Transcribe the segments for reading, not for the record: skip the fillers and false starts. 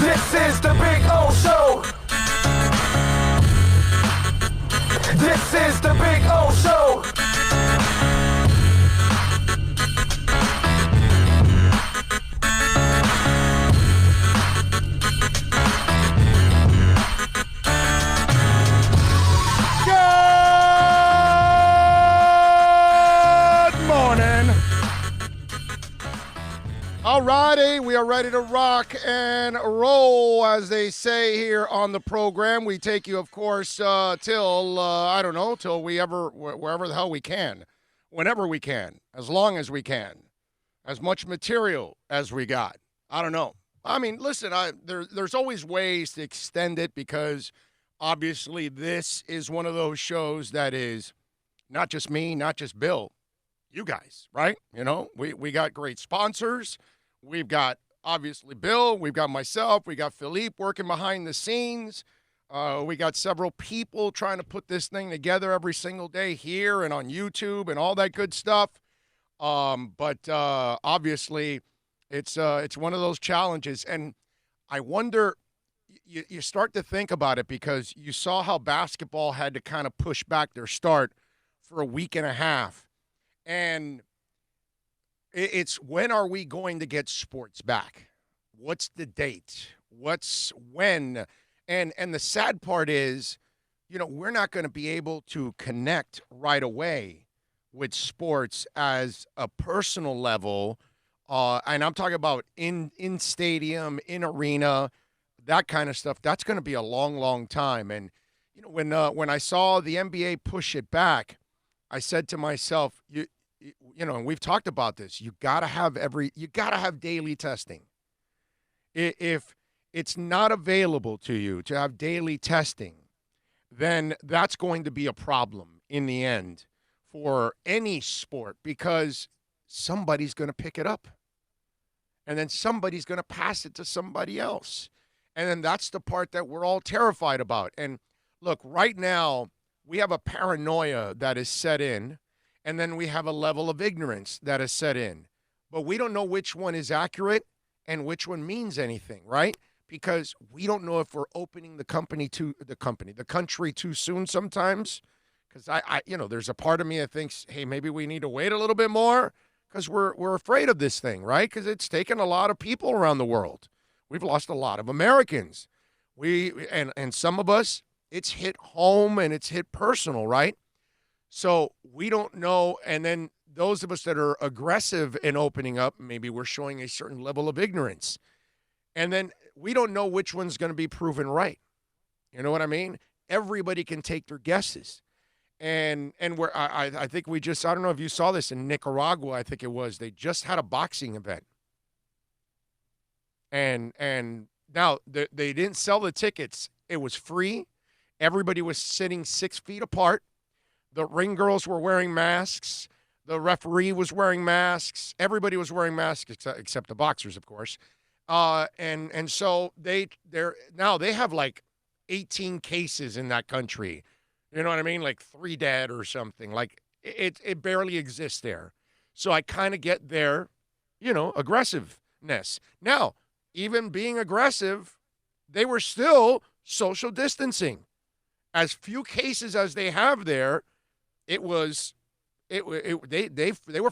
This is the Big O Show. This is the Big O Show. Alrighty, we are ready to rock and roll, as they say here on the program. We take you, of course, till wherever the hell we can, whenever we can, as long as we can, as much material as we got. I don't know. I mean, listen, there's always ways to extend it because obviously this is one of those shows that is not just me, not just Bill, you guys, right? You know, we got great sponsors. We've got, obviously, Bill. We've got myself. We got Philippe working behind the scenes. We got several people trying to put this thing together every single day here and on YouTube and all that good stuff. But obviously, it's one of those challenges. And I wonder, you start to think about it because you saw how basketball had to kind of push back their start for a week and a half. And it's when are we going to get sports back? What's the date? What's when? And the sad part is, you know, we're not going to be able to connect right away with sports as a personal level. And I'm talking about in stadium, in arena, that kind of stuff. That's going to be a long, long time. And, you know, when I saw the NBA push it back, I said to myself, you know, and we've talked about this. You gotta have daily testing. If it's not available to you to have daily testing, then that's going to be a problem in the end for any sport because somebody's going to pick it up, and then somebody's going to pass it to somebody else, and then that's the part that we're all terrified about. And look, right now we have a paranoia that is set in. And then we have a level of ignorance that is set in. But we don't know which one is accurate and which one means anything, right? Because we don't know if we're opening the country too soon sometimes. Because there's a part of me that thinks, hey, maybe we need to wait a little bit more because we're afraid of this thing, right? Because it's taken a lot of people around the world. We've lost a lot of Americans. And some of us, it's hit home and it's hit personal, right? So we don't know, and then those of us that are aggressive in opening up, maybe we're showing a certain level of ignorance. And then we don't know which one's going to be proven right. You know what I mean? Everybody can take their guesses. And I think I don't know if you saw this in Nicaragua, I think it was, they just had a boxing event. And now they didn't sell the tickets. It was free. Everybody was sitting 6 feet apart. The ring girls were wearing masks. The referee was wearing masks. Everybody was wearing masks except the boxers, of course. And so they have like 18 cases in that country. You know what I mean? Like 3 dead or something. Like it barely exists there. So I kind of get their, aggressiveness. Now, even being aggressive, they were still social distancing. As few cases as they have there, they were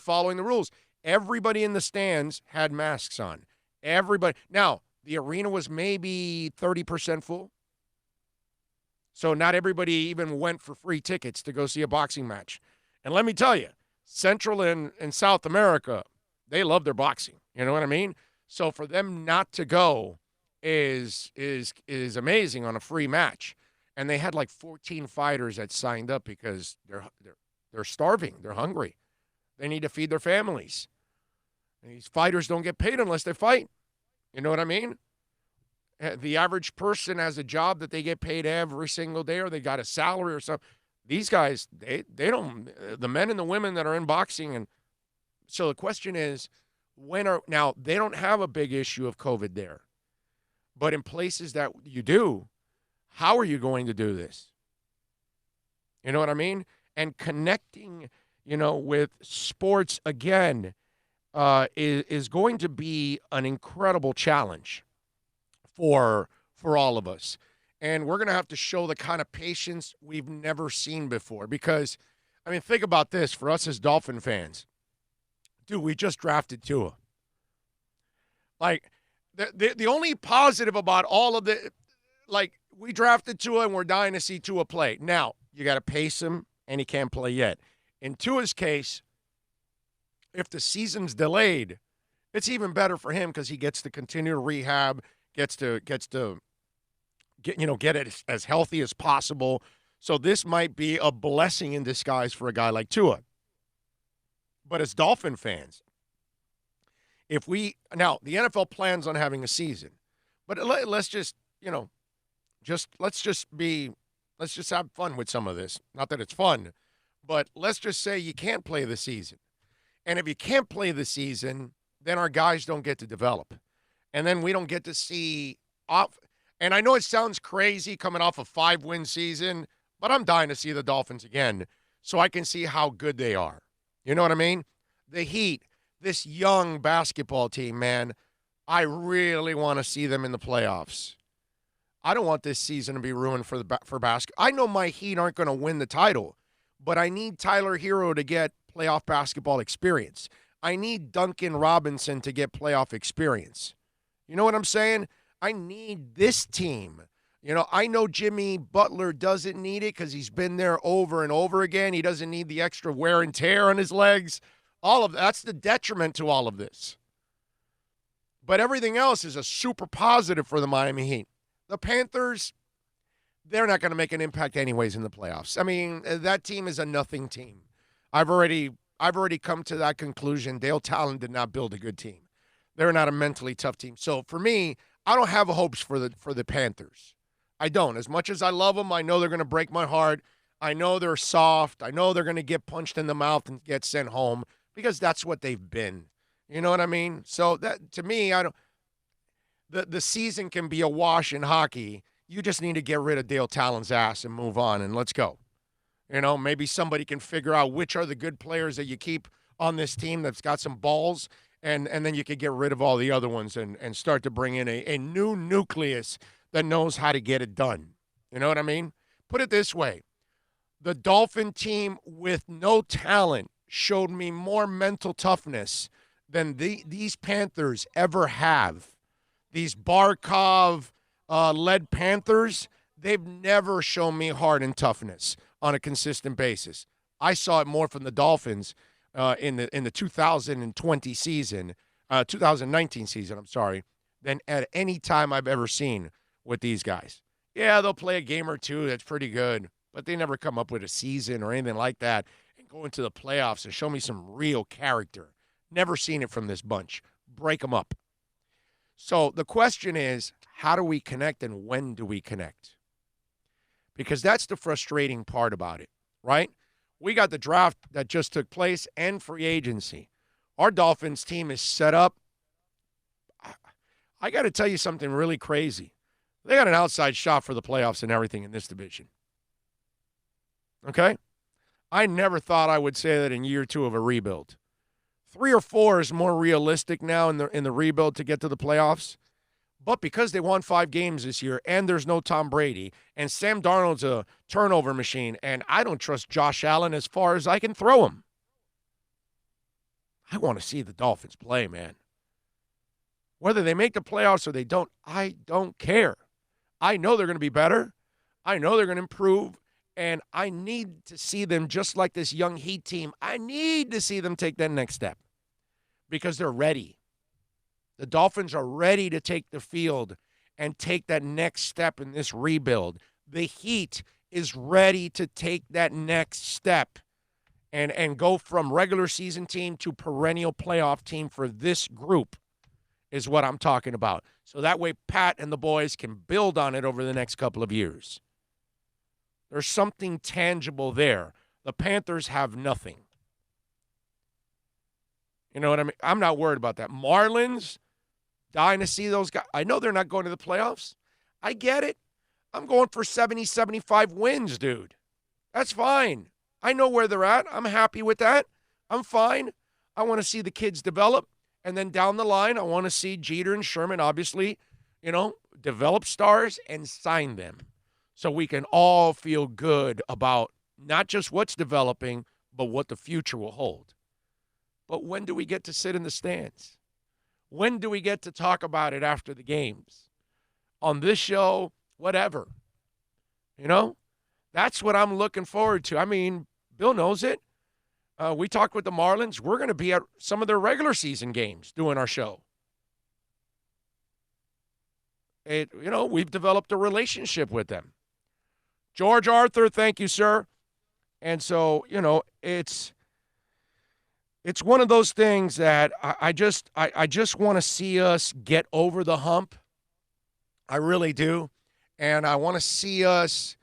following the rules. Everybody in the stands had masks on. Everybody. Now, the arena was maybe 30% full. So not everybody even went for free tickets to go see a boxing match. And let me tell you, Central and South America, they love their boxing. You know what I mean? So for them not to go is amazing on a free match. And they had like 14 fighters that signed up because they're starving. They're hungry. They need to feed their families. And these fighters don't get paid unless they fight. You know what I mean? The average person has a job that they get paid every single day, or they got a salary or something. These guys, they don't. The men and the women that are in boxing, and so the question is, now they don't have a big issue of COVID there, but in places that you do. How are you going to do this? You know what I mean? And connecting, with sports again is going to be an incredible challenge for all of us. And we're going to have to show the kind of patience we've never seen before. Because, I mean, think about this for us as Dolphin fans. Dude, we just drafted Tua. Like, the only positive about all of the, like, we drafted Tua and we're dying to see Tua play. Now, you got to pace him, and he can't play yet. In Tua's case, if the season's delayed, it's even better for him because he gets to continue to rehab, gets to get it as healthy as possible. So this might be a blessing in disguise for a guy like Tua. But as Dolphin fans, now the NFL plans on having a season, but let's just have fun with some of this. Not that it's fun, but let's just say you can't play the season. And if you can't play the season, then our guys don't get to develop. And then we don't get to see off. And I know it sounds crazy coming off a 5-win season, but I'm dying to see the Dolphins again so I can see how good they are. You know what I mean? The Heat, this young basketball team, man, I really want to see them in the playoffs. I don't want this season to be ruined for basketball. I know my Heat aren't going to win the title, but I need Tyler Hero to get playoff basketball experience. I need Duncan Robinson to get playoff experience. You know what I'm saying? I need this team. You know, I know Jimmy Butler doesn't need it because he's been there over and over again. He doesn't need the extra wear and tear on his legs. All of that's the detriment to all of this. But everything else is a super positive for the Miami Heat. The Panthers, they're not going to make an impact anyways in the playoffs. I mean, that team is a nothing team. I've already come to that conclusion. Dale Talon did not build a good team. They're not a mentally tough team. So for me, I don't have hopes for the Panthers. I don't. As much as I love them, I know they're going to break my heart. I know they're soft. I know they're going to get punched in the mouth and get sent home because that's what they've been. You know what I mean? So that to me, I don't. The season can be a wash in hockey. You just need to get rid of Dale Talon's ass and move on, and let's go. You know, maybe somebody can figure out which are the good players that you keep on this team that's got some balls, and then you could get rid of all the other ones and start to bring in a new nucleus that knows how to get it done. You know what I mean? Put it this way. The Dolphin team with no talent showed me more mental toughness than these Panthers ever have. These Barkov-led Panthers, they've never shown me heart and toughness on a consistent basis. I saw it more from the Dolphins in the 2019 season, than at any time I've ever seen with these guys. Yeah, they'll play a game or two. That's pretty good. But they never come up with a season or anything like that and go into the playoffs and show me some real character. Never seen it from this bunch. Break them up. So the question is, how do we connect and when do we connect? Because that's the frustrating part about it, right? We got the draft that just took place and free agency. Our Dolphins team is set up. I got to tell you something really crazy. They got an outside shot for the playoffs and everything in this division. Okay? I never thought I would say that in year 2 of a rebuild. 3 or 4 is more realistic now in the rebuild to get to the playoffs. But because they won 5 games this year and there's no Tom Brady and Sam Darnold's a turnover machine and I don't trust Josh Allen as far as I can throw him. I want to see the Dolphins play, man. Whether they make the playoffs or they don't, I don't care. I know they're going to be better. I know they're going to improve. And I need to see them just like this young Heat team. I need to see them take that next step because they're ready. The Dolphins are ready to take the field and take that next step in this rebuild. The Heat is ready to take that next step and go from regular season team to perennial playoff team for this group is what I'm talking about. So that way Pat and the boys can build on it over the next couple of years. There's something tangible there. The Panthers have nothing. You know what I mean? I'm not worried about that. Marlins, dying to see those guys. I know they're not going to the playoffs. I get it. I'm going for 70, 75 wins, dude. That's fine. I know where they're at. I'm happy with that. I'm fine. I want to see the kids develop. And then down the line, I want to see Jeter and Sherman, obviously, develop stars and sign them so we can all feel good about not just what's developing, but what the future will hold. But when do we get to sit in the stands? When do we get to talk about it after the games? On this show, whatever. That's what I'm looking forward to. I mean, Bill knows it. We talked with the Marlins. We're going to be at some of their regular season games doing our show. We've developed a relationship with them. George Arthur, thank you, sir. And so, it's one of those things that I just want to see us get over the hump. I really do. And I want to see us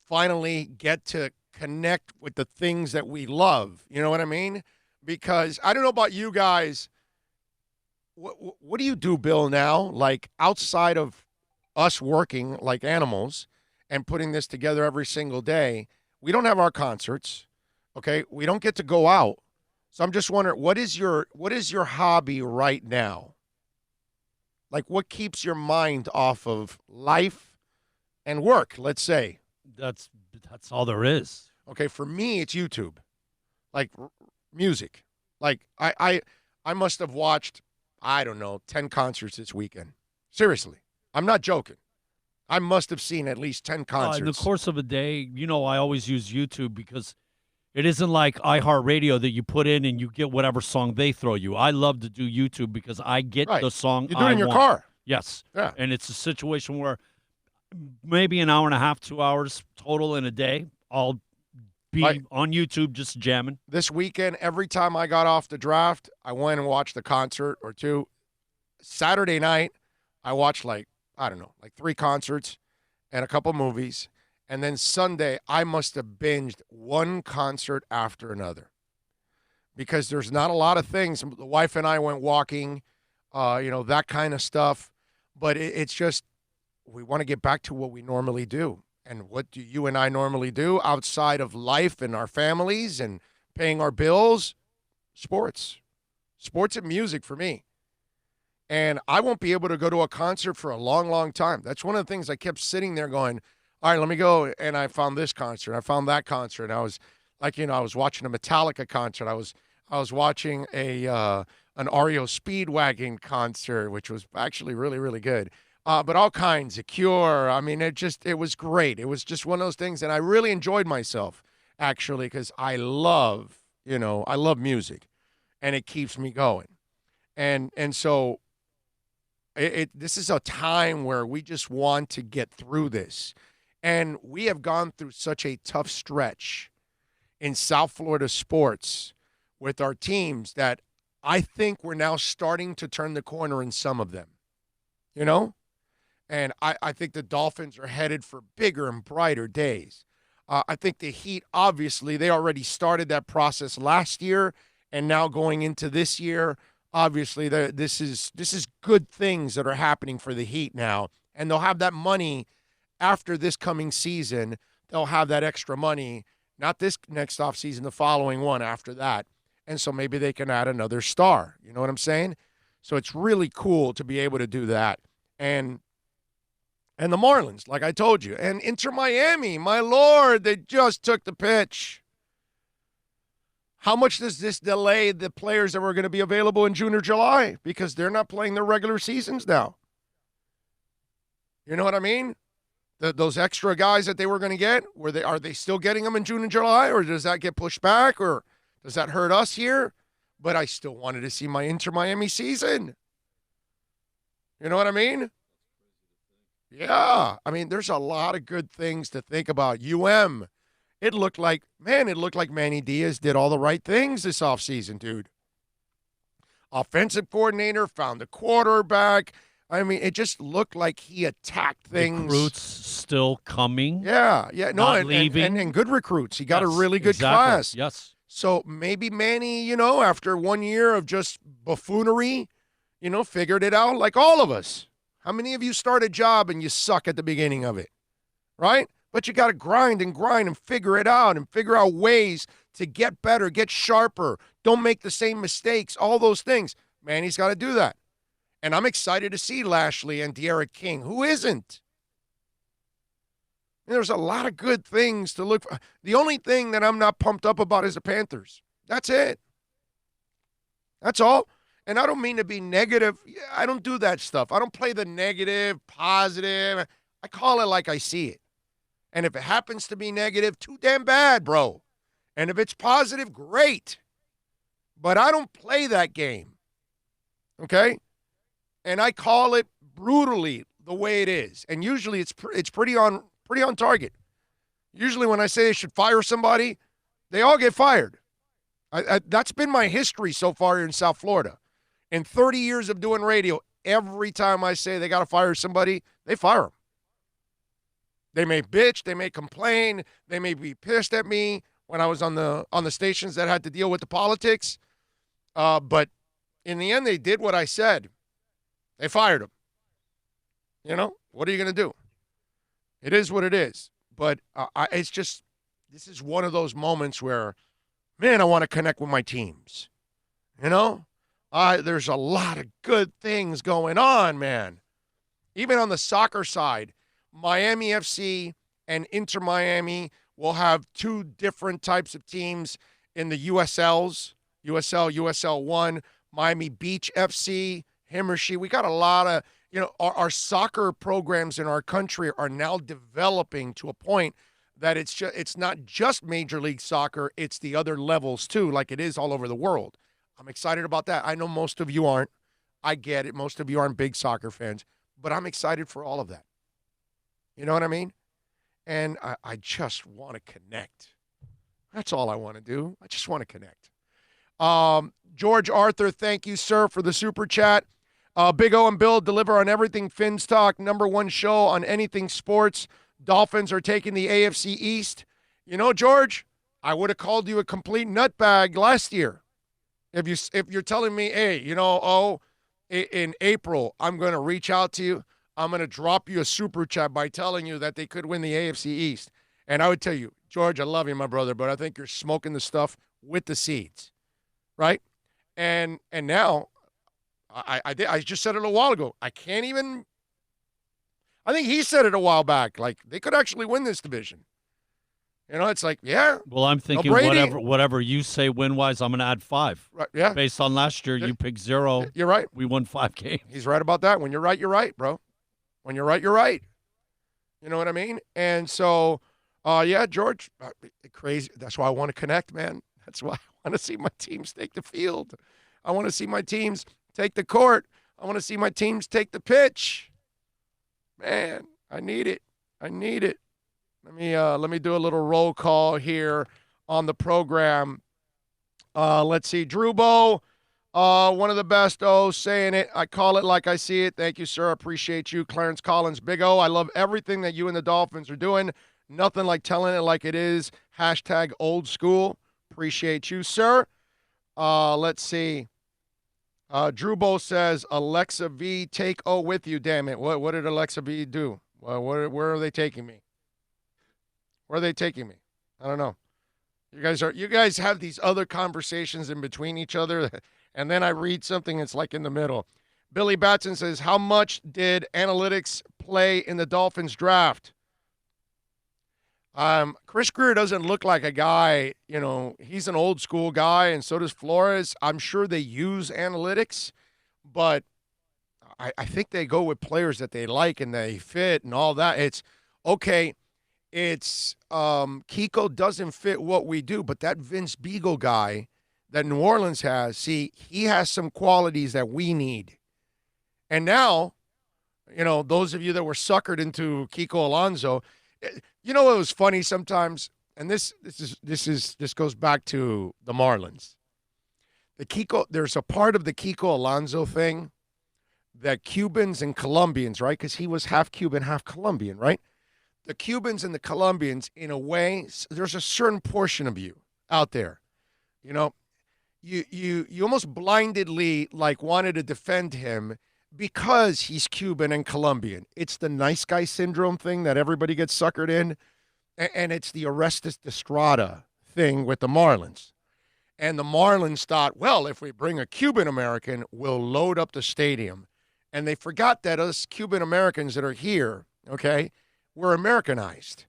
finally get to connect with the things that we love. You know what I mean? Because I don't know about you guys. What do you do, Bill, now? Like, outside of us working like animals and putting this together every single day, we don't have our concerts, okay? We don't get to go out. So I'm just wondering, what is your hobby right now? Like, what keeps your mind off of life and work, let's say? That's all there is. Okay, for me, it's YouTube. Like, music. Like, I must have watched, I don't know, 10 concerts this weekend. Seriously. I'm not joking. I must have seen at least 10 concerts. In the course of a day, I always use YouTube because it isn't like iHeartRadio that you put in and you get whatever song they throw you. I love to do YouTube because I get the song you do it in your car. Yes. Yeah. And it's a situation where maybe an hour and a half, 2 hours total in a day, I'll be on YouTube just jamming. This weekend, every time I got off the draft, I went and watched a concert or two. Saturday night, I watched like 3 concerts and a couple movies. And then Sunday, I must have binged one concert after another because there's not a lot of things. The wife and I went walking, that kind of stuff. But it's just we want to get back to what we normally do. And what do you and I normally do outside of life and our families and paying our bills? Sports. Sports and music for me. And I won't be able to go to a concert for a long, long time. That's one of the things I kept sitting there going, all right, let me go. And I found this concert. I found that concert. And I was I was watching a Metallica concert. I was watching an REO Speedwagon concert, which was actually really, really good. But all kinds of Cure. I mean, it was great. It was just one of those things. And I really enjoyed myself, actually, because I love music. And it keeps me going. And so this is a time where we just want to get through this. And we have gone through such a tough stretch in South Florida sports with our teams that I think we're now starting to turn the corner in some of them, And I think the Dolphins are headed for bigger and brighter days. I think the Heat, obviously, they already started that process last year, and now going into this year, obviously, this is good things that are happening for the Heat now, and they'll have that money after this coming season. They'll have that extra money, not this next offseason, the following one after that, and so maybe they can add another star. You know what I'm saying? So it's really cool to be able to do that, and the Marlins, like I told you, and Inter Miami, my Lord, they just took the pitch. How much does this delay the players that were going to be available in June or July? Because they're not playing their regular seasons now. You know what I mean? Those extra guys that they were going to get, are they still getting them in June and July, or does that get pushed back, or does that hurt us here? But I still wanted to see my Inter Miami season. You know what I mean? Yeah. I mean, there's a lot of good things to think about. It looked like Manny Diaz did all the right things this offseason, dude. Offensive coordinator, found the quarterback. I mean, it just looked like he attacked things. Recruits still coming. Yeah. No, leaving. And good recruits. He got a really good class. Yes. So maybe Manny, after 1 year of just buffoonery, figured it out like all of us. How many of you start a job and you suck at the beginning of it, right? But you got to grind and figure it out and figure out ways to get better, get sharper. Don't make the same mistakes, all those things. Manny's got to do that. And I'm excited to see Lashley and De'Ara King. Who isn't? And there's a lot of good things to look for. The only thing that I'm not pumped up about is the Panthers. That's it. That's all. And I don't mean to be negative. I don't do that stuff. I don't play the negative, positive. I call it like I see it. And if it happens to be negative, too damn bad, bro. And if it's positive, great. But I don't play that game. Okay? And I call it brutally the way it is. And usually it's pretty on target. Usually when I say they should fire somebody, they all get fired. That's been my history so far here in South Florida. In 30 years of doing radio, every time I say they got to fire somebody, they fire them. They may bitch, they may complain, they may be pissed at me when I was on the stations that had to deal with the politics. But in the end, they did what I said. They fired him. You know, what are you going to do? It is what it is. But it's just, this is one of those moments where, man, I want to connect with my teams. You know? There's a lot of good things going on, man. Even on the soccer side, Miami FC and Inter Miami will have two different types of teams in the USLs, USL 1, Miami Beach FC, him or she. We got a lot of, our soccer programs in our country are now developing to a point that it's not just Major League Soccer, it's the other levels too, like it is all over the world. I'm excited about that. I know most of you aren't. I get it. Most of you aren't big soccer fans, but I'm excited for all of that. You know what I mean? And I just want to connect. That's all I want to do. I just want to connect. George Arthur, thank you, sir, for the super chat. Big O and Bill deliver on everything Fins Talk, #1 show on anything sports. Dolphins are taking the AFC East. You know, George, I would have called you a complete nutbag last year. If you're telling me, hey, in April, I'm going to reach out to you. I'm going to drop you a super chat by telling you that they could win the AFC East. And I would tell you, George, I love you, my brother, but I think you're smoking the stuff with the seeds, right? And now, I just said it a while ago. I think he said it a while back. Like, they could actually win this division. You know, it's like, yeah. Well, I'm thinking whatever you say win-wise, I'm going to add 5. Right, yeah. Based on last year, you picked 0. You're right. We won 5 games. He's right about that. When you're right, bro. When you're right, you're right. You know what I mean? And so, yeah, George, crazy. That's why I want to connect, man. That's why I want to see my teams take the field. I want to see my teams take the court. I want to see my teams take the pitch. Man, I need it. Let me do a little roll call here on the program. Let's see. Drew Bow, one of the best. Saying it. I call it like I see it. Thank you, sir. Appreciate you. Clarence Collins, Big O. I love everything that you and the Dolphins are doing. Nothing like telling it like it is. #old school. Appreciate you, sir. Let's see. Drew Bow says, Alexa V, take O with you, damn it. What did Alexa V do? Where are they taking me? Where are they taking me? I don't know. You guys have these other conversations in between each other, and then I read something that's like in the middle. Billy Batson says, how much did analytics play in the Dolphins draft? Chris Grier doesn't look like a guy, he's an old school guy, and so does Flores. I'm sure they use analytics, but I think they go with players that they like and they fit and all that. It's okay. It's Kiko doesn't fit what we do, but that Vince Beagle guy that New Orleans has, see, he has some qualities that we need. And now, those of you that were suckered into Kiko Alonso, it was funny sometimes, and this goes back to the Marlins. There's a part of the Kiko Alonso thing that Cubans and Colombians, right? Because he was half Cuban, half Colombian, right? The Cubans and the Colombians, in a way, there's a certain portion of you out there, you almost blindedly wanted to defend him because he's Cuban and Colombian. It's the nice guy syndrome thing that everybody gets suckered in, and it's the Orestes Destrada thing with the Marlins. And the Marlins thought, well, if we bring a Cuban American, we'll load up the stadium. And they forgot that us Cuban Americans that are here, okay, we're Americanized.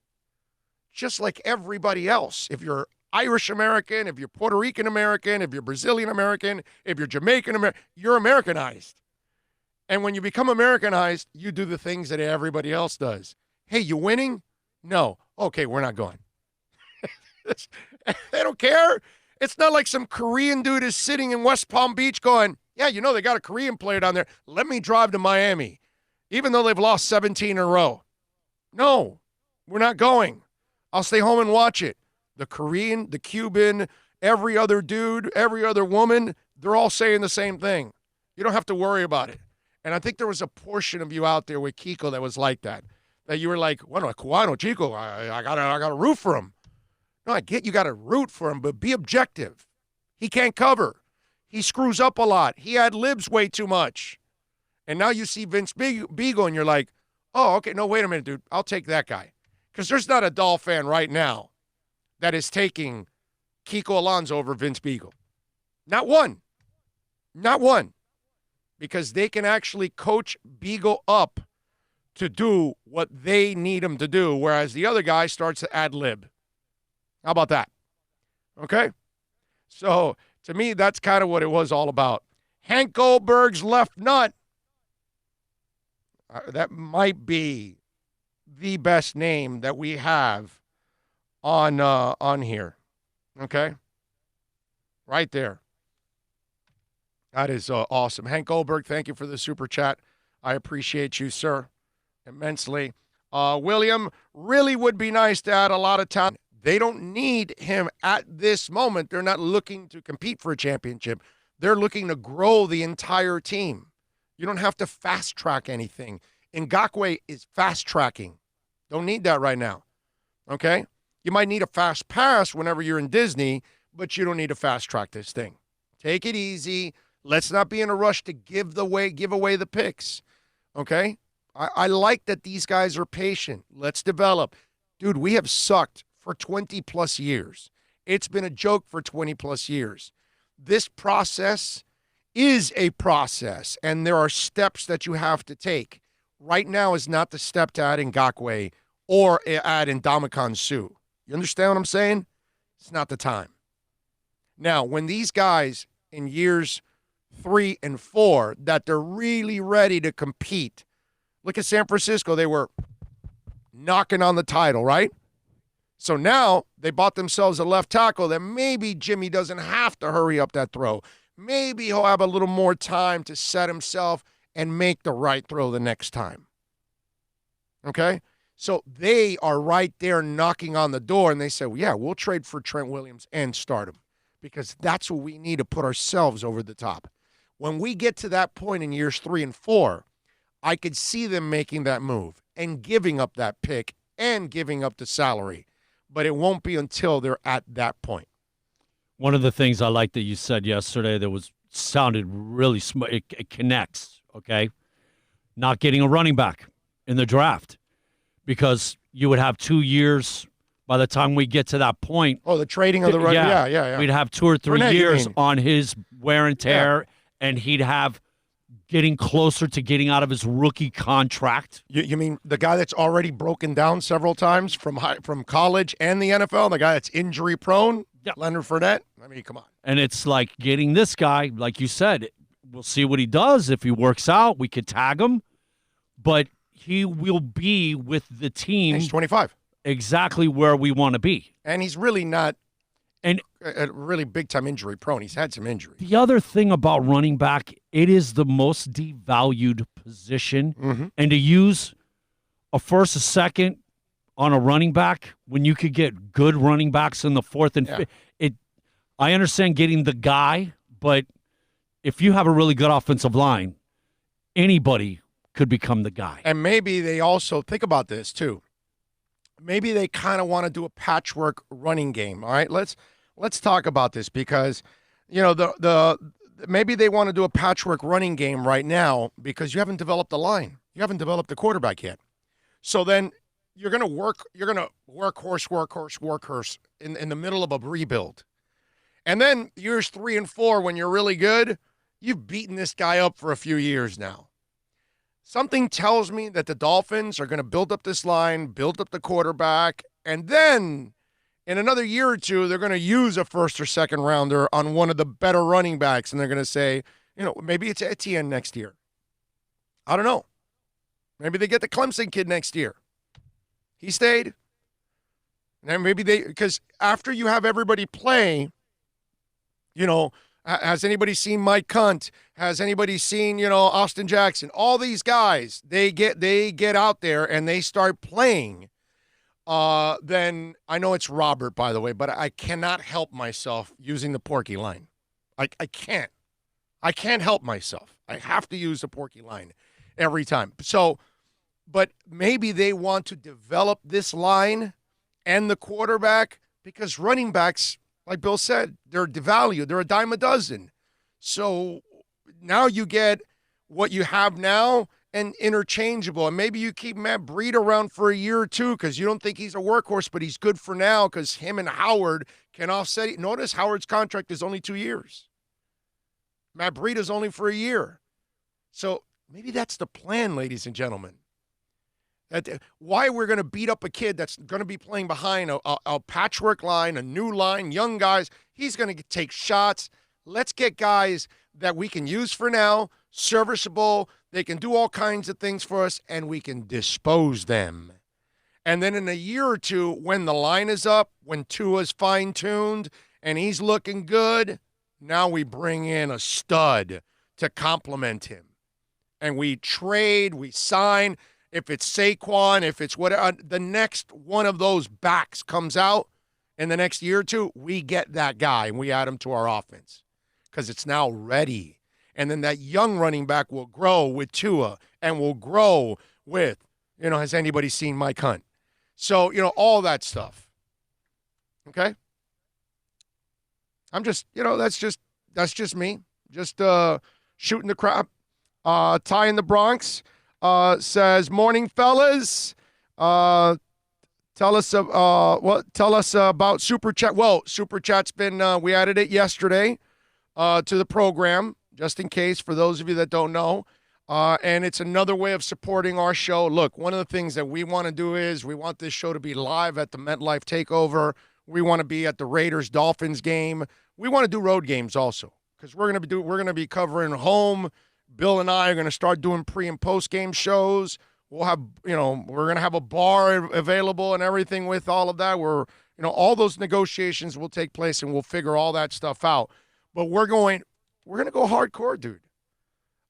Just like everybody else. If you're Irish American, if you're Puerto Rican American, if you're Brazilian American, if you're Jamaican American, you're Americanized. And when you become Americanized, you do the things that everybody else does. Hey, you winning? No. Okay, we're not going. They don't care. It's not like some Korean dude is sitting in West Palm Beach going, yeah, you know, they got a Korean player down there. Let me drive to Miami, even though they've lost 17 in a row. No, we're not going. I'll stay home and watch it. The Korean, the Cuban, every other dude, every other woman, they're all saying the same thing. You don't have to worry about it. And I think there was a portion of you out there with Kiko that was like that you were like, bueno, Cubano, Chico, I gotta root for him. No, I get you got to root for him, but be objective. He can't cover. He screws up a lot. He ad-libs way too much. And now you see Vince Beagle, and you're like, oh, okay, no, wait a minute, dude. I'll take that guy. Because there's not a Doll fan right now that is taking Kiko Alonso over Vince Beagle. Not one. Not one. Because they can actually coach Beagle up to do what they need him to do, whereas the other guy starts to ad-lib. How about that? Okay? So, to me, that's kind of what it was all about. Hank Goldberg's left nut. That might be the best name that we have on here. Okay? Right there. That is awesome. Hank Goldberg, thank you for the super chat. I appreciate you, sir, immensely. William, really would be nice to add a lot of talent. They don't need him at this moment. They're not looking to compete for a championship. They're looking to grow the entire team. You don't have to fast-track anything. Ngakoue is fast-tracking. Don't need that right now, okay? You might need a fast pass whenever you're in Disney, but you don't need to fast-track this thing. Take it easy. Let's not be in a rush to give away the picks, okay? I like that these guys are patient. Let's develop. Dude, we have sucked for 20-plus years. It's been a joke for 20-plus years. This process is a process, and there are steps that you have to take. Right now is not the step to add Ngakoue or add Ndamukong Suh. You understand what I'm saying? It's not the time. Now, when these guys in years 3 and 4 that they're really ready to compete, look at San Francisco. They were knocking on the title, right? So now they bought themselves a left tackle that maybe Jimmy doesn't have to hurry up that throw. Maybe he'll have a little more time to set himself and make the right throw the next time. Okay? So they are right there knocking on the door, and they say, well, yeah, we'll trade for Trent Williams and start him because that's what we need to put ourselves over the top. When we get to that point in years 3 and 4, I could see them making that move and giving up that pick and giving up the salary. But it won't be until they're at that point. One of the things I like that you said yesterday that sounded really smart, it connects, okay? Not getting a running back in the draft because you would have 2 years by the time we get to that point. Oh, the trading of the running back. Yeah. We'd have 2 or 3 years on his wear and tear, and he'd have getting closer to getting out of his rookie contract. You mean the guy that's already broken down several times from college and the NFL, the guy that's injury prone, Leonard Fournette? I mean, come on. And it's like getting this guy, like you said, we'll see what he does. If he works out, we could tag him. But he will be with the team. He's 25. Exactly where we want to be. And he's really not a really big-time injury prone. He's had some injury. The other thing about running back, it is the most devalued position. Mm-hmm. And to use a first, a second on a running back when you could get good running backs in the fourth and fifth, I understand getting the guy, but if you have a really good offensive line, anybody could become the guy. And maybe they also, think about this too, maybe they kind of want to do a patchwork running game, all right? Let's talk about this because, you know, the maybe they want to do a patchwork running game right now because you haven't developed the line. You haven't developed the quarterback yet. So then you're going to workhorse in the middle of a rebuild. And then years 3 and 4, when you're really good, you've beaten this guy up for a few years now. Something tells me that the Dolphins are going to build up this line, build up the quarterback, and then in another year or two, they're going to use a first or second rounder on one of the better running backs, and they're going to say, maybe it's Etienne next year. I don't know. Maybe they get the Clemson kid next year. He stayed. And maybe because after you have everybody play, has anybody seen Mike Cunt? Has anybody seen, Austin Jackson? All these guys, they get out there and they start playing. Then I know it's Robert, by the way, but I cannot help myself using the Porky line. I can't. I can't help myself. I have to use the Porky line every time. So, but maybe they want to develop this line and the quarterback because running backs, like Bill said, they're devalued. They're a dime a dozen. So now you get what you have now and interchangeable. And maybe you keep Matt Breida around for a year or two because you don't think he's a workhorse, but he's good for now because him and Howard can offset it. Notice Howard's contract is only 2 years. Matt Breida's only for a year. So maybe that's the plan, ladies and gentlemen. Why we're going to beat up a kid that's going to be playing behind a patchwork line, a new line, young guys. He's going to take shots. Let's get guys that we can use for now, serviceable. They can do all kinds of things for us, and we can dispose them. And then in a year or two, when the line is up, when Tua's fine-tuned and he's looking good, now we bring in a stud to complement him. And we trade, we sign. If it's Saquon, if it's whatever, the next one of those backs comes out in the next year or two, we get that guy and we add him to our offense because it's now ready. And then that young running back will grow with Tua and will grow with, has anybody seen Mike Hunt? So, all that stuff. Okay? I'm just, that's just me. Just shooting the crap. Ty in the Bronx. Says, morning, fellas. Tell us about Super Chat. Well, Super Chat's been, we added it yesterday to the program, just in case, for those of you that don't know. And it's another way of supporting our show. Look, one of the things that we want to do is we want this show to be live at the MetLife Takeover. We want to be at the Raiders-Dolphins game. We want to do road games also because we're going to be covering home. Bill and I are going to start doing pre- and post-game shows. We'll have, we're going to have a bar available and everything with all of that. All those negotiations will take place and we'll figure all that stuff out. But we're going to go hardcore, dude.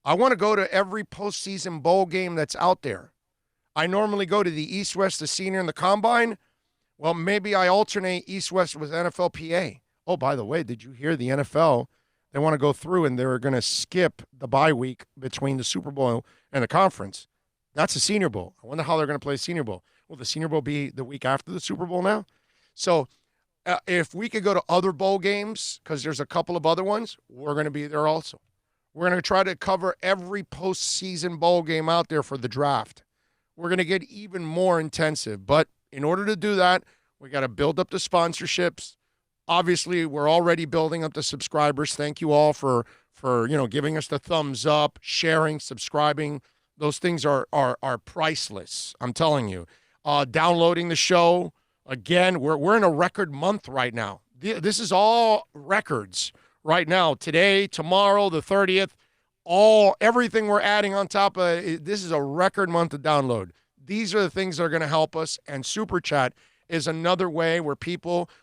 I want to go to every postseason bowl game that's out there. I normally go to the East-West, the Senior, and the Combine. Well, maybe I alternate East-West with NFLPA. Oh, by the way, did you hear the NFL? They want to go through and they're going to skip the bye week between the Super Bowl and the conference. That's the Senior Bowl. I wonder how they're going to play Senior Bowl. Will the Senior Bowl be the week after the Super Bowl now? So if we could go to other bowl games, because there's a couple of other ones, we're going to be there also. We're going to try to cover every postseason bowl game out there for the draft. We're going to get even more intensive. But in order to do that, we got to build up the sponsorships. Obviously, we're already building up the subscribers. Thank you all for giving us the thumbs up, sharing, subscribing. Those things are priceless. I'm telling you. Downloading the show. Again, we're in a record month right now. This is all records right now. Today, tomorrow, the 30th, everything we're adding on top of it. This is a record month of download. These are the things that are going to help us. And Super Chat is another way where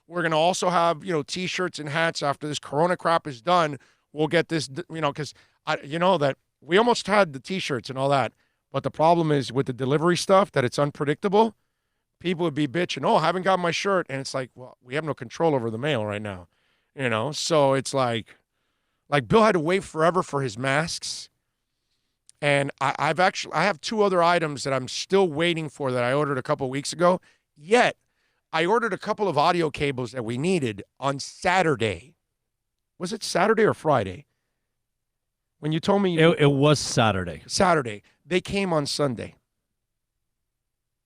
we're going to also have, T-shirts and hats after this Corona crap is done. We'll get this, because that we almost had the T-shirts and all that. But the problem is with the delivery stuff that it's unpredictable. People would be bitching, I haven't got my shirt. And it's like, well, we have no control over the mail right now, So it's like Bill had to wait forever for his masks. And I have 2 other items that I'm still waiting for that I ordered a couple of weeks ago. Yet, I ordered a couple of audio cables that we needed on Saturday. Was it Saturday or Friday? When you told me it was Saturday. Saturday. They came on Sunday.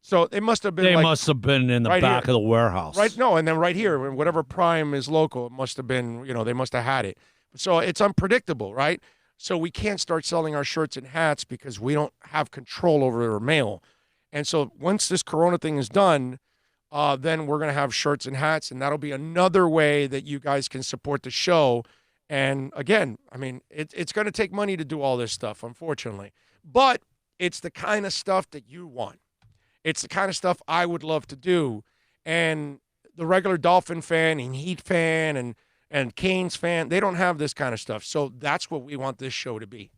So it must have been They must have been in the right back here. of the warehouse. Right, no, and then right here, whatever Prime is local, it must have been, they must have had it. So it's unpredictable, right? So we can't start selling our shirts and hats because we don't have control over our mail. And so once this Corona thing is done, then we're going to have shirts and hats, and that'll be another way that you guys can support the show. And again, I mean, it's going to take money to do all this stuff, unfortunately. But it's the kind of stuff that you want. It's the kind of stuff I would love to do. And the regular Dolphin fan and Heat fan and Canes fan, they don't have this kind of stuff. So that's what we want this show to be.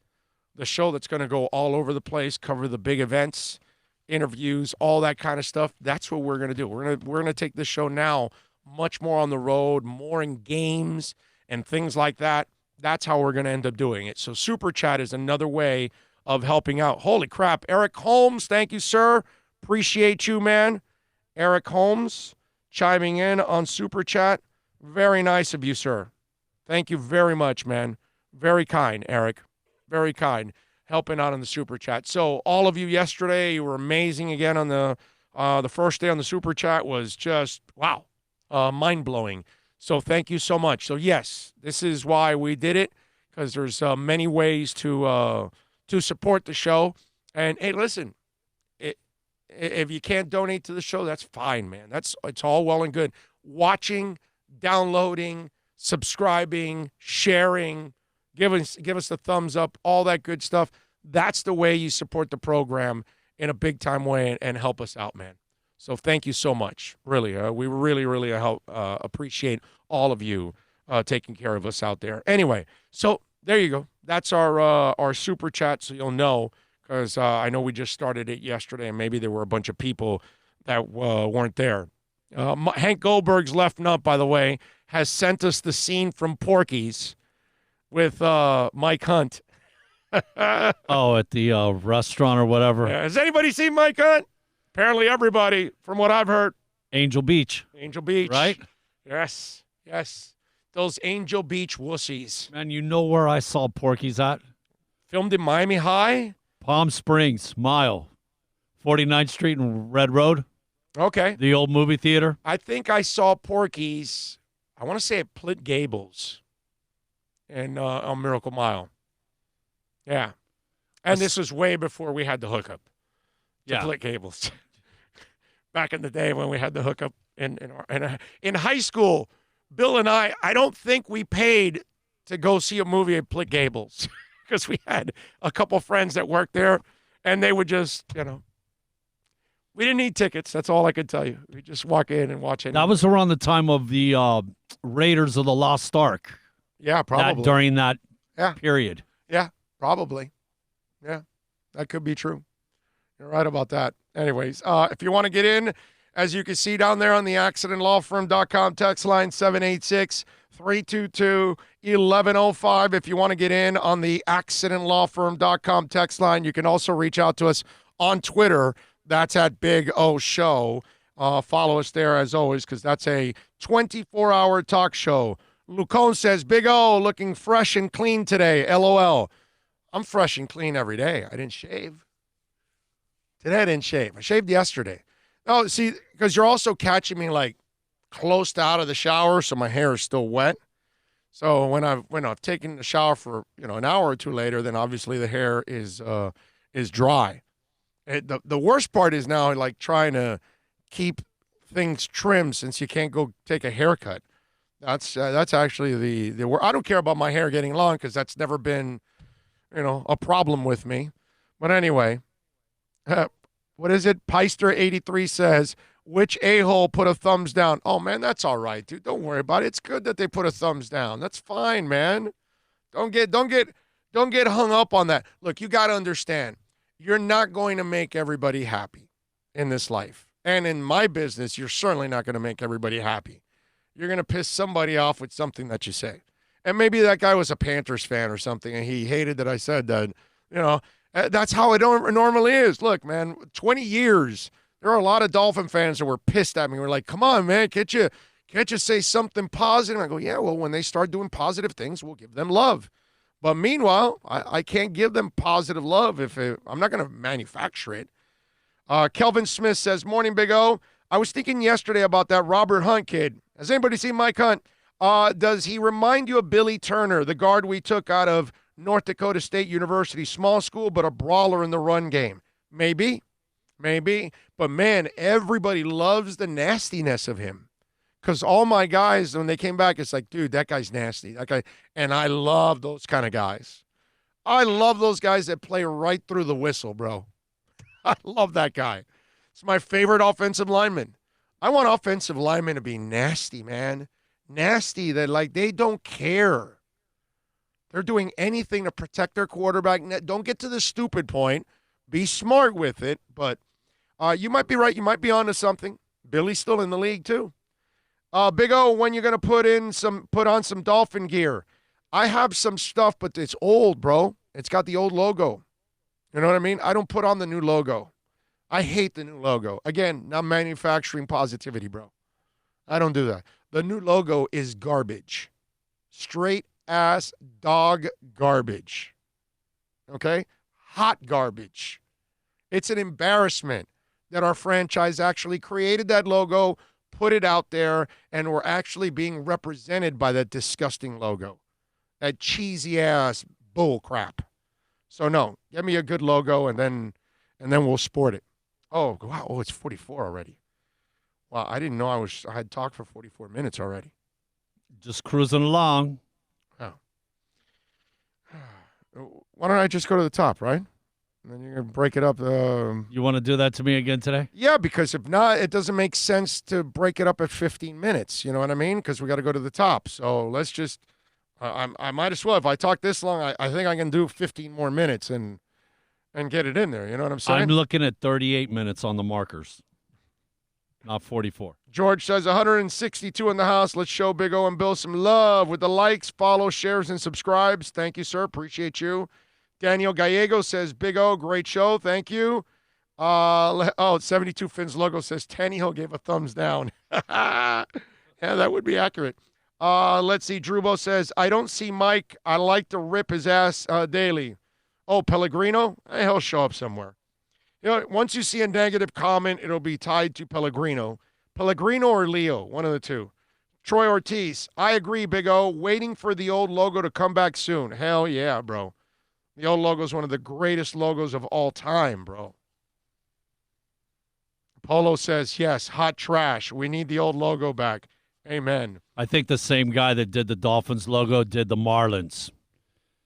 The show that's going to go all over the place, cover the big events, interviews, all that kind of stuff. That's what we're going to do. We're going to take this show now much more on the road, more in games and things like that. That's how we're going to end up doing it. So Super Chat is another way of helping out. Holy crap. Eric Holmes, thank you, sir. Appreciate you, man. Eric Holmes chiming in on Super Chat. Very nice of you, sir. Thank you very much, man. Very kind, Eric. Very kind. Helping out on the Super Chat. So all of you yesterday, you were amazing again on the first day on the Super Chat was just, wow, mind-blowing. So thank you so much. So yes, this is why we did it, because there's many ways to support the show. And hey, listen, if you can't donate to the show, that's fine, man. It's all well and good. Watching, downloading, subscribing, sharing, give us the thumbs up, all that good stuff. That's the way you support the program in a big-time way and help us out, man. So thank you so much. Really, we really, really appreciate all of you taking care of us out there. Anyway, so there you go. That's our Super Chat, so you'll know, because I know we just started it yesterday, and maybe there were a bunch of people that weren't there. Hank Goldberg's left nut, by the way, has sent us the scene from Porky's with Mike Hunt. Oh, at the restaurant or whatever. Yeah. Has anybody seen Mike Hunt? Apparently everybody, from what I've heard. Angel Beach. Angel Beach. Right? Yes. Those Angel Beach wussies. Man, you know where I saw Porky's at? Filmed in Miami High? Palm Springs, Mile. 49th Street and Red Road. Okay. The old movie theater. I think I saw Porky's, I want to say at Plitt Gables and on Miracle Mile. Yeah. And this was way before we had the hookup to Plitt Gables. Back in the day when we had the hookup in high school, Bill and I don't think we paid to go see a movie at Plitt Gables because we had a couple friends that worked there, and they would just, we didn't need tickets. That's all I could tell you. We just walk in and watch it. That was around the time of the Raiders of the Lost Ark. Yeah, probably. During that period. Yeah, probably. Yeah, that could be true. You're right about that. Anyways, if you want to get in, as you can see down there on the accidentlawfirm.com text line, 786-322-1105. If you want to get in on the accidentlawfirm.com text line, you can also reach out to us on Twitter. That's at Big O Show. Follow us there as always, because that's a 24-hour talk show. Lucone says, Big O looking fresh and clean today. LOL. I'm fresh and clean every day. I didn't shave. Today I didn't shave. I shaved yesterday. Oh, see, because you're also catching me like close to out of the shower, so my hair is still wet. So when I've taken the shower for an hour or two later, then obviously the hair is dry. The worst part is now like trying to keep things trimmed since you can't go take a haircut. That's actually the I don't care about my hair getting long because that's never been a problem with me. But anyway, what is it? Peister83 says, which a-hole put a thumbs down? Oh, man, that's all right, dude. Don't worry about it. It's good that they put a thumbs down. That's fine, man. Don't get hung up on that. Look, you got to understand, you're not going to make everybody happy in this life. And in my business, you're certainly not going to make everybody happy. You're going to piss somebody off with something that you say. And maybe that guy was a Panthers fan or something, and he hated that I said that. That's how it normally is. Look, man, 20 years, there are a lot of Dolphin fans that were pissed at me. We're like, come on, man, can't you say something positive? And I go, yeah, well, when they start doing positive things, we'll give them love. But meanwhile, I can't give them positive love I'm not going to manufacture it. Kelvin Smith says, morning, Big O. I was thinking yesterday about that Robert Hunt kid. Has anybody seen Mike Hunt? Does he remind you of Billy Turner, the guard we took out of North Dakota State University, small school, but a brawler in the run game. Maybe. But, man, everybody loves the nastiness of him. Because all my guys, when they came back, it's like, dude, that guy's nasty. That guy, and I love those kind of guys. I love those guys that play right through the whistle, bro. I love that guy. It's my favorite offensive lineman. I want offensive linemen to be nasty, man. Nasty, that like they don't care. They're doing anything to protect their quarterback. Don't get to the stupid point. Be smart with it. But you might be right. You might be onto something. Billy's still in the league too. Big O, when you're gonna put on some Dolphin gear? I have some stuff, but it's old, bro. It's got the old logo. You know what I mean? I don't put on the new logo. I hate the new logo. Again, not manufacturing positivity, bro. I don't do that. The new logo is garbage. Straight ass dog garbage. Okay? Hot garbage. It's an embarrassment that our franchise actually created that logo, put it out there, and we're actually being represented by that disgusting logo. That cheesy ass bull crap. So no, get me a good logo and then we'll sport it. Oh, wow. Oh, it's 44 already. Wow, I didn't know I had talked for 44 minutes already. Just cruising along. Oh. Why don't I just go to the top, right? And then you're going to break it up. You want to do that to me again today? Yeah, because if not, it doesn't make sense to break it up at 15 minutes. You know what I mean? Because we got to go to the top. So let's just, I might as well. If I talk this long, I think I can do 15 more minutes and get it in there. You know what I'm saying? I'm looking at 38 minutes on the markers, not 44. George says 162 in the house. Let's show Big O and Bill some love with the likes, follow, shares, and subscribes. Thank you, sir. Appreciate you. Daniel Gallego says, Big O, great show. Thank you. 72 Fins logo says Tannehill gave a thumbs down. Yeah, that would be accurate. Let's see. Drubo says, I don't see Mike. I like to rip his ass daily. Oh, Pellegrino? He'll show up somewhere. You know, once you see a negative comment, it'll be tied to Pellegrino. Pellegrino or Leo, one of the two. Troy Ortiz, I agree, Big O. Waiting for the old logo to come back soon. Hell yeah, bro. The old logo is one of the greatest logos of all time, bro. Polo says, yes, hot trash. We need the old logo back. Amen. I think the same guy that did the Dolphins logo did the Marlins.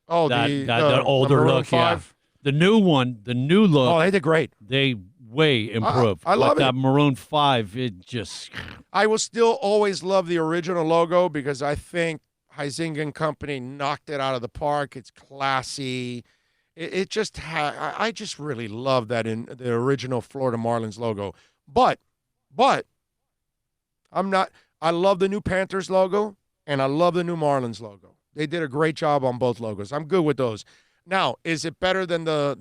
Oh, that older look, 5? Yeah. The new one, the new look. Oh, they did great. They way improved. I love that it. Maroon 5, it just. I will still always love the original logo because I think Huizenga and Company knocked it out of the park. It's classy. It just I just really love that in the original Florida Marlins logo. But I love the new Panthers logo and I love the new Marlins logo. They did a great job on both logos. I'm good with those. Now, is it better than the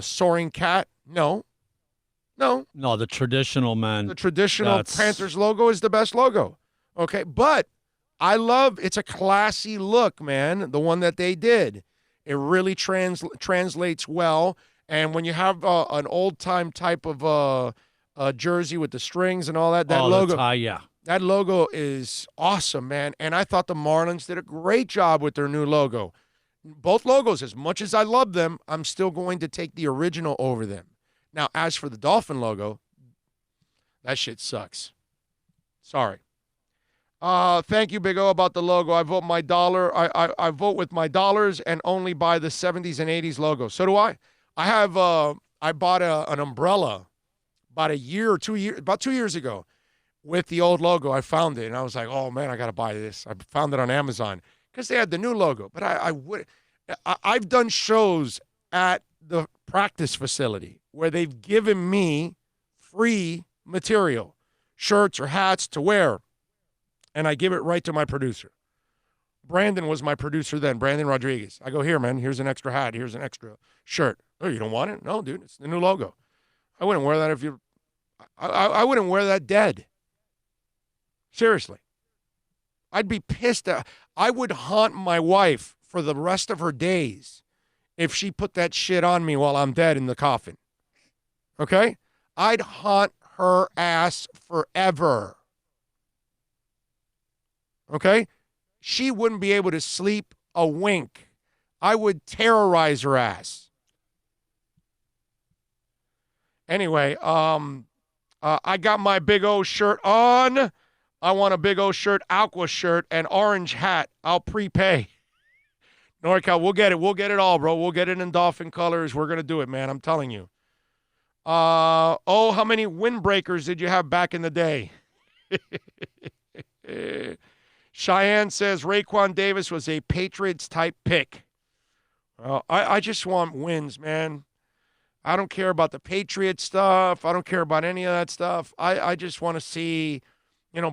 soaring cat? No. No, the traditional, man. The traditional Panthers logo is the best logo. Okay, but I love it's a classy look, man. The one that they did, it really translates well. And when you have an old time type of jersey with the strings and all that, logo, yeah. That logo is awesome, man. And I thought the Marlins did a great job with their new logo. Both logos, as much as I love them, I'm still going to take the original over them. Now, as for the Dolphin logo, that shit sucks. Sorry. Thank you, Big O, about the logo. I vote my dollar. I vote with my dollars and only buy the 70s and 80s logo. So do I. I have. I bought an umbrella about 2 years ago with the old logo. I found it and I was like, oh man, I got to buy this. I found it on Amazon because they had the new logo. But I've done shows at the practice facility where they've given me free material, shirts or hats to wear, and I give it right to my producer. Brandon was my producer then, Brandon Rodriguez. I go, here, man, here's an extra hat, here's an extra shirt. Oh, you don't want it? No, dude, it's the new logo. I wouldn't wear that if you I wouldn't wear that dead. Seriously. I'd be pissed. I would haunt my wife for the rest of her days if she put that shit on me while I'm dead in the coffin. Okay? I'd haunt her ass forever. Okay? She wouldn't be able to sleep a wink. I would terrorize her ass. Anyway, I got my Big O shirt on. I want a Big O shirt, Aqua shirt, and orange hat. I'll prepay. NorCal, we'll get it. We'll get it all, bro. We'll get it in dolphin colors. We're going to do it, man. I'm telling you. How many windbreakers did you have back in the day? Cheyenne says Raekwon Davis was a Patriots-type pick. I just want wins, man. I don't care about the Patriots stuff. I don't care about any of that stuff. I just want to see,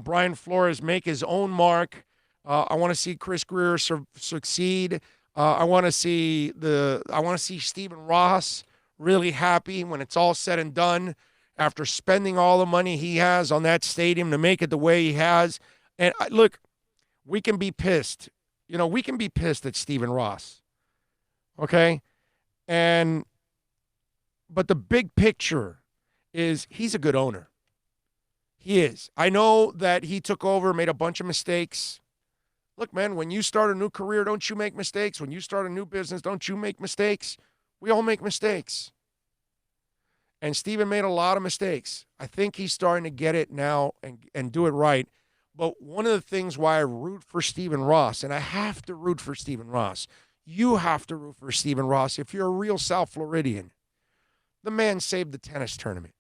Brian Flores make his own mark. I want to see Chris Greer succeed. I want to see Stephen Ross really happy when it's all said and done after spending all the money he has on that stadium to make it the way he has. And look, we can be pissed. We can be pissed at Stephen Ross. Okay? But the big picture is he's a good owner. He is. I know that he took over, made a bunch of mistakes. Look, man, when you start a new career, don't you make mistakes? When you start a new business, don't you make mistakes? We all make mistakes. And Steven made a lot of mistakes. I think he's starting to get it now and do it right. But one of the things why I root for Stephen Ross, and I have to root for Stephen Ross, you have to root for Stephen Ross if you're a real South Floridian. The man saved the tennis tournament.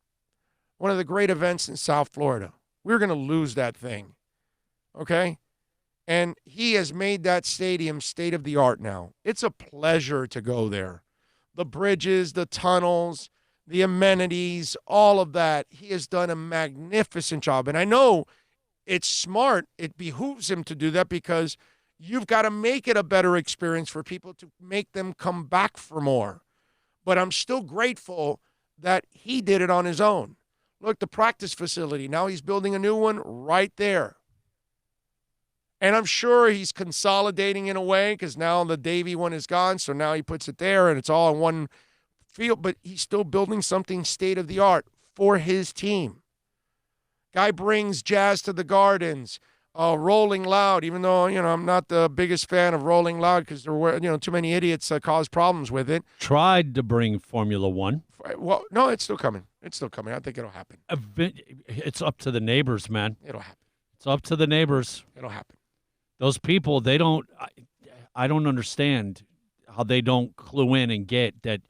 One of the great events in South Florida. We're going to lose that thing. Okay? And he has made that stadium state-of-the-art now. It's a pleasure to go there. The bridges, the tunnels, the amenities, all of that. He has done a magnificent job. And I know it's smart. It behooves him to do that because you've got to make it a better experience for people to make them come back for more. But I'm still grateful that he did it on his own. Look, the practice facility, now he's building a new one right there. And I'm sure he's consolidating in a way because now the Davie one is gone, so now he puts it there and it's all in one field. But he's still building something state-of-the-art for his team. Guy brings jazz to the Gardens, Rolling Loud, even though, I'm not the biggest fan of Rolling Loud because there were, too many idiots cause problems with it. Tried to bring Formula One. Well, no, it's still coming. It's still coming. I think it'll happen. It's up to the neighbors, man. It'll happen. It's up to the neighbors. It'll happen. Those people, I don't understand how they don't clue in and get that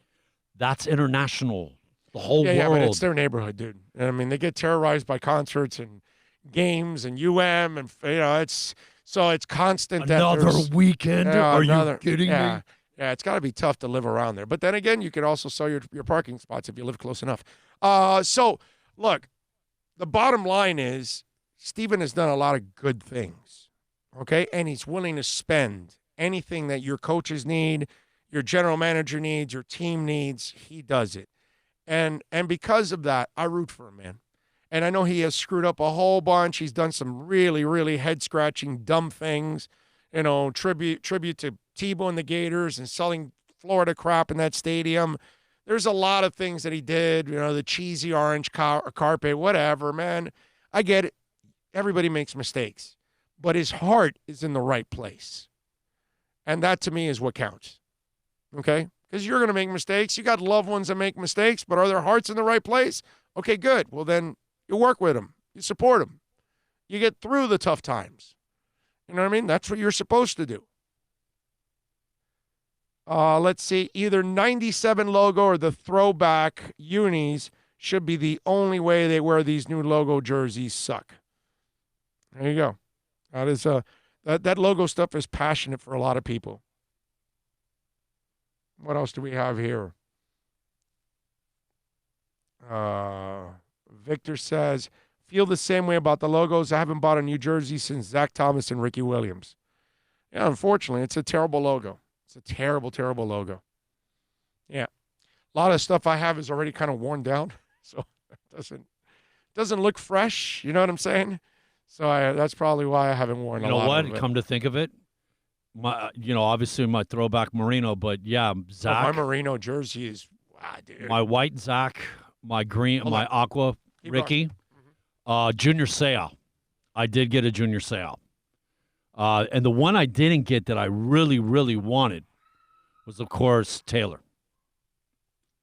that's international. The whole world. Yeah, but it's their neighborhood, dude. I mean, they get terrorized by concerts and games and UM, and it's constant. Another weekend? Are you kidding me? Yeah, it's got to be tough to live around there. But then again, you could also sell your parking spots if you live close enough. So, look, the bottom line is Steven has done a lot of good things, okay? And he's willing to spend anything that your coaches need, your general manager needs, your team needs. He does it. And because of that, I root for him, man. And I know he has screwed up a whole bunch. He's done some really, really head-scratching, dumb things. Tribute to Tebow and the Gators and selling Florida crap in that stadium. There's a lot of things that he did, the cheesy orange carpet, whatever, man. I get it. Everybody makes mistakes. But his heart is in the right place. And that, to me, is what counts. Okay? Because you're going to make mistakes. You got loved ones that make mistakes, but are their hearts in the right place? Okay, good. Well, then you work with them. You support them. You get through the tough times. You know what I mean? That's what you're supposed to do. Let's see. Either 97 logo or the throwback unis should be the only way they wear these new logo jerseys. Suck. There you go. That is that logo stuff is passionate for a lot of people. What else do we have here? Victor says, feel the same way about the logos. I haven't bought a new jersey since Zach Thomas and Ricky Williams. Yeah, unfortunately, it's a terrible logo. It's a terrible, terrible logo. Yeah. A lot of stuff I have is already kind of worn down, so it doesn't look fresh. You know what I'm saying? So that's probably why I haven't worn a lot of it. You know what? Come to think of it, obviously my throwback Merino, but yeah, Zach. My Merino jersey is, wow, dude. My white Zach, my green, my aqua Ricky, Junior Seau. I did get a Junior Seau. And the one I didn't get that I really, really wanted was, of course, Taylor.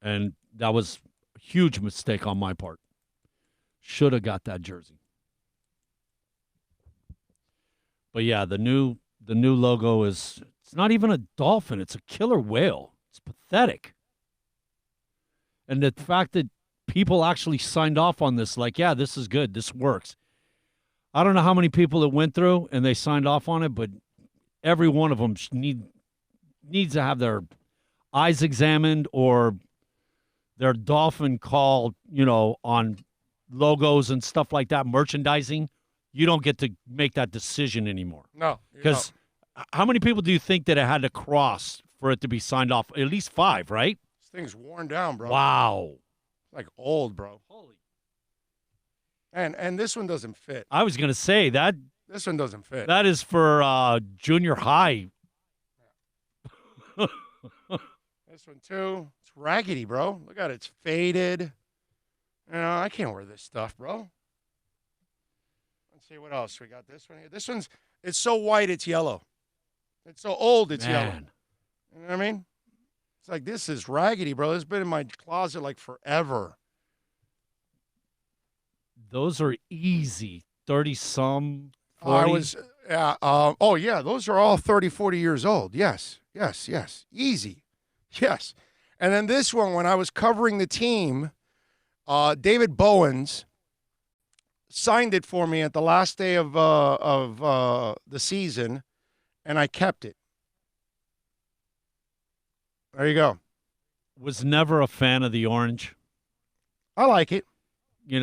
And that was a huge mistake on my part. Should have got that jersey. But yeah, the new logo it's not even a dolphin, it's a killer whale. It's pathetic. And the fact that people actually signed off on this, like, yeah, this is good, this works. I don't know how many people it went through and they signed off on it, but every one of them needs to have their eyes examined or their dolphin call, on logos and stuff like that, merchandising. You don't get to make that decision anymore. No. Because how many people do you think that it had to cross for it to be signed off? At least 5, right? This thing's worn down, bro. Wow. It's like old, bro. Holy. And this one doesn't fit. I was going to say that. This one doesn't fit. That is for junior high. This one, too. It's raggedy, bro. Look at it. It's faded. I can't wear this stuff, bro. Let's see what else. We got this one here. This one's, it's so white, it's yellow. It's so old, it's yellow. You know what I mean? It's like, this is raggedy, bro. This has been in my closet like forever. Those are easy. 30-some, 40. Those are all 30, 40 years old. Yes. Easy. Yes. And then this one, when I was covering the team, David Bowens signed it for me at the last day of the season, and I kept it. There you go. Was never a fan of the orange. I like it. I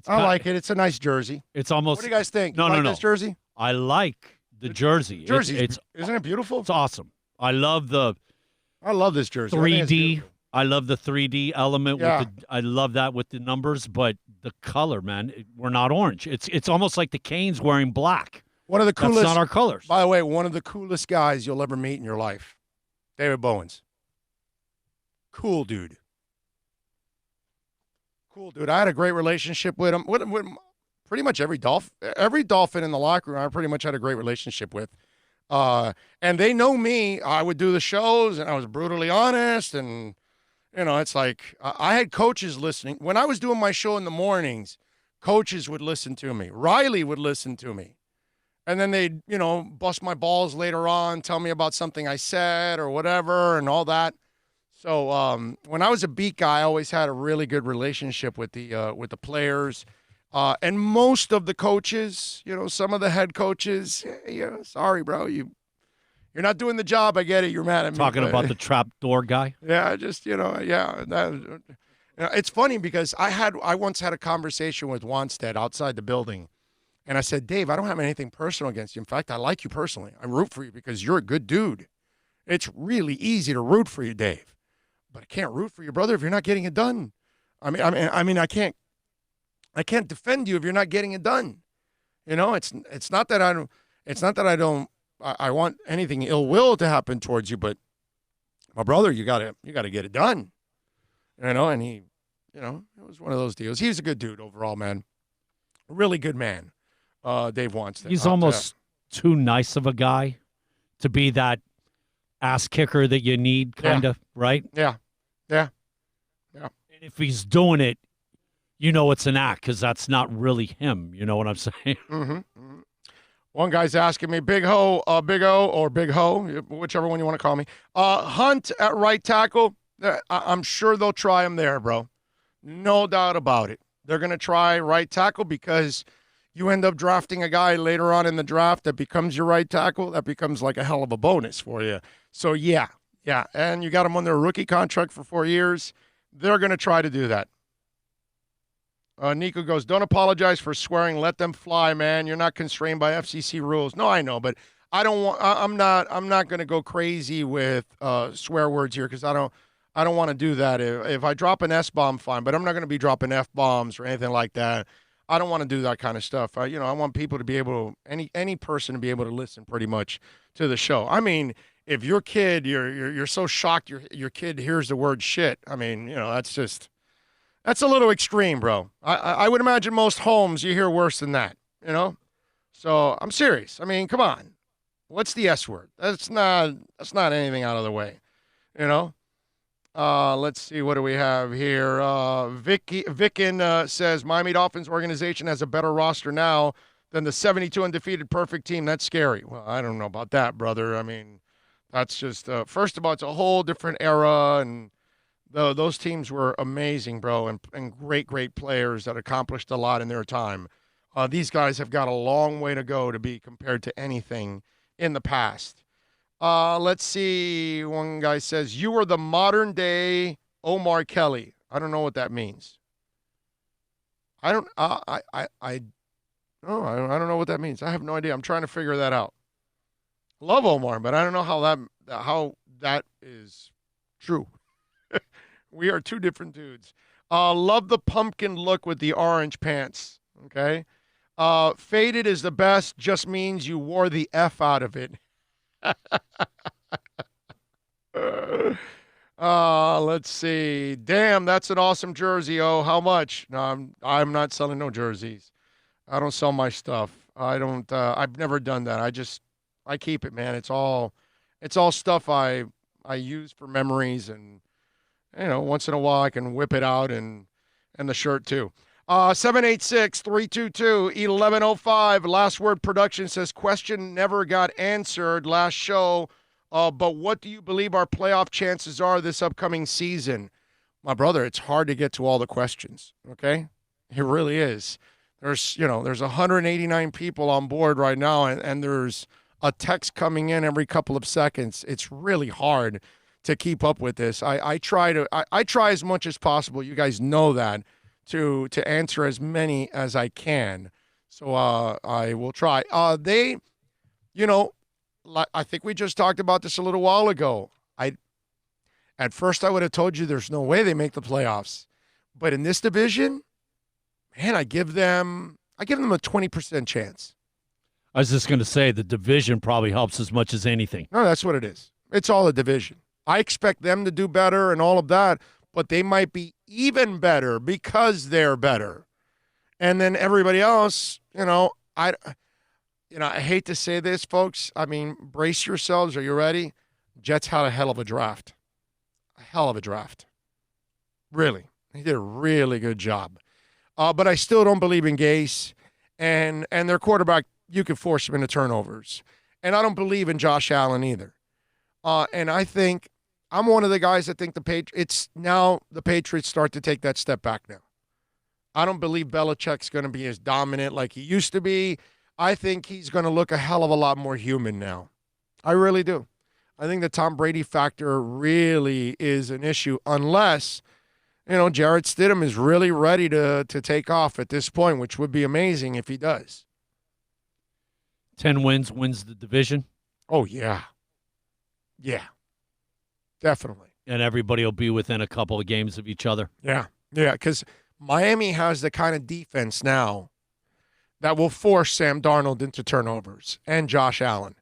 like it. It's a nice jersey. It's almost. What do you guys think? No, you like no. this jersey? I like the jersey. It's isn't it beautiful? It's awesome. I love this jersey. 3D. I love the 3D element. Yeah. I love that with the numbers, but the color, man, we're not orange. It's almost like the Canes wearing black. One of the coolest. That's not our colors. By the way, one of the coolest guys you'll ever meet in your life, David Bowens. Cool dude. I had a great relationship with him. With pretty much every dolphin in the locker room, I pretty much had a great relationship with. And they know me. I would do the shows, and I was brutally honest. And, it's like I had coaches listening. When I was doing my show in the mornings, coaches would listen to me. Riley would listen to me. And then they'd, bust my balls later on, tell me about something I said or whatever and all that. So when I was a beat guy, I always had a really good relationship with the players. And most of the coaches, some of the head coaches, sorry, bro, you're not doing the job. I get it. You're mad at me. Talking about the trap door guy? Yeah, it's funny because I once had a conversation with Wanstead outside the building, and I said, Dave, I don't have anything personal against you. In fact, I like you personally. I root for you because you're a good dude. It's really easy to root for you, Dave. But I can't root for you, brother, if you're not getting it done. I mean, I can't defend you if you're not getting it done. It's not that I want anything ill will to happen towards you, but my brother, you gotta get it done. And he, it was one of those deals. He was a good dude overall, man. A really good man. Dave Wanstead. He's almost too nice of a guy to be that ass kicker that you need, kind of, right? Yeah. And if he's doing it, it's an act because that's not really him. You know what I'm saying? Mm-hmm. One guy's asking me, Big O, or Big Ho, whichever one you want to call me. Hunt at right tackle. I'm sure they'll try him there, bro. No doubt about it. They're going to try right tackle because you end up drafting a guy later on in the draft that becomes your right tackle. That becomes like a hell of a bonus for you. So, yeah. And you got him on their rookie contract for 4 years. They're going to try to do that. Nico goes, don't apologize for swearing. Let them fly, man. You're not constrained by FCC rules. No, I know, but I don't want. I'm not going to go crazy with swear words here because I don't want to do that. If I drop an S-bomb, fine, but I'm not going to be dropping F-bombs or anything like that. I don't want to do that kind of stuff. I want people to be able to, any person to be able to listen pretty much to the show. I mean, if your kid, you're so shocked your kid hears the word shit. I mean, that's a little extreme, bro. I would imagine most homes you hear worse than that, So I'm serious. I mean, come on. What's the S word? That's not anything out of the way, you know. Let's see, what do we have here? Vicken says Miami Dolphins organization has a better roster now than the 72 undefeated perfect team. That's scary. Well, I don't know about that, brother. I mean, that's just first of all, it's a whole different era, and those teams were amazing, bro, and great players that accomplished a lot in their time. These guys have got a long way to go to be compared to anything in the past. Let's see. One guy says, you are the modern day Omar Kelly. I don't know what that means. I don't know what that means. I have no idea. I'm trying to figure that out. Love Omar, but I don't know how that is true. We are two different dudes. Love the pumpkin look with the orange pants. Okay. Faded is the best, just means you wore the F out of it. Let's see. Damn, that's an awesome jersey. Oh, how much? No, I'm not selling no jerseys. I don't sell my stuff. I don't. I've never done that. I keep it, man. It's all stuff I use for memories, and once in a while I can whip it out and the shirt too. 786-322-1105. Last Word Production says, question never got answered last show, but what do you believe our playoff chances are this upcoming season? My brother, it's hard to get to all the questions, okay? It really is. There's 189 people on board right now, and there's a text coming in every couple of seconds. It's really hard to keep up with this. I try as much as possible. You guys know that. To answer as many as I can. So I will try. I think we just talked about this a little while ago. At first I would have told you there's no way they make the playoffs. But in this division, man, I give them a 20% chance. I was just going to say the division probably helps as much as anything. No, that's what it is. It's all a division. I expect them to do better and all of that, but they might be even better because they're better. And then everybody else, I hate to say this, folks. I mean, brace yourselves. Are you ready? Jets had a hell of a draft. A hell of a draft. Really. They did a really good job. But I still don't believe in Gase. And their quarterback, you can force him into turnovers. And I don't believe in Josh Allen either. And I think I'm one of the guys that think the Patriots start to take that step back now. I don't believe Belichick's going to be as dominant like he used to be. I think he's going to look a hell of a lot more human now. I really do. I think the Tom Brady factor really is an issue unless, Jarrett Stidham is really ready to take off at this point, which would be amazing if he does. 10 wins the division. Oh, yeah. Yeah. Definitely. And everybody will be within a couple of games of each other. Yeah, because Miami has the kind of defense now that will force Sam Darnold into turnovers and Josh Allen.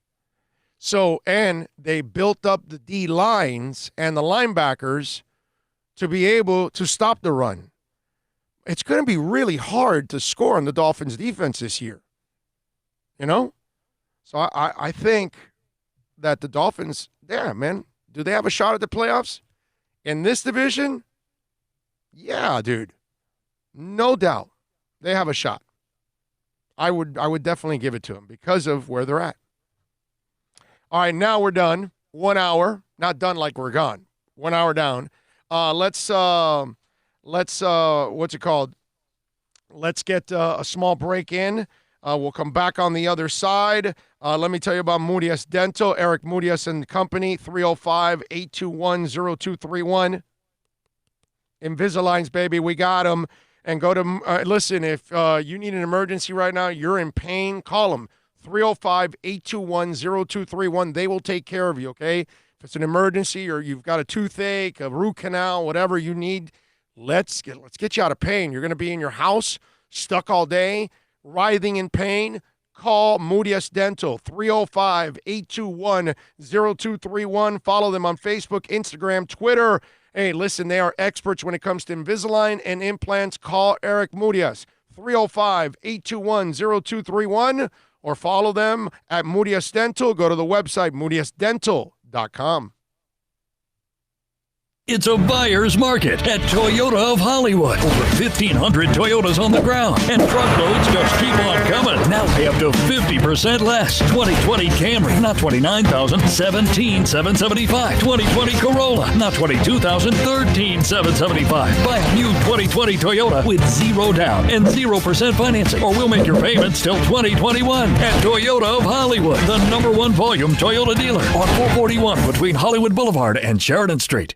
So, and they built up the D lines and the linebackers to be able to stop the run. It's going to be really hard to score on the Dolphins' defense this year. So I think that the Dolphins, man, do they have a shot at the playoffs? In this division? Yeah, dude. No doubt. They have a shot. I would definitely give it to them because of where they're at. All right, now we're done. 1 hour. Not done like we're gone. 1 hour down. Let's what's it called? Let's get a small break in. We'll come back on the other side. Let me tell you about Murias Dental, Eric Murias and Company, 305-821-0231. Invisaligns, baby, we got them. And go to, listen, if you need an emergency right now, you're in pain, call them. 305-821-0231. They will take care of you, okay? If it's an emergency or you've got a toothache, a root canal, whatever you need, let's get you out of pain. You're going to be in your house, stuck all day, writhing in pain. Call Murias Dental, 305-821-0231. Follow them on Facebook, Instagram, Twitter. Hey, listen, they are experts when it comes to Invisalign and implants. Call Eric Murias, 305-821-0231. or follow them at Murias Dental. Go to the website, muriasdental.com. It's a buyer's market at Toyota of Hollywood. Over 1,500 Toyotas on the ground, and truckloads just keep on coming. Now pay up to 50% less. 2020 Camry, not $29,000, $17,775. 2020 Corolla, not $22,000, $13,775. Buy a new 2020 Toyota with 0 down and 0% financing, or we'll make your payments till 2021 at Toyota of Hollywood, the #1 volume Toyota dealer on 441 between Hollywood Boulevard and Sheridan Street.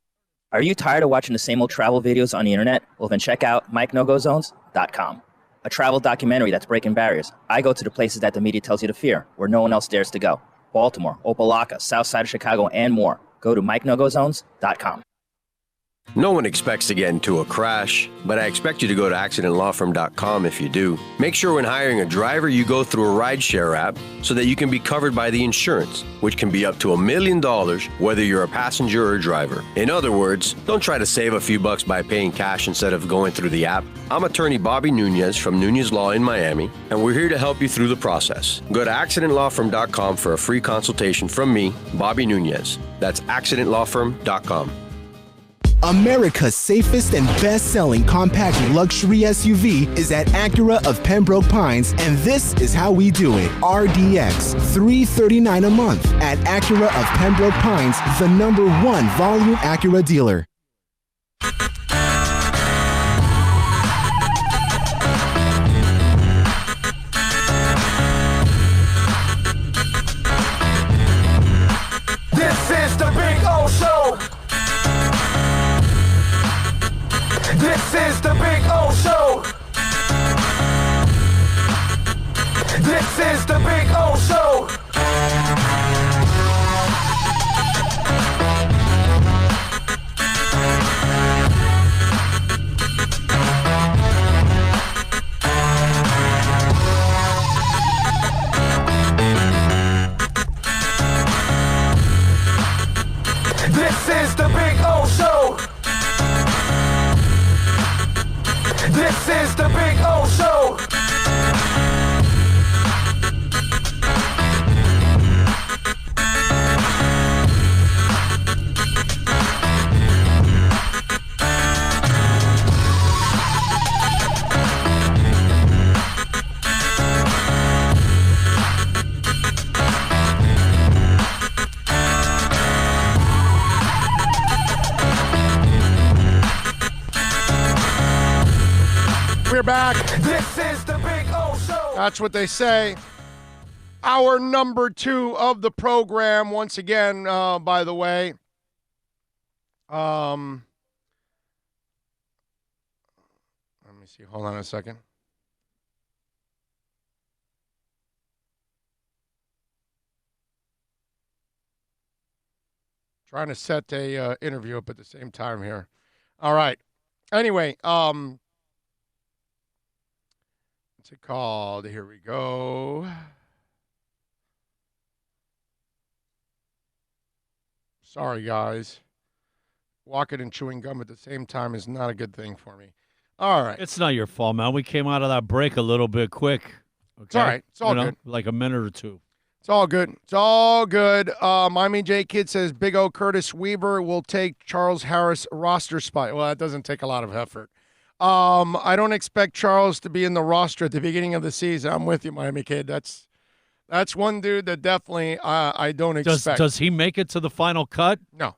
Are you tired of watching the same old travel videos on the internet? Well, then check out MikeNoGoZones.com, a travel documentary that's breaking barriers. I go to the places that the media tells you to fear, where no one else dares to go. Baltimore, Opelika, South Side of Chicago, and more. Go to MikeNoGoZones.com. No one expects to get into a crash, but I expect you to go to accidentlawfirm.com if you do. Make sure when hiring a driver, you go through a rideshare app so that you can be covered by the insurance, which can be up to $1 million whether you're a passenger or a driver. In other words, don't try to save a few bucks by paying cash instead of going through the app. I'm attorney Bobby Nunez from Nunez Law in Miami, and we're here to help you through the process. Go to accidentlawfirm.com for a free consultation from me, Bobby Nunez. That's accidentlawfirm.com. America's safest and best-selling compact luxury SUV is at Acura of Pembroke Pines, and this is how we do it. RDX, $339 a month at Acura of Pembroke Pines, the #1 volume Acura dealer. This is the Big O Show. This is the Big O Show. This is the Big O Show. This is the Big O Show. This is the Big O Show. We're back. This is the Big O Show. That's what they say. Hour number 2 of the program, once again, by the way. Let me see. Hold on a second. Trying to set a interview up at the same time here. All right. Anyway, what's it called? Here we go. Sorry, guys. Walking and chewing gum at the same time is not a good thing for me. All right. It's not your fault, man. We came out of that break a little bit quick. Okay? It's all right. It's all good. Like a minute or two. It's all good. It's all good. Miami J Kid says Big O Curtis Weaver will take Charles Harris roster spot. Well, that doesn't take a lot of effort. I don't expect Charles to be in the roster at the beginning of the season. I'm with you, Miami Kid. That's one dude that definitely I don't expect. Does he make it to the final cut? No.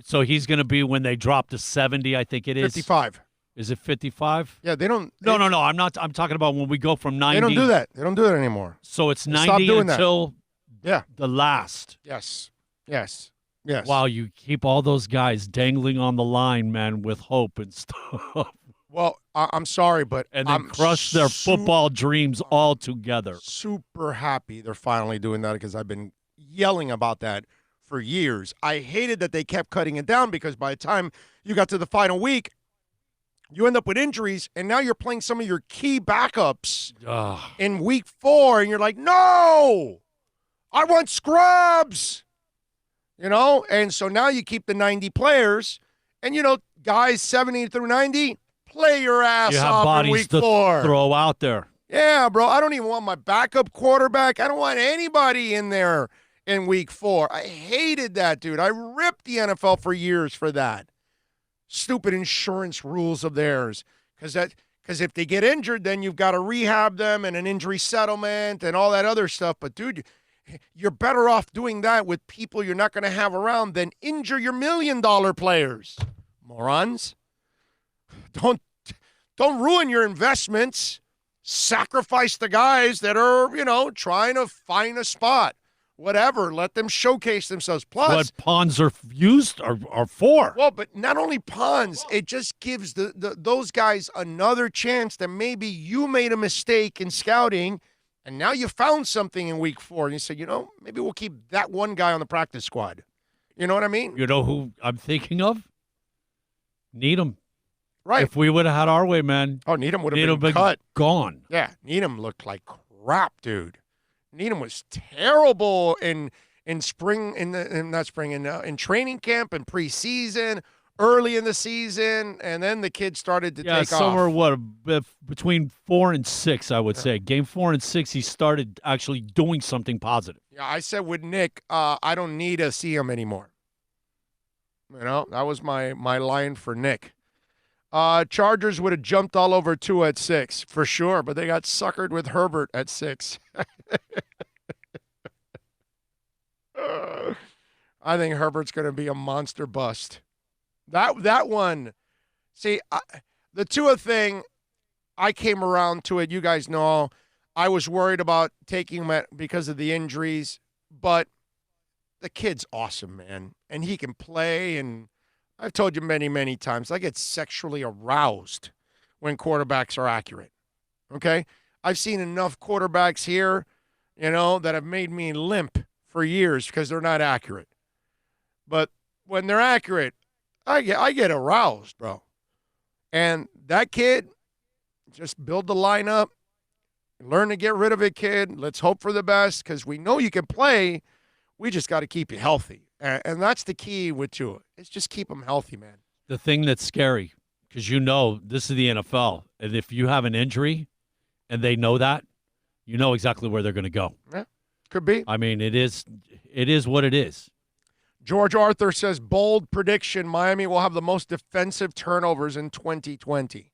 So he's going to be when they drop to 70, I think it is. 55. Is it 55? Yeah, they don't. No. I'm not. I'm talking about when we go from 90. They don't do that. They don't do it anymore. So it's Stop 90 doing until Yeah. the last. Yes. Yes. Wow, you keep all those guys dangling on the line, man, with hope and stuff. Well, I'm sorry, but And then I'm crush their football dreams altogether. super happy they're finally doing that because I've been yelling about that for years. I hated that they kept cutting it down because by the time you got to the final week, you end up with injuries, and now you're playing some of your key backups in week 4, and you're like, no, I want scrubs, And so now you keep the 90 players, and, guys 70 through 90, play your ass You have off in bodies week to 4. throw out there. Yeah, bro. I don't even want my backup quarterback. I don't want anybody in there in week 4. I hated that, dude. I ripped the NFL for years for that. Stupid insurance rules of theirs. Because if they get injured, then you've got to rehab them and an injury settlement and all that other stuff. But, dude, you're better off doing that with people you're not going to have around than injure your $1 million players. Morons. Don't ruin your investments. Sacrifice the guys that are, trying to find a spot. Whatever. Let them showcase themselves. Plus, what pawns are used are for. Well, but not only pawns, it just gives those guys another chance that maybe you made a mistake in scouting, and now you found something in week 4, and you say, maybe we'll keep that one guy on the practice squad. You know what I mean? You know who I'm thinking of? Needham. Right. If we would have had our way, man. Oh, Needham would have been cut. Gone. Yeah, Needham looked like crap, dude. Needham was terrible in training camp and preseason, early in the season, and then the kid started to take off. Yeah, somewhere between 4 and 6, I would say. Game 4 and 6, he started actually doing something positive. Yeah, I said with Nick, I don't need to see him anymore. That was my line for Nick. Chargers would have jumped all over Tua at 6, for sure, but they got suckered with Herbert at 6. I think Herbert's going to be a monster bust. That one, see, the Tua thing, I came around to it. You guys know I was worried about taking him because of the injuries, but the kid's awesome, man, and he can play, and I've told you many, many times, I get sexually aroused when quarterbacks are accurate, okay? I've seen enough quarterbacks here, that have made me limp for years because they're not accurate. But when they're accurate, I get aroused, bro. And that kid, just build the lineup, learn to get rid of it, kid. Let's hope for the best because we know you can play. We just got to keep you healthy. And that's the key with Tua. It's just keep them healthy, man. The thing that's scary, because this is the NFL, and if you have an injury and they know that, you know exactly where they're going to go. Yeah, could be. I mean, it is what it is. George Arthur says, bold prediction, Miami will have the most defensive turnovers in 2020.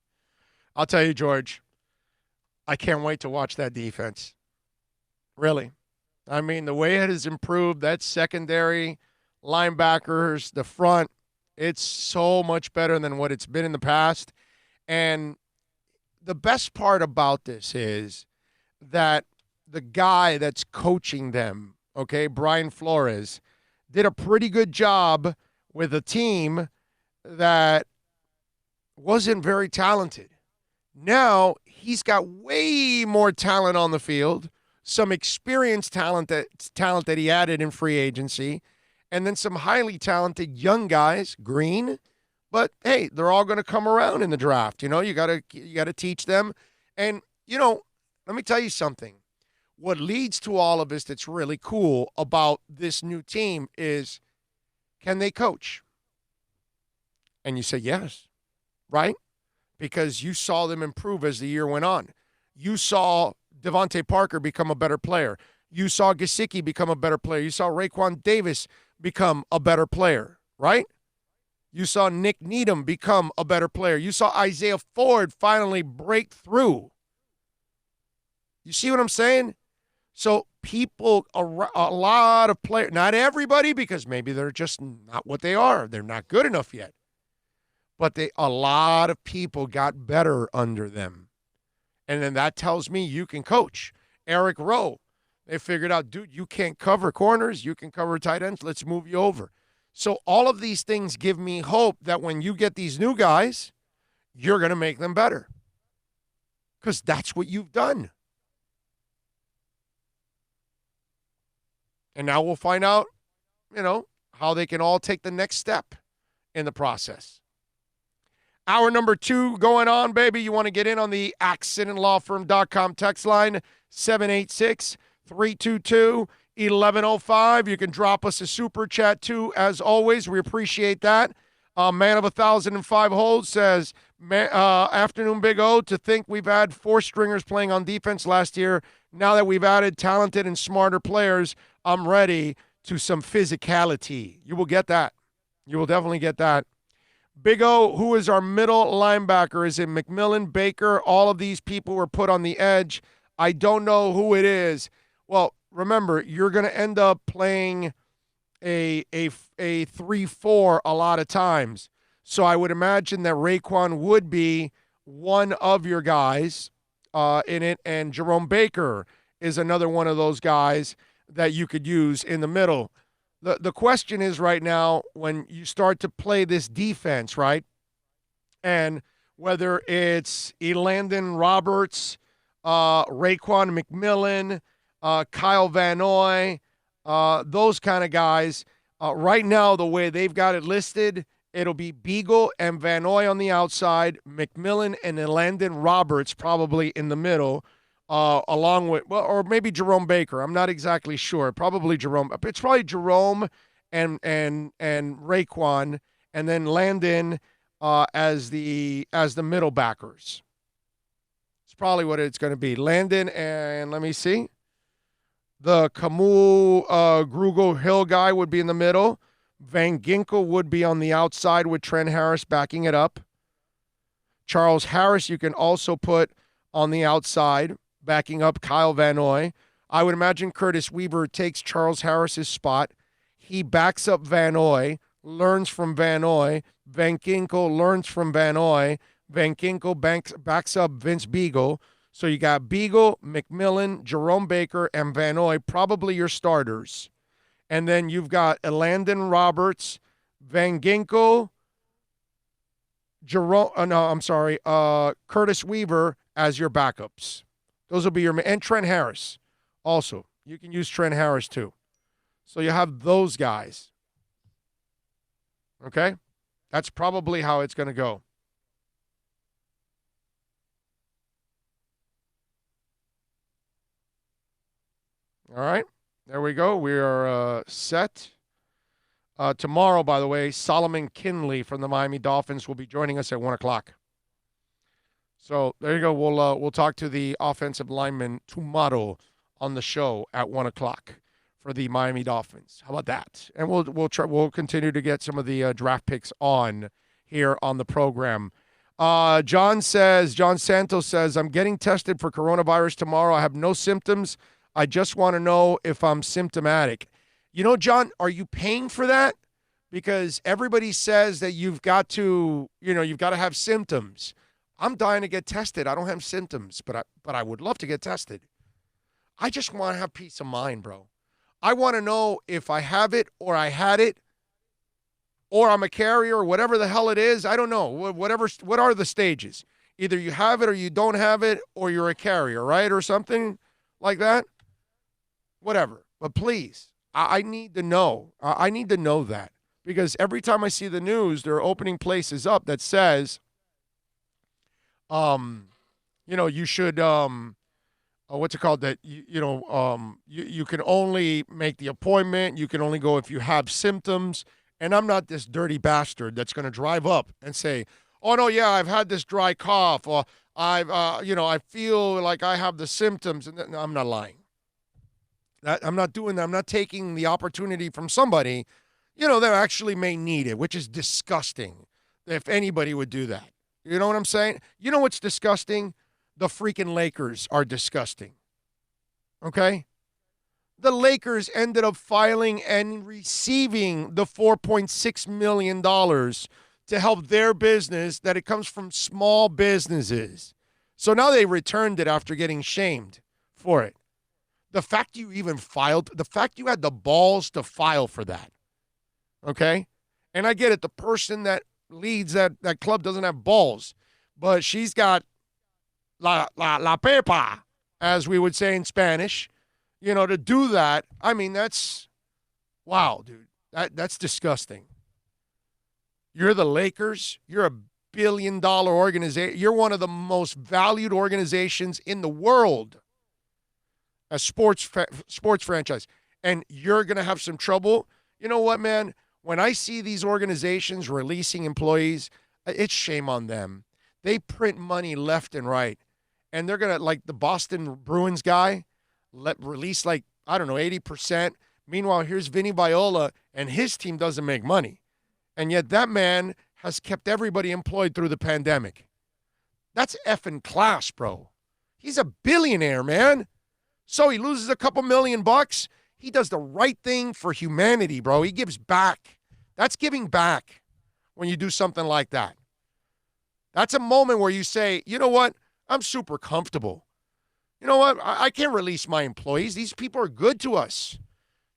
I'll tell you, George, I can't wait to watch that defense. Really. I mean, the way it has improved, that secondary, linebackers, the front, it's so much better than what it's been in the past. And the best part about this is that the guy that's coaching them, okay, Brian Flores, did a pretty good job with a team that wasn't very talented. Now he's got way more talent on the field, some experienced talent that he added in free agency, and then some highly talented young guys, green. But hey, they're all going to come around in the draft. You got to teach them. And let me tell you something. What leads to all of this that's really cool about this new team is, can they coach? And you say yes, right? Because you saw them improve as the year went on. You saw Devontae Parker become a better player. You saw Gesicki become a better player. You saw Raekwon Davis become a better player, right? You saw Nick Needham become a better player. You saw Isaiah Ford finally break through. You see what I'm saying? So people, a lot of players, not everybody, because maybe they're just not what they are. They're not good enough yet. But a lot of people got better under them. And then that tells me you can coach. Eric Rowe, they figured out, dude, you can't cover corners. You can cover tight ends. Let's move you over. So all of these things give me hope that when you get these new guys, you're going to make them better. Because that's what you've done. And now we'll find out, how they can all take the next step in the process. Hour number 2 going on, baby. You want to get in on the accidentlawfirm.com text line, 786-322-1105. You can drop us a super chat, too, as always. We appreciate that. Man of 1,005 Holes says, afternoon Big O, to think we've had 4 stringers playing on defense last year. Now that we've added talented and smarter players, I'm ready to some physicality. You will get that. You will definitely get that. Big O, who is our middle linebacker? Is it McMillan, Baker? All of these people were put on the edge. I don't know who it is. Well, remember, you're going to end up playing a 3-4 a lot of times. So I would imagine that Raekwon would be one of your guys in it, and Jerome Baker is another one of those guys that you could use in the middle. The question is right now, when you start to play this defense, right, and whether it's Elandon Roberts, Raekwon McMillan, Kyle Van Noy, those kind of guys, right now the way they've got it listed, it'll be Beagle and Van Noy on the outside, McMillan and Elandon Roberts probably in the middle, along with, well, or maybe Jerome Baker. I'm not exactly sure. Probably Jerome. It's probably Jerome and Raekwon, and then Landon as the middle backers. It's probably what it's going to be. Landon and let me see. The Camus Grugier Hill guy would be in the middle. Van Ginkel would be on the outside with Trent Harris backing it up. Charles Harris you can also put on the outside, backing up Kyle Van Noy. I would imagine Curtis Weaver takes Charles Harris's spot. He backs up Van Noy, learns from Van Noy. Van Ginkel learns from Van Noy. Van Ginkel backs up Vince Beagle. So you got Beagle, McMillan, Jerome Baker, and Van Noy, probably your starters. And then you've got Elandon Roberts, Van Ginkel, Curtis Weaver as your backups. Those will be your, and Trent Harris also. You can use Trent Harris too. So you have those guys. Okay? That's probably how it's going to go. All right, there we go. We are set. Tomorrow, by the way, Solomon Kinley from the Miami Dolphins will be joining us at 1 o'clock. So there you go. We'll talk to the offensive lineman tomorrow on the show at 1 o'clock for the Miami Dolphins. How about that? And we'll continue to get some of the draft picks on here on the program. John Santos says, I'm getting tested for coronavirus tomorrow. I have no symptoms. I just want to know if I'm symptomatic. You know, John, are you paying for that? Because everybody says that you've got to have symptoms. I'm dying to get tested. I don't have symptoms, but I would love to get tested. I just want to have peace of mind, bro. I want to know if I have it or I had it or I'm a carrier or whatever the hell it is. I don't know. What are the stages? Either you have it or you don't have it or you're a carrier, right? Or something like that. Whatever. But please, I need to know. I need to know that. Because every time I see the news, they're opening places up that says, you should, what's it called? That, you can only make the appointment. You can only go if you have symptoms. And I'm not this dirty bastard that's going to drive up and say, oh, no, yeah, I've had this dry cough. Or I feel like I have the symptoms. And no, I'm not lying. I'm not doing that. I'm not taking the opportunity from somebody, that actually may need it, which is disgusting if anybody would do that. You know what I'm saying? You know what's disgusting? The freaking Lakers are disgusting. Okay? The Lakers ended up filing and receiving the $4.6 million to help their business, that it comes from small businesses. So now they returned it after getting shamed for it. The fact you even filed, the fact you had the balls to file for that, okay? And I get it, the person that leads that club doesn't have balls, but she's got la pepa, as we would say in Spanish, to do that. I mean, that's, wow, dude, that's disgusting. You're the Lakers. You're a billion-dollar organization. You're one of the most valued organizations in the world. A sports franchise, and you're going to have some trouble. You know what, man? When I see these organizations releasing employees, it's shame on them. They print money left and right. And they're going to, like the Boston Bruins guy, release like, I don't know, 80%. Meanwhile, here's Vinny Viola, and his team doesn't make money. And yet that man has kept everybody employed through the pandemic. That's effing class, bro. He's a billionaire, man. So he loses a couple $1,000,000. He does the right thing for humanity, bro. He gives back. That's giving back when you do something like that. That's a moment where you say, you know what? I'm super comfortable. You know what? I can't release my employees. These people are good to us.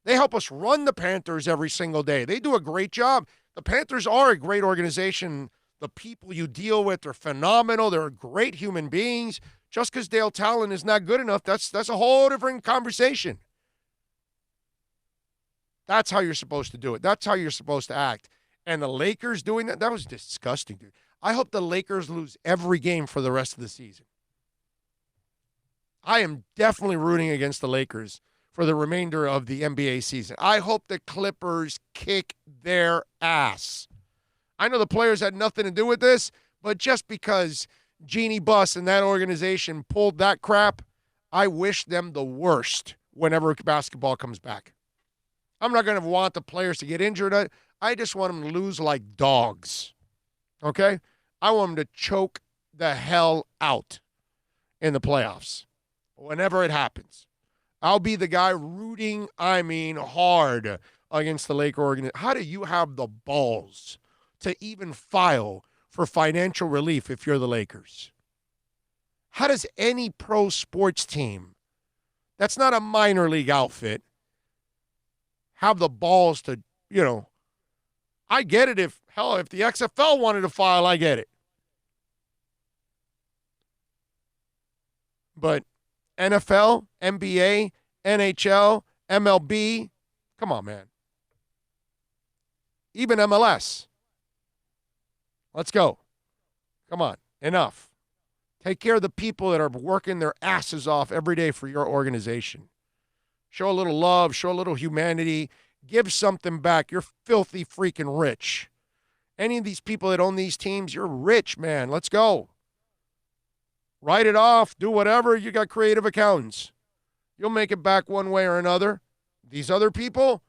They help us run the Panthers every single day. They do a great job. The Panthers are a great organization. The people you deal with are phenomenal. They're great human beings. Just because Dale Talon is not good enough, that's a whole different conversation. That's how you're supposed to do it. That's how you're supposed to act. And the Lakers doing that was disgusting, dude. I hope the Lakers lose every game for the rest of the season. I am definitely rooting against the Lakers for the remainder of the NBA season. I hope the Clippers kick their ass. I know the players had nothing to do with this, but just because Jeannie Buss and that organization pulled that crap, I wish them the worst whenever basketball comes back. I'm not going to want the players to get injured. I just want them to lose like dogs. Okay? I want them to choke the hell out in the playoffs whenever it happens. I'll be the guy rooting, hard against the Laker organization. How do you have the balls to even file for financial relief if you're the Lakers? How does any pro sports team that's not a minor league outfit have the balls to, I get it if the XFL wanted to file, I get it. But NFL, NBA, NHL, MLB, come on, man. Even MLS. Let's go. Come on, enough. Take care of the people that are working their asses off every day for your organization. Show a little love, show a little humanity, give something back. You're filthy freaking rich. Any of these people that own these teams, you're rich, man. Let's go. Write it off, do whatever. You got creative accountants. You'll make it back one way or another. These other people,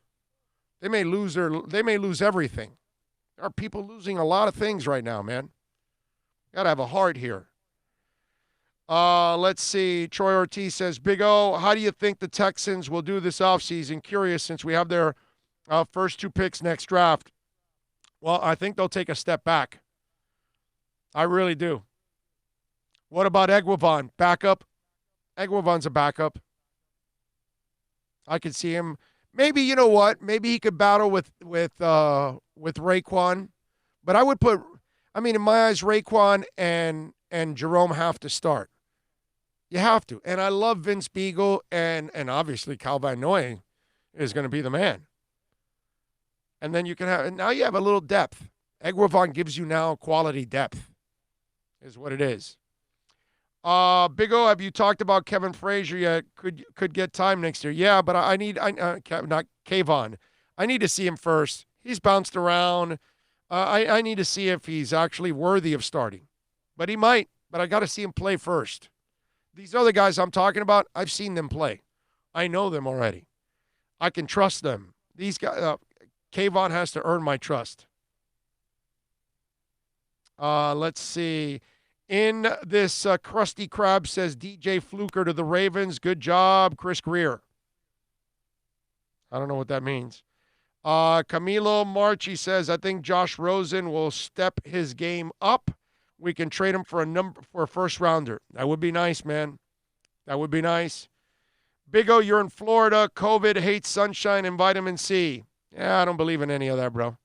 they may lose everything. There are people losing a lot of things right now, man. Got to have a heart here. Let's see. Troy Ortiz says, Big O, how do you think the Texans will do this offseason? Curious, since we have their first 2 picks next draft. Well, I think they'll take a step back. I really do. What about Eguavoen? Backup? Eguavon's a backup. I could see him. Maybe, you know what? Maybe he could battle with Raekwon. But I would put, in my eyes, Raekwon and Jerome have to start. You have to. And I love Vince Beagle, and obviously Kyle Van Noy is going to be the man. And then you have a little depth. Eguavoen gives you now quality depth, is what it is. Big O, have you talked about Kevin Frazier yet? Could get time next year. Yeah, but not Kayvon. I need to see him first. He's bounced around. I need to see if he's actually worthy of starting. But he might, but I got to see him play first. These other guys I'm talking about, I've seen them play. I know them already. I can trust them. These guys, Kayvon has to earn my trust. Let's see. In this, Krusty Krab says DJ Fluker to the Ravens. Good job, Chris Greer. I don't know what that means. Camilo Marchi says, I think Josh Rosen will step his game up. We can trade him for a first rounder. That would be nice, man. That would be nice. Big O, you're in Florida. COVID hates sunshine and vitamin C. Yeah, I don't believe in any of that, bro.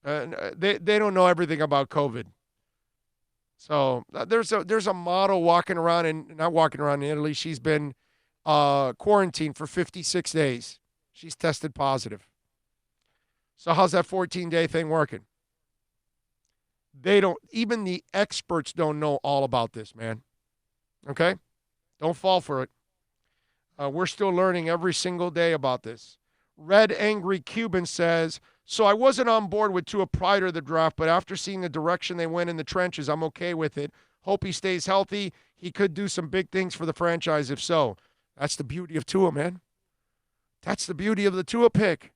They don't know everything about COVID. So there's a model not walking around in Italy. She's been quarantined for 56 days. She's tested positive. So how's that 14-day thing working? Even the experts don't know all about this, man. Okay? Don't fall for it. We're still learning every single day about this. Red Angry Cuban says, So I wasn't on board with Tua prior to the draft, but after seeing the direction they went in the trenches, I'm okay with it. Hope he stays healthy. He could do some big things for the franchise if so. That's the beauty of Tua, man. That's the beauty of the Tua pick.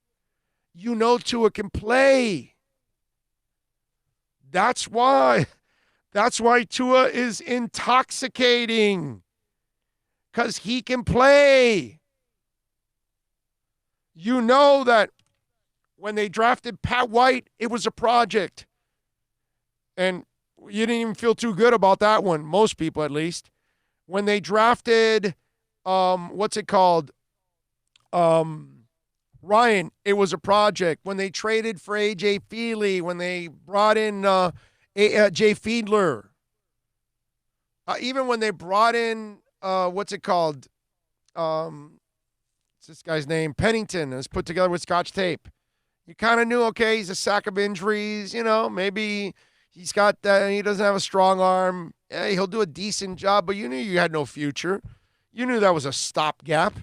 You know Tua can play. That's why Tua is intoxicating. Because he can play. You know that when they drafted Pat White, it was a project. And you didn't even feel too good about that one, most people at least. When they drafted, Ryan, it was a project. When they traded for A.J. Feely, when they brought in Jay Fiedler, even when they brought in, what's this guy's name? Pennington. It was put together with Scotch tape. You kind of knew, okay, he's a sack of injuries. You know, maybe he's got that. He doesn't have a strong arm. Yeah, he'll do a decent job, but you knew you had no future. You knew that was a stopgap.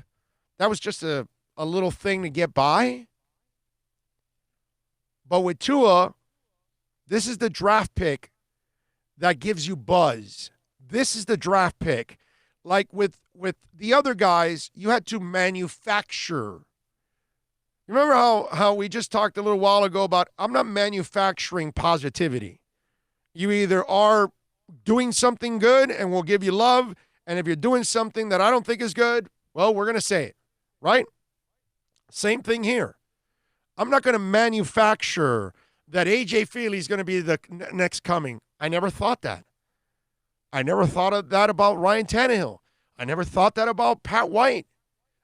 That was just a little thing to get by. But with Tua, this is the draft pick that gives you buzz. This is the draft pick. Like with the other guys, you had to manufacture. You remember how we just talked a little while ago about I'm not manufacturing positivity. You either are doing something good and we'll give you love, and if you're doing something that I don't think is good, well, we're going to say it, right? Same thing here. I'm not going to manufacture that A.J. Feely is going to be the next coming. I never thought that. I never thought of that about Ryan Tannehill. I never thought that about Pat White.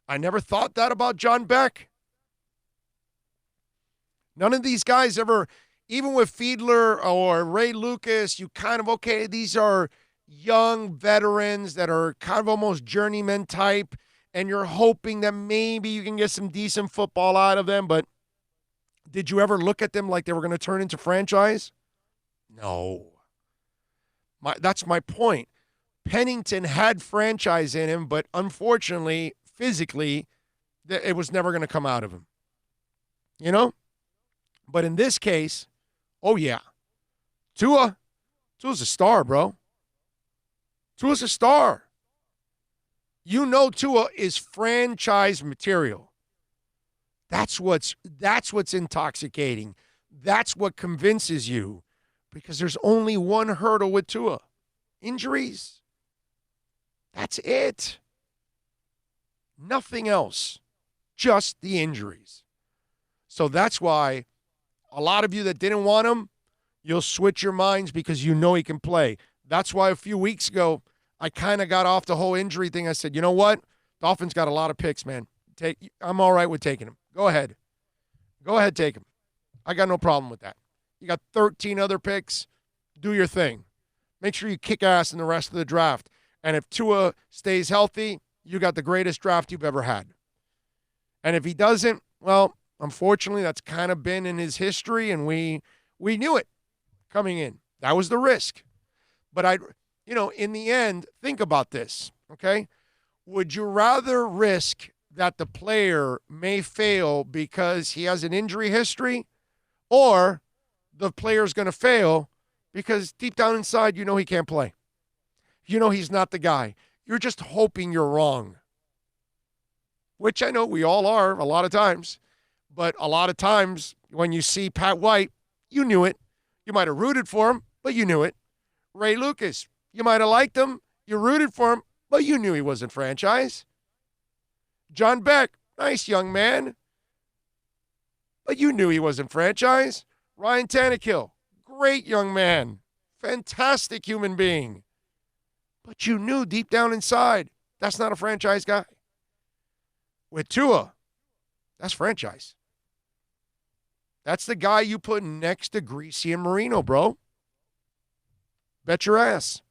I never thought that about John Beck. None of these guys ever, even with Fiedler or Ray Lucas, you kind of, okay, these are young veterans that are kind of almost journeyman type, and you're hoping that maybe you can get some decent football out of them, but did you ever look at them like they were going to turn into franchise? No. That's my point. Pennington had franchise in him, but unfortunately, physically, it was never going to come out of him. You know? But in this case, oh yeah. Tua's a star, bro. Tua's a star. You know Tua is franchise material. That's what's intoxicating. That's what convinces you, because there's only one hurdle with Tua. Injuries. That's it. Nothing else. Just the injuries. So that's why a lot of you that didn't want him, you'll switch your minds because you know he can play. That's why a few weeks ago, I kind of got off the whole injury thing. I said, you know what? Dolphins got a lot of picks, man. I'm all right with taking him. Go ahead. Go ahead, take him. I got no problem with that. You got 13 other picks. Do your thing. Make sure you kick ass in the rest of the draft. And if Tua stays healthy, you got the greatest draft you've ever had. And if he doesn't, well, unfortunately, that's kind of been in his history, and we knew it coming in. That was the risk. But in the end, think about this, okay? Would you rather risk that the player may fail because he has an injury history, or the player's going to fail because deep down inside you know he can't play? You know he's not the guy. You're just hoping you're wrong, which I know we all are a lot of times. But a lot of times when you see Pat White, you knew it. You might have rooted for him, but you knew it. Ray Lucas, you might have liked him. You rooted for him, but you knew he wasn't franchise. John Beck, nice young man, but you knew he wasn't franchise. Ryan Tannehill, great young man, fantastic human being. But you knew deep down inside, that's not a franchise guy. With Tua, that's franchise. That's the guy you put next to Greasy and Marino, bro. Bet your ass.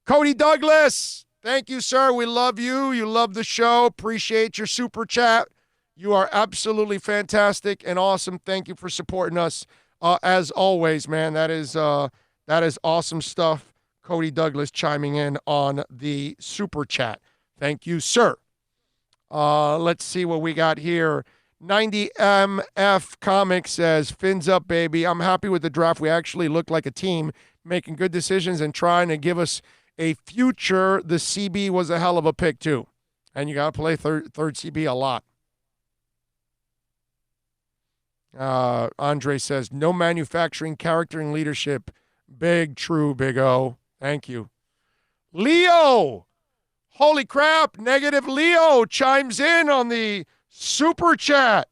Cody Douglas, thank you, sir. We love you. You love the show. Appreciate your super chat. You are absolutely fantastic and awesome. Thank you for supporting us. As always, man, that is awesome stuff. Cody Douglas chiming in on the super chat. Thank you, sir. Let's see what we got here. 90MF Comics says, Fins up, baby. I'm happy with the draft. We actually looked like a team making good decisions and trying to give us a future. The CB was a hell of a pick, too. And you got to play third CB a lot. Andre says, no manufacturing, character, and leadership. Big, true, Big O. Thank you. Leo! Holy crap, Negative Leo chimes in on the super chat.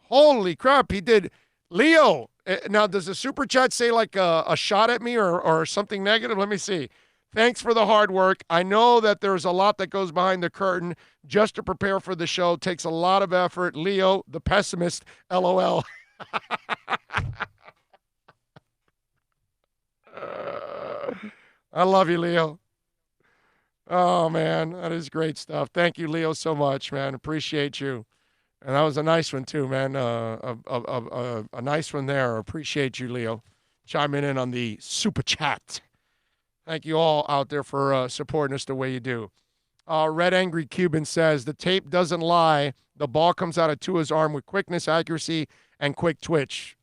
Holy crap, he did. Leo, now does the super chat say like a shot at me or something negative? Let me see. Thanks for the hard work. I know that there's a lot that goes behind the curtain just to prepare for the show. Takes a lot of effort. Leo, the pessimist, LOL. I love you, Leo. Oh, man, that is great stuff. Thank you, Leo, so much, man. Appreciate you. And that was a nice one, too, man. A nice one there. Appreciate you, Leo, chiming in on the super chat. Thank you all out there for supporting us the way you do. Red Angry Cuban says, the tape doesn't lie. The ball comes out of Tua's arm with quickness, accuracy, and quick twitch.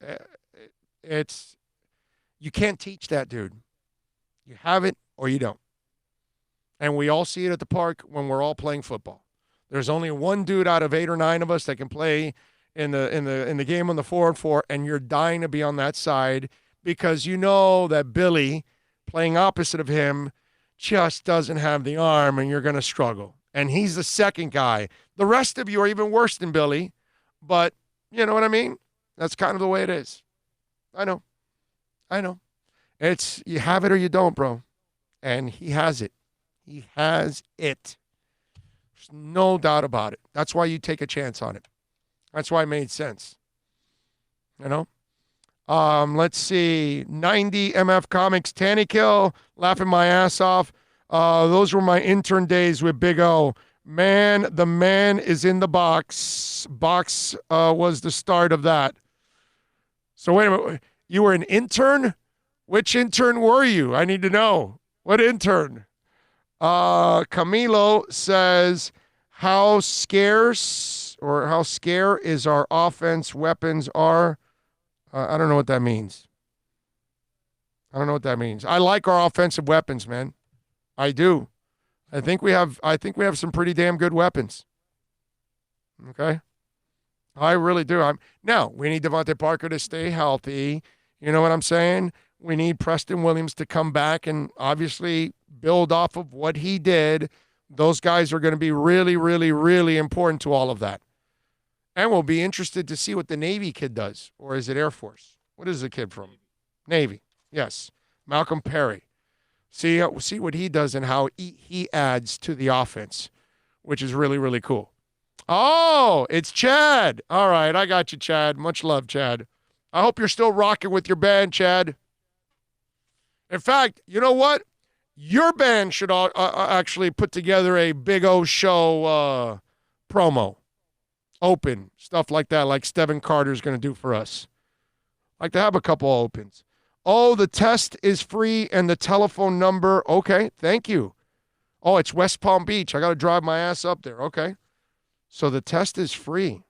You can't teach that, dude. You have it or you don't. And we all see it at the park when we're all playing football. There's only one dude out of 8 or 9 of us that can play in the game on the 4-on-4, and you're dying to be on that side because you know that Billy, playing opposite of him, just doesn't have the arm, and you're going to struggle. And he's the second guy. The rest of you are even worse than Billy, but you know what I mean? That's kind of the way it is. I know. It's you have it or you don't, bro. And he has it. He has it. There's no doubt about it. That's why you take a chance on it. That's why it made sense. You know? Let's see. 90 MF Comics, Tannekill, laughing my ass off. Those were my intern days with Big O. Man, the man is in the box. Box was the start of that. So wait a minute. You were an intern? Which intern were you? I need to know. What intern? Camilo says, how scarce or how scare is our offense weapons are? I don't know what that means. I like our offensive weapons, man. I do. I think we have some pretty damn good weapons. Okay? I really do. Now, we need Devontae Parker to stay healthy. You know what I'm saying? We need Preston Williams to come back and obviously build off of what he did. Those guys are going to be really, really, really important to all of that. And we'll be interested to see what the Navy kid does. Or is it Air Force? What is the kid from? Navy. Yes. Malcolm Perry. See what he does and how he adds to the offense, which is really, really cool. Oh, it's Chad. All right, I got you, Chad. Much love, Chad. I hope you're still rocking with your band, Chad. In fact, you know what? Your band should actually put together a Big O show promo. Open, stuff like that, like Steven Carter's going to do for us. I'd like to have a couple opens. Oh, the test is free and the telephone number. Okay, thank you. Oh, it's West Palm Beach. I got to drive my ass up there. Okay. So the test is free.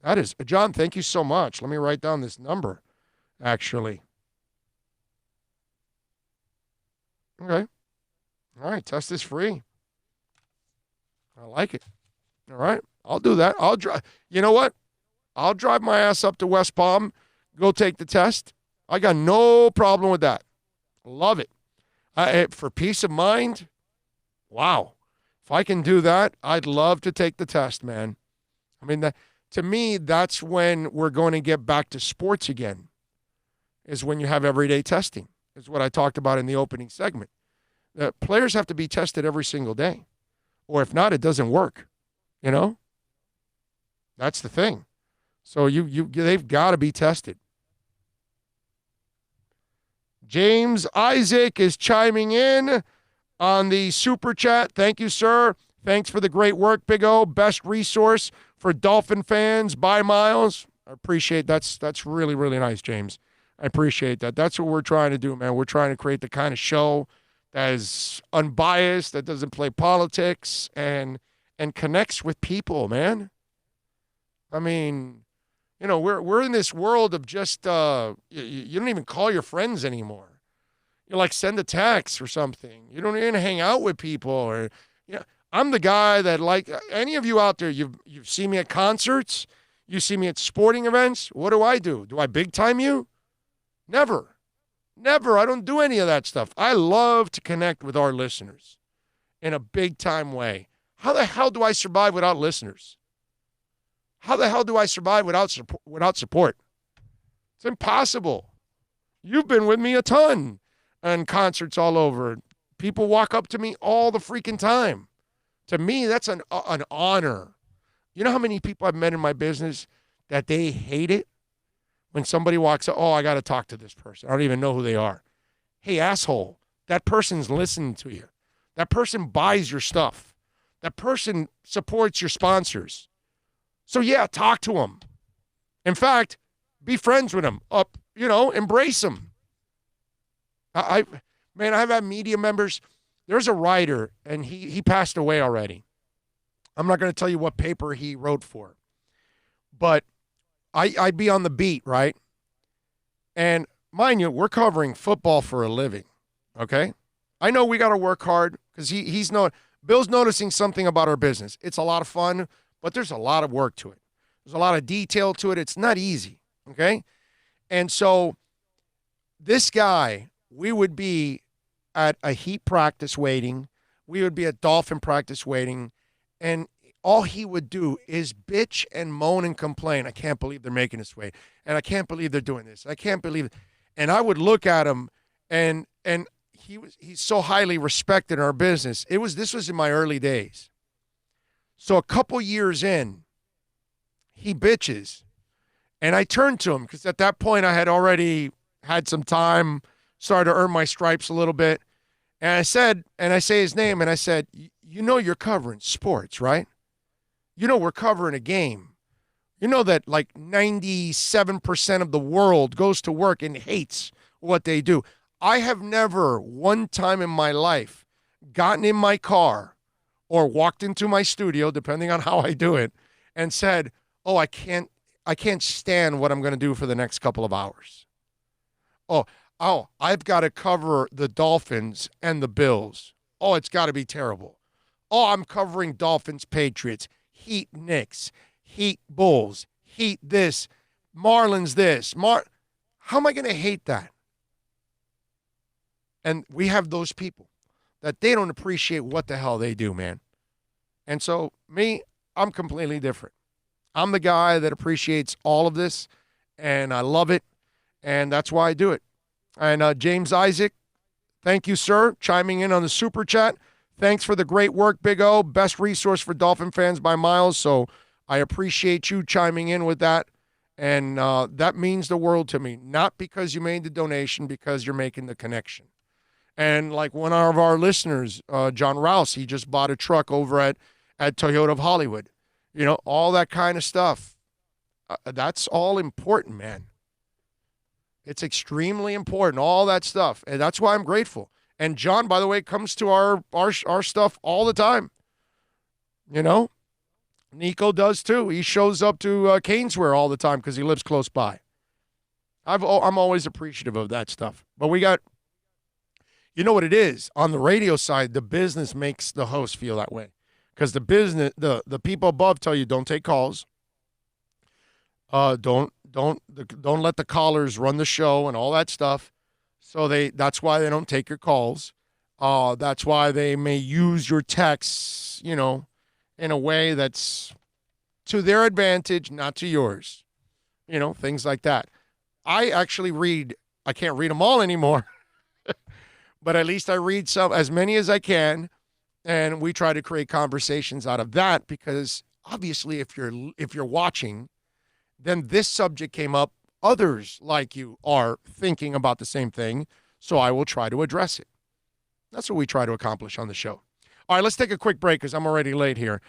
That is, John, thank you so much. Let me write down this number, actually. Okay. All right, test is free. I like it. All right, I'll do that. I'll drive. You know what? I'll drive my ass up to West Palm, go take the test. I got no problem with that. Love it. For peace of mind, wow. If I can do that, I'd love to take the test, man. I mean, to me, that's when we're going to get back to sports again, is when you have everyday testing, is what I talked about in the opening segment. Players have to be tested every single day, or if not, it doesn't work, you know? That's the thing. So they've got to be tested. James Isaac is chiming in on the super chat. Thank you, sir. Thanks for the great work, Big O. Best resource for Dolphin fans. Bye, Miles. I appreciate that. That's really, really nice, James. I appreciate that. That's what we're trying to do, man. We're trying to create the kind of show that is unbiased, that doesn't play politics, and connects with people, man. I mean, we're in this world of just you don't even call your friends anymore. You like send a text or something. You don't even hang out with people. Or I'm the guy that, like any of you out there, you've seen me at concerts, you see me at sporting events. What do? Do I big time you? Never. I don't do any of that stuff. I love to connect with our listeners in a big time way. How the hell do I survive without listeners? How the hell do I survive without support? It's impossible. You've been with me a ton on concerts all over. People walk up to me all the freaking time. To me, that's an honor. You know how many people I've met in my business that they hate it? When somebody walks up, I got to talk to this person. I don't even know who they are. Hey, asshole, that person's listening to you. That person buys your stuff. That person supports your sponsors. So, yeah, talk to them. In fact, be friends with them. Embrace them. I've had media members. There's a writer, and he passed away already. I'm not going to tell you what paper he wrote for. But I'd be on the beat, right? And mind you, we're covering football for a living, okay? I know we got to work hard because Bill's noticing something about our business. It's a lot of fun, but there's a lot of work to it. There's a lot of detail to it. It's not easy, okay? And so this guy, we would be at a Heat practice waiting. We would be at Dolphin practice waiting, and all he would do is bitch and moan and complain. I can't believe they're making us wait. And I can't believe they're doing this. I can't believe it. And I would look at him, and he's so highly respected in our business. This was in my early days. So a couple years in, he bitches. And I turned to him because at that point I had already had some time, started to earn my stripes a little bit. And I say his name, and I said, you're covering sports, right? We're covering a game. You know that like 97% of the world goes to work and hates what they do. I have never one time in my life gotten in my car or walked into my studio, depending on how I do it, and said, I can't stand what I'm going to do for the next couple of hours. I've got to cover the Dolphins and the Bills. It's got to be terrible. I'm covering Dolphins, Patriots, Heat, Knicks, Heat, Bulls, Heat this, Marlins this. How am I going to hate that? And we have those people that they don't appreciate what the hell they do, man. And so me, I'm completely different. I'm the guy that appreciates all of this, and I love it, and that's why I do it. And James Isaac, thank you, sir, chiming in on the Super Chat. Thanks for the great work, Big O. Best resource for Dolphin fans by miles. So I appreciate you chiming in with that. And that means the world to me. Not because you made the donation, because you're making the connection. And like one of our listeners, John Rouse, he just bought a truck over at Toyota of Hollywood. All that kind of stuff. That's all important, man. It's extremely important, all that stuff. And that's why I'm grateful. And John, by the way, comes to our stuff all the time. Nico does too. He shows up to Caneswear all the time because he lives close by. I'm always appreciative of that stuff. But we got, what it is? On the radio side, the business makes the host feel that way. Because the business, the people above tell you don't take calls. Don't let the callers run the show and all that stuff. So that's why they don't take your calls. That's why they may use your texts, in a way that's to their advantage, not to yours. Things like that. I actually read. I can't read them all anymore, but at least I read as many as I can, and we try to create conversations out of that because obviously, if you're watching, then this subject came up. Others like you are thinking about the same thing, so I will try to address it. That's what we try to accomplish on the show. All right, let's take a quick break because I'm already late here.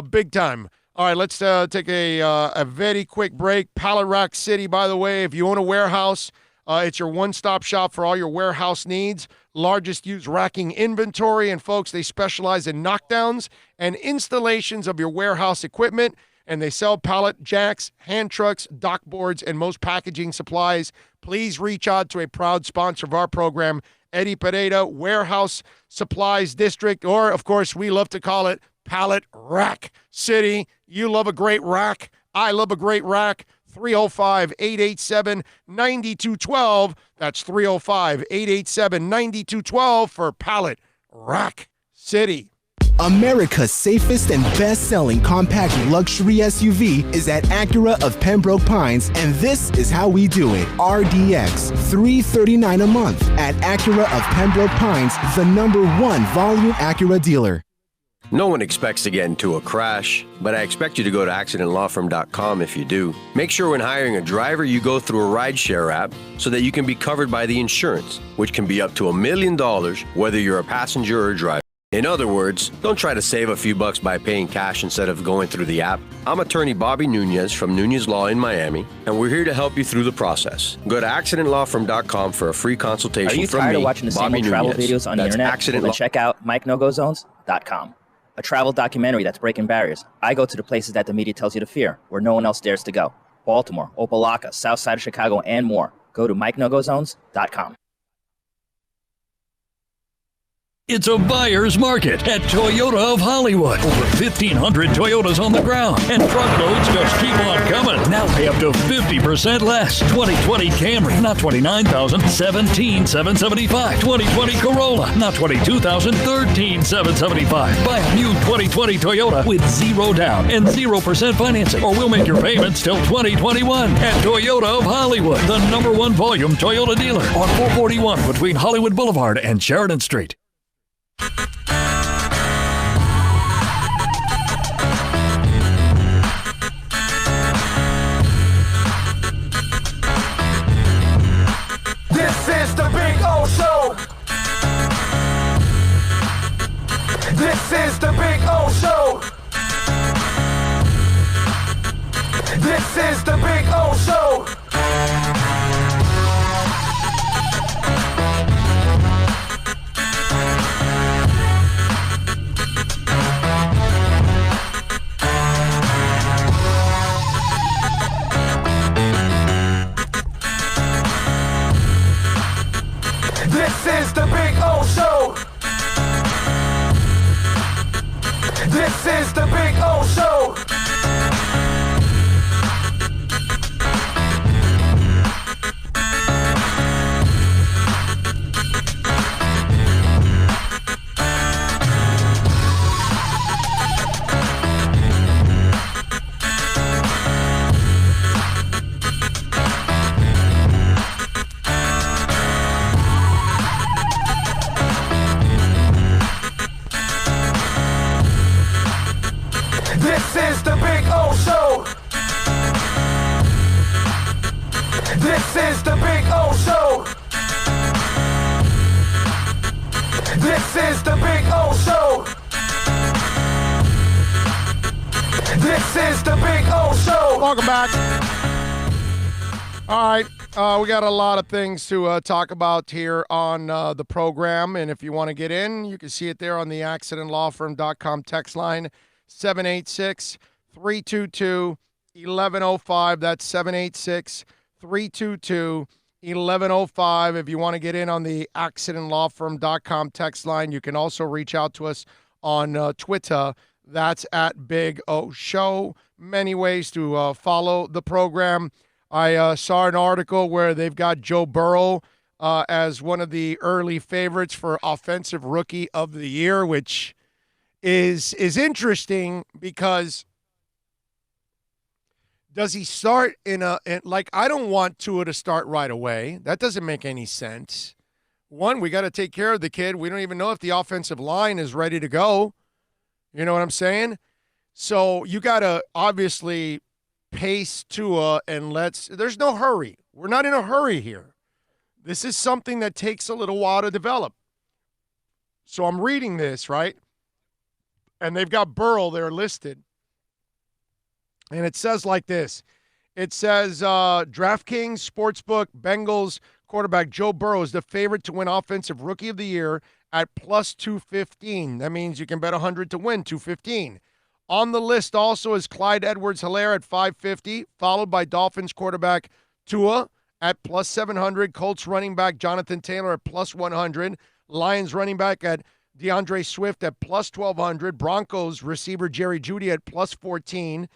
Big time. All right, let's take a very quick break. Pallet Rack City, by the way, if you own a warehouse, it's your one-stop shop for all your warehouse needs. Largest used racking inventory, and folks, they specialize in knockdowns and installations of your warehouse equipment. and they sell pallet jacks, hand trucks, dock boards, and most packaging supplies. Please reach out to a proud sponsor of our program, Eddie Pereira Warehouse Supplies District, or, of course, we love to call it Pallet Rack City. You love a great rack. I love a great rack. 305-887-9212. That's 305-887-9212 for Pallet Rack City. America's safest and best-selling compact luxury SUV is at Acura of Pembroke Pines, and this is how we do it. RDX, $339 a month at Acura of Pembroke Pines, the #1 volume Acura dealer. No one expects to get into a crash, but I expect you to go to accidentlawfirm.com if you do. Make sure when hiring a driver, you go through a rideshare app so that you can be covered by the insurance, which can be up to $1 million, whether you're a passenger or a driver. In other words, don't try to save a few bucks by paying cash instead of going through the app. I'm attorney Bobby Nunez from Nunez Law in Miami, and we're here to help you through the process. Go to accidentlawfirm.com for a free consultation from me, Are you tired of watching the same Bobby old travel Nunez. videos on the That's internet? Well, then check out MikeNoGoZones.com. A travel documentary that's breaking barriers. I go to the places that the media tells you to fear, where no one else dares to go. Baltimore, Opelika, South Side of Chicago, and more. Go to MikeNoGoZones.com. It's a buyer's market at Toyota of Hollywood. Over 1,500 Toyotas on the ground, and truckloads just keep on coming. Now pay up to 50% less. 2020 Camry, not $29,000, $17,775. 2020 Corolla, not $22,000, $13,775. Buy a new 2020 Toyota with 0 down and 0% financing, or we'll make your payments till 2021 at Toyota of Hollywood, the #1 volume Toyota dealer on 441 between Hollywood Boulevard and Sheridan Street. This is the Big O Show. This is the Big O Show. This is the Big O Show. This is the Big O Show. This is the Big O Show. This is the Big O Show. This is the Big O Show. This is the Big O Show. This is the Big O Show. Welcome back. All right. We got a lot of things to talk about here on the program. And if you want to get in, you can see it there on the accidentlawfirm.com text line, 786-322-1105. That's 786-322-1105. If you want to get in on the accidentlawfirm.com text line, you can also reach out to us on Twitter. That's at Big O Show. Many ways to follow the program. I saw an article where they've got Joe Burrow as one of the early favorites for Offensive Rookie of the Year, which is interesting because does he start like, I don't want Tua to start right away. That doesn't make any sense. One, we got to take care of the kid. We don't even know if the offensive line is ready to go. You know what I'm saying? So you got to obviously pace Tua and there's no hurry. We're not in a hurry here. This is something that takes a little while to develop. So I'm reading this, right? And they've got Burrow there listed. And it says like this. It says DraftKings Sportsbook, Bengals quarterback Joe Burrow is the favorite to win Offensive Rookie of the Year at plus 215. That means you can bet 100 to win, 215. On the list also is Clyde Edwards-Helaire at 550, followed by Dolphins quarterback Tua at plus 700, Colts running back Jonathan Taylor at plus 100, Lions running back at DeAndre Swift at plus 1,200, Broncos receiver Jerry Jeudy at plus 14,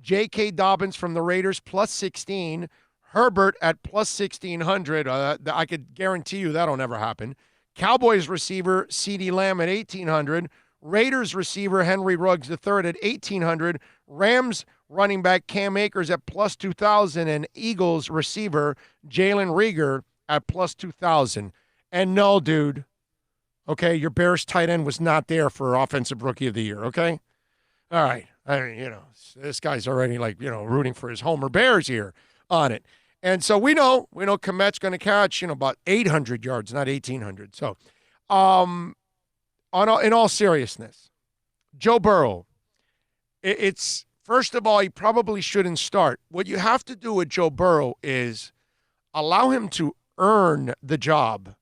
J.K. Dobbins from the Raiders plus 16, Herbert at plus 1,600. I could guarantee you that'll never happen. Cowboys receiver CeeDee Lamb at 1,800, Raiders receiver Henry Ruggs III at 1,800, Rams running back Cam Akers at plus 2,000, and Eagles receiver Jalen Reagor at plus 2,000. And no, dude, okay, your Bears tight end was not there for Offensive Rookie of the Year, okay? All right. I mean, this guy's already rooting for his Homer Bears here on it. And so we know Kmet's going to catch, about 800 yards, not 1,800. So, in all seriousness, Joe Burrow, it's first of all, he probably shouldn't start. What you have to do with Joe Burrow is allow him to earn the job.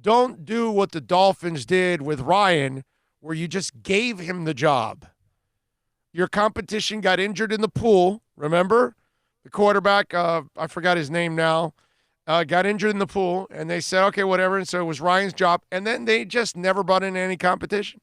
Don't do what the Dolphins did with Ryan, where you just gave him the job. Your competition got injured in the pool, remember? The quarterback, I forgot his name now, got injured in the pool, and they said, okay, whatever, and so it was Ryan's job, and then they just never brought in any competition.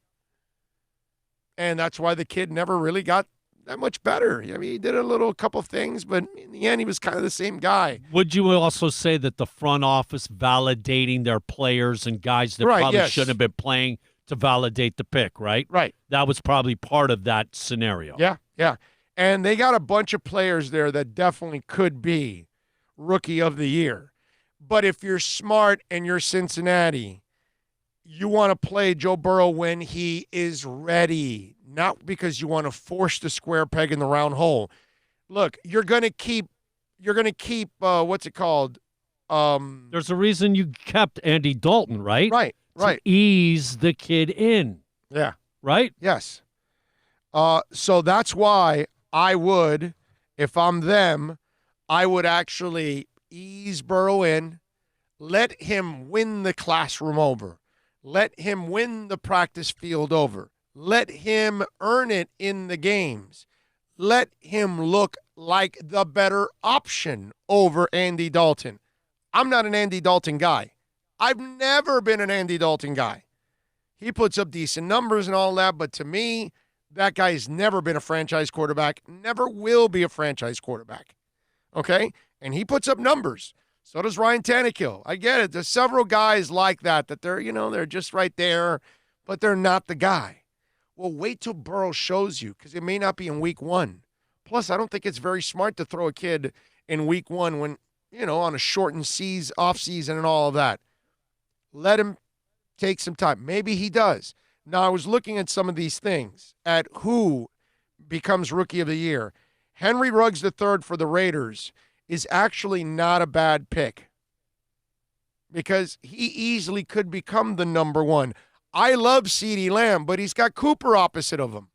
And that's why the kid never really got that much better. I mean, he did a couple things, but in the end, he was kind of the same guy. Would you also say that the front office validating their players and guys that probably shouldn't have been playing to validate the pick, right? Right. That was probably part of that scenario. Yeah. And they got a bunch of players there that definitely could be Rookie of the Year. But if you're smart and you're Cincinnati, you want to play Joe Burrow when he is ready, not because you want to force the square peg in the round hole. Look, you're going to keep what's it called? There's a reason you kept Andy Dalton, right? Right. To ease the kid in. Yeah. Right? Yes. So that's why I would, if I'm them, I would actually ease Burrow in, let him win the classroom over, let him win the practice field over, let him earn it in the games, let him look like the better option over Andy Dalton. I'm not an Andy Dalton guy. I've never been an Andy Dalton guy. He puts up decent numbers and all that, but to me, that guy's never been a franchise quarterback, never will be a franchise quarterback. Okay? And he puts up numbers. So does Ryan Tannehill. I get it. There's several guys like that they're just right there, but they're not the guy. Well, wait till Burrow shows you, because it may not be in week one. Plus, I don't think it's very smart to throw a kid in week one when, on a shortened off season and all of that. Let him take some time. Maybe he does. Now, I was looking at some of these things, at who becomes Rookie of the Year. Henry Ruggs III for the Raiders is actually not a bad pick because he easily could become the number one. I love CeeDee Lamb, but he's got Cooper opposite of him.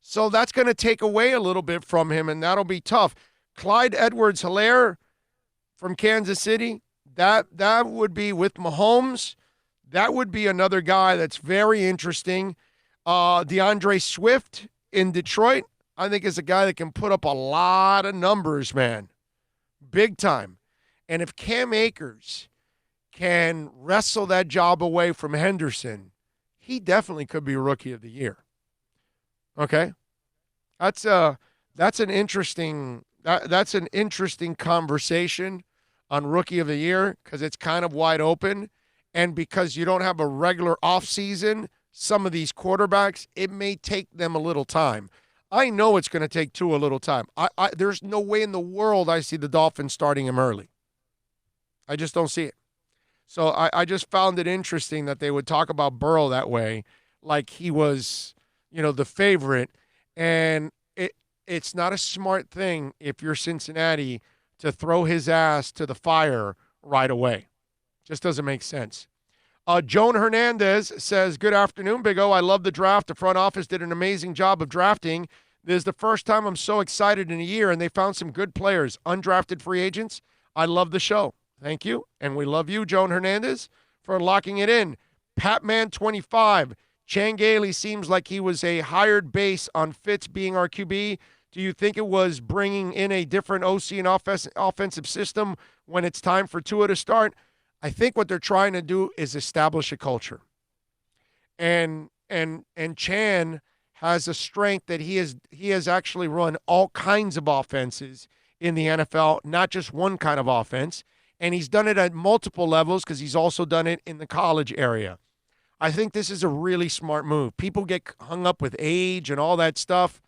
So that's going to take away a little bit from him, and that'll be tough. Clyde Edwards-Helaire from Kansas City, that would be with Mahomes. That would be another guy that's very interesting. DeAndre Swift in Detroit, I think, is a guy that can put up a lot of numbers, man. Big time. And if Cam Akers can wrestle that job away from Henderson, he definitely could be Rookie of the Year. Okay? That's an interesting conversation on Rookie of the Year because it's kind of wide open. And because you don't have a regular offseason, some of these quarterbacks, it may take them a little time. I know it's going to take Tua a little time. There's no way in the world I see the Dolphins starting him early. I just don't see it. So I just found it interesting that they would talk about Burrow that way, like he was, the favorite. And it's not a smart thing if you're Cincinnati to throw his ass to the fire right away. Just doesn't make sense. Joan Hernandez says, good afternoon, Big O. I love the draft. The front office did an amazing job of drafting. This is the first time I'm so excited in a year, and they found some good players, undrafted free agents. I love the show. Thank you. And we love you, Joan Hernandez, for locking it in. Patman25. Chan Gailey seems like he was a hired base on Fitz being our QB. Do you think it was bringing in a different OC and offensive system when it's time for Tua to start? I think what they're trying to do is establish a culture. And Chan has a strength that he has actually run all kinds of offenses in the NFL, not just one kind of offense. And he's done it at multiple levels because he's also done it in the college area. I think this is a really smart move. People get hung up with age and all that stuff.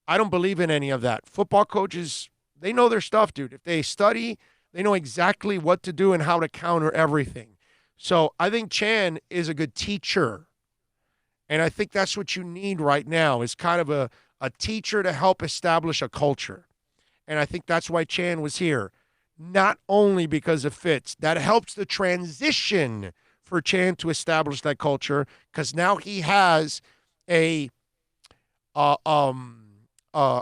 I don't believe in any of that. Football coaches, they know their stuff, dude. If they study, they know exactly what to do and how to counter everything. So I think Chan is a good teacher. And I think that's what you need right now is kind of a teacher to help establish a culture. And I think that's why Chan was here. Not only because of Fitz. That helps the transition for Chan to establish that culture because now he has a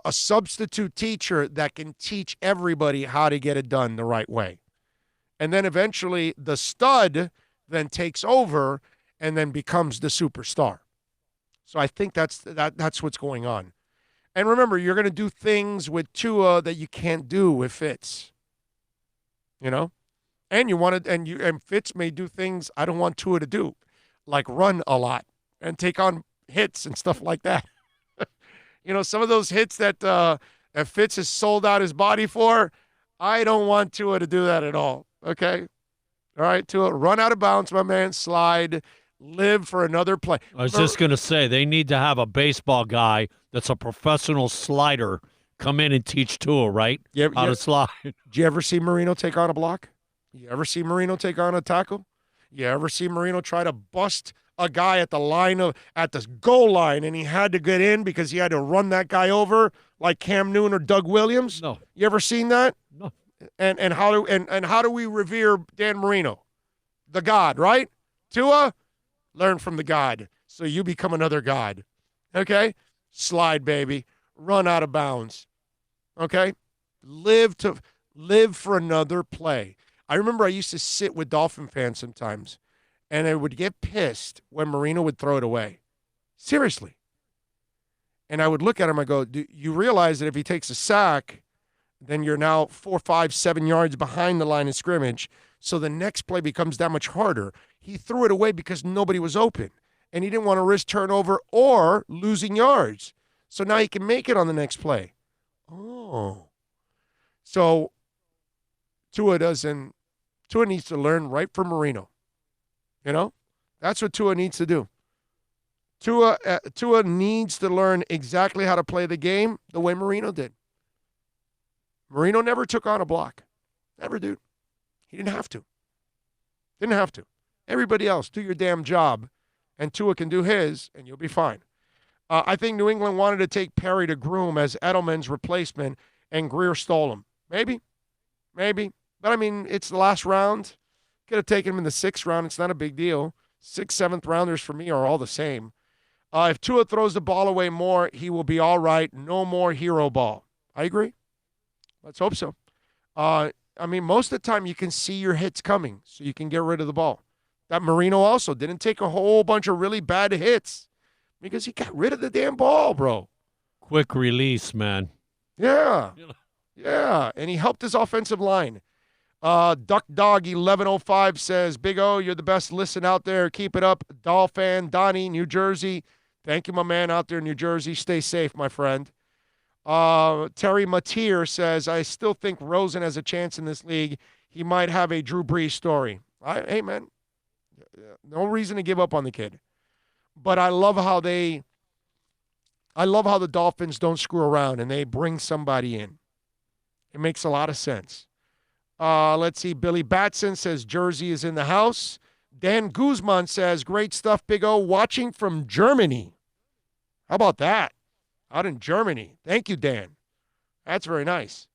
substitute teacher that can teach everybody how to get it done the right way. And then eventually the stud then takes over and then becomes the superstar. So I think that's what's going on. And remember, you're going to do things with Tua that you can't do with Fitz. You know? And and Fitz may do things I don't want Tua to do, like run a lot and take on hits and stuff like that. You know, some of those hits that Fitz has sold out his body for, I don't want Tua to do that at all. Okay? All right, Tua, run out of bounds, my man, slide, live for another play. I was just going to say, they need to have a baseball guy that's a professional slider come in and teach Tua, right? How to slide. Did you ever see Marino take on a block? You ever see Marino take on a tackle? You ever see Marino try to bust a guy at the goal line and he had to get in because he had to run that guy over like Cam Newton or Doug Williams? No. You ever seen that? No. And how do we revere Dan Marino? The God, right? Tua, learn from the God so you become another God. Okay? Slide, baby. Run out of bounds. Okay? Live for another play. I remember I used to sit with Dolphin fans sometimes, and I would get pissed when Marino would throw it away. Seriously. And I would look at him, I go, do you realize that if he takes a sack, then you're now 4, 5, 7 yards behind the line of scrimmage, so the next play becomes that much harder. He threw it away because nobody was open, and he didn't want to risk turnover or losing yards. So now he can make it on the next play. Oh. So Tua needs to learn right from Marino. You know? That's what Tua needs to do. Tua needs to learn exactly how to play the game the way Marino did. Marino never took on a block. Never, dude. He didn't have to. Didn't have to. Everybody else, do your damn job, and Tua can do his, and you'll be fine. I think New England wanted to take Perry to groom as Edelman's replacement, and Greer stole him. Maybe. But, I mean, it's the last round. Could have taken him in the 6th round. It's not a big deal. 6th, 7th rounders for me are all the same. If Tua throws the ball away more, he will be all right. No more hero ball. I agree. Let's hope so. I mean, most of the time you can see your hits coming, so you can get rid of the ball. That Marino also didn't take a whole bunch of really bad hits because he got rid of the damn ball, bro. Quick release, man. Yeah. Yeah, and he helped his offensive line. Duck Dog 1105 says, Big O, you're the best listen out there. Keep it up. Doll fan, Donnie, New Jersey. Thank you, my man out there in New Jersey. Stay safe, my friend. Terry Mateer says, I still think Rosen has a chance in this league. He might have a Drew Brees story. Hey, man, no reason to give up on the kid. But I love how the Dolphins don't screw around and they bring somebody in. It makes a lot of sense. Let's see. Billy Batson says Jersey is in the house. Dan Guzman says, great stuff, Big O. Watching from Germany. How about that? Out in Germany. Thank you, Dan. That's very nice.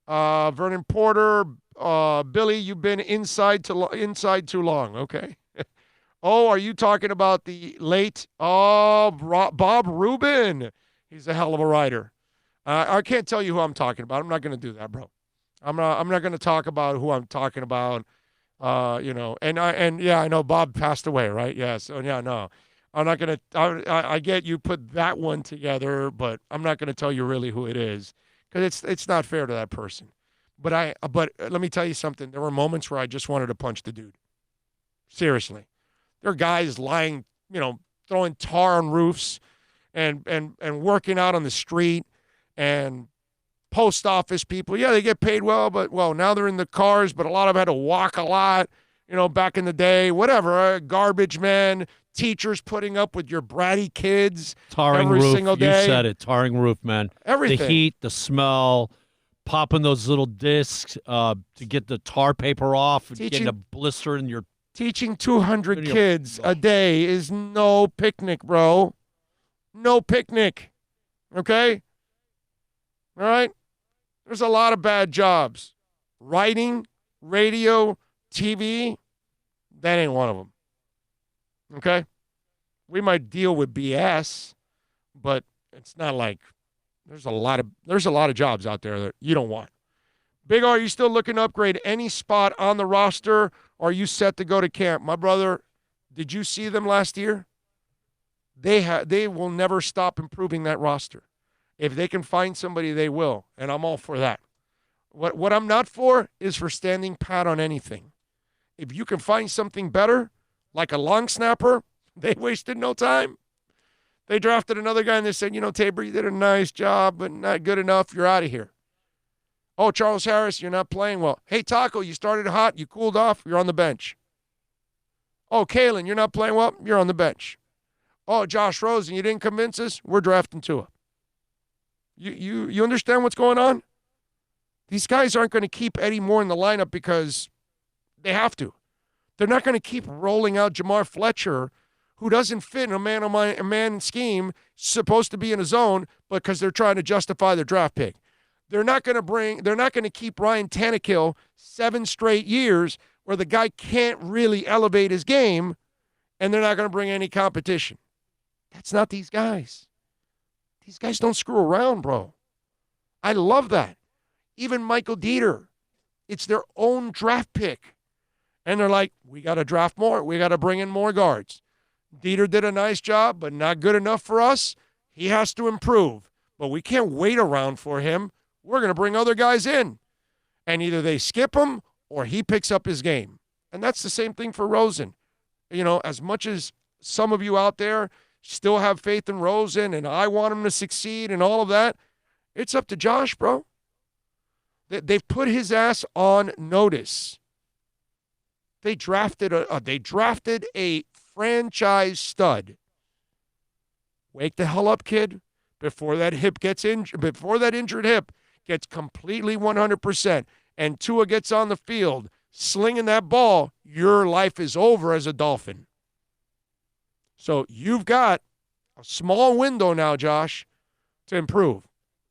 Vernon Porter, Billy, you've been inside too long. Okay. Oh, are you talking about the late Bob Rubin? He's a hell of a writer. I can't tell you who I'm talking about. I'm not going to do that, bro. I'm not going to talk about who I'm talking about. And I know Bob passed away, right? Yeah. So yeah, no. I'm not going to I get you put that one together, but I'm not going to tell you really who it is because it's not fair to that person. But let me tell you something. There were moments where I just wanted to punch the dude. Seriously. There are guys lying, throwing tar on roofs and working out on the street, and post office people. Yeah, they get paid well, but now they're in the cars, but a lot of them had to walk a lot, back in the day, whatever. Garbage men, teachers putting up with your bratty kids Tarring every roof. single day. You said it. Tarring roof, man. Everything. The heat, the smell, popping those little discs to get the tar paper off, and getting a blister in your. Teaching 200 kids a day is no picnic, bro. No picnic. Okay? All right? There's a lot of bad jobs. Writing, radio, TV, that ain't one of them. Okay? We might deal with BS, but it's not like there's a lot of jobs out there that you don't want. Big R, are you still looking to upgrade any spot on the roster, or are you set to go to camp? My brother, did you see them last year? They will never stop improving that roster. If they can find somebody, they will, and I'm all for that. What I'm not for is for standing pat on anything. If you can find something better, like a long snapper, they wasted no time. They drafted another guy, and they said, Tabor, you did a nice job, but not good enough. You're out of here. Oh, Charles Harris, you're not playing well. Hey, Taco, you started hot. You cooled off. You're on the bench. Oh, Kalen, you're not playing well. You're on the bench. Oh, Josh Rosen, you didn't convince us. We're drafting Tua. You understand what's going on? These guys aren't going to keep Eddie Moore in the lineup because they have to. They're not going to keep rolling out Jamar Fletcher, who doesn't fit in a man scheme, supposed to be in a zone, but because they're trying to justify their draft pick. They're not going to keep Ryan Tannehill 7 straight years where the guy can't really elevate his game, and they're not going to bring any competition. That's not these guys. These guys don't screw around, bro. I love that. Even Michael Dieter, it's their own draft pick. And they're like, we got to draft more. We got to bring in more guards. Dieter did a nice job, but not good enough for us. He has to improve. But we can't wait around for him. We're going to bring other guys in. And either they skip him or he picks up his game. And that's the same thing for Rosen. As much as some of you out there still have faith in Rosen and I want him to succeed and all of that, it's up to Josh, bro. They've put his ass on notice. They drafted a franchise stud. Wake the hell up, kid. Before that injured hip gets completely 100%, and Tua gets on the field slinging that ball, your life is over as a Dolphin. So you've got a small window now, Josh, to improve.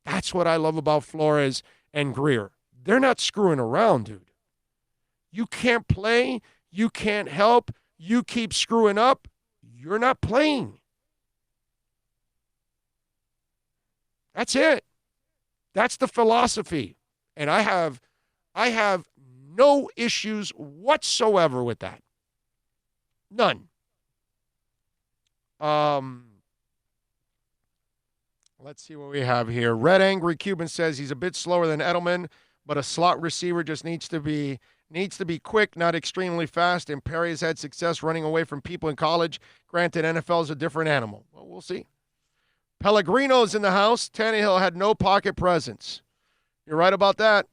That's what I love about Flores and Greer. They're not screwing around, dude. You can't play. You can't help. You keep screwing up. You're not playing. That's it. That's the philosophy. And I have no issues whatsoever with that. None. Let's see what we have here. Red Angry Cuban says he's a bit slower than Edelman, but a slot receiver just needs to be quick, not extremely fast. And Perry has had success running away from people in college. Granted, NFL is a different animal. Well, we'll see. Pellegrino's in the house. Tannehill had no pocket presence. You're right about that.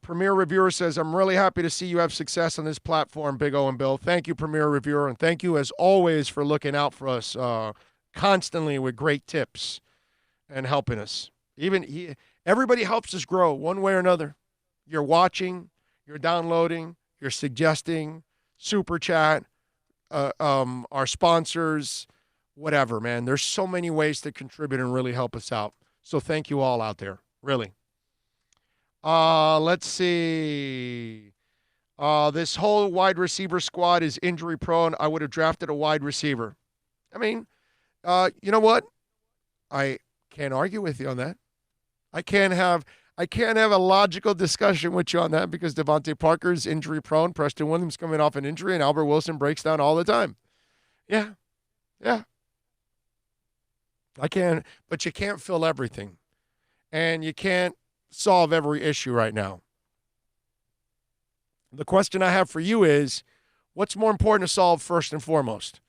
Premier Reviewer says, I'm really happy to see you have success on this platform, Big O and Bill. Thank you, Premier Reviewer, and thank you, as always, for looking out for us constantly with great tips and helping us. Everybody helps us grow one way or another. You're watching, you're downloading, you're suggesting, super chat, our sponsors, whatever, man. There's so many ways to contribute and really help us out. So thank you all out there, really. Let's see. This whole wide receiver squad is injury prone. I would have drafted a wide receiver. I mean, you know what? I can't argue with you on that. I can't have a logical discussion with you on that because Devontae Parker's injury prone. Preston Williams coming off an injury, and Albert Wilson breaks down all the time. Yeah. I can, but you can't fill everything. And you can't solve every issue right now. The question I have for you is, what's more important to solve first and foremost?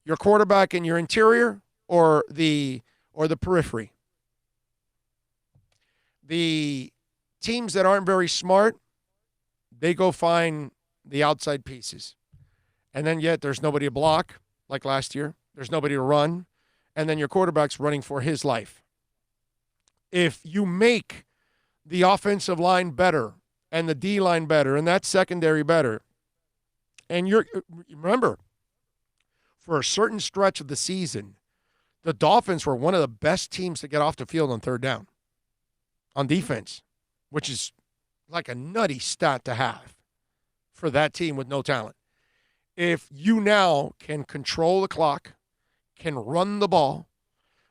Your quarterback and your interior or the periphery? The teams that aren't very smart, they go find the outside pieces. And then yet there's nobody to block, like last year. There's nobody to run. And then your quarterback's running for his life. If you make the offensive line better and the D-line better and that secondary better, and remember, for a certain stretch of the season, the Dolphins were one of the best teams to get off the field on third down on defense, which is like a nutty stat to have for that team with no talent. If you now can control the clock, can run the ball,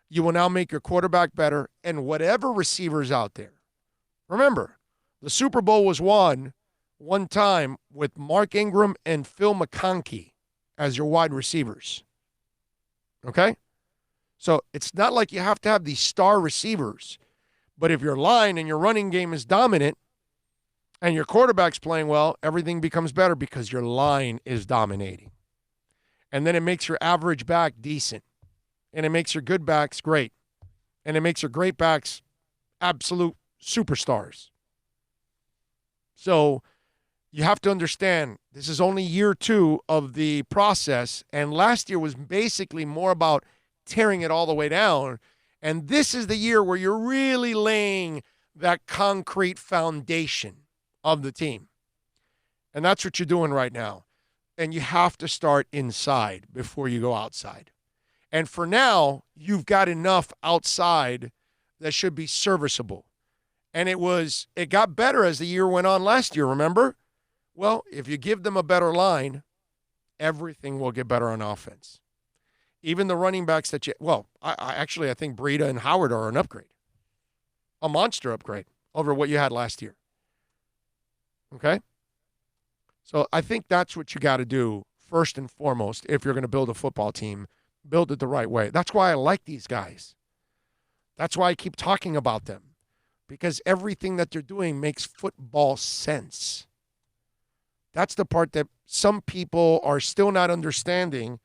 you will now make your quarterback better and whatever receivers out there. Remember, the Super Bowl was won one time with Mark Ingram and Phil McConkey as your wide receivers. Okay? So it's not like you have to have these star receivers. But if your line and your running game is dominant and your quarterback's playing well, everything becomes better because your line is dominating. And then it makes your average back decent. And it makes your good backs great. And it makes your great backs absolute superstars. So you have to understand this is only year 2 of the process. And last year was basically more about tearing it all the way down. And this is the year where you're really laying that concrete foundation of the team. And that's what you're doing right now. And you have to start inside before you go outside. And for now, you've got enough outside that should be serviceable. And it got better as the year went on last year, remember? Well, if you give them a better line, everything will get better on offense. Even the running backs that I think Breida and Howard are an upgrade. A monster upgrade over what you had last year. Okay? So I think that's what you got to do first and foremost if you're going to build a football team. Build it the right way. That's why I like these guys. That's why I keep talking about them. Because everything that they're doing makes football sense. That's the part that some people are still not understanding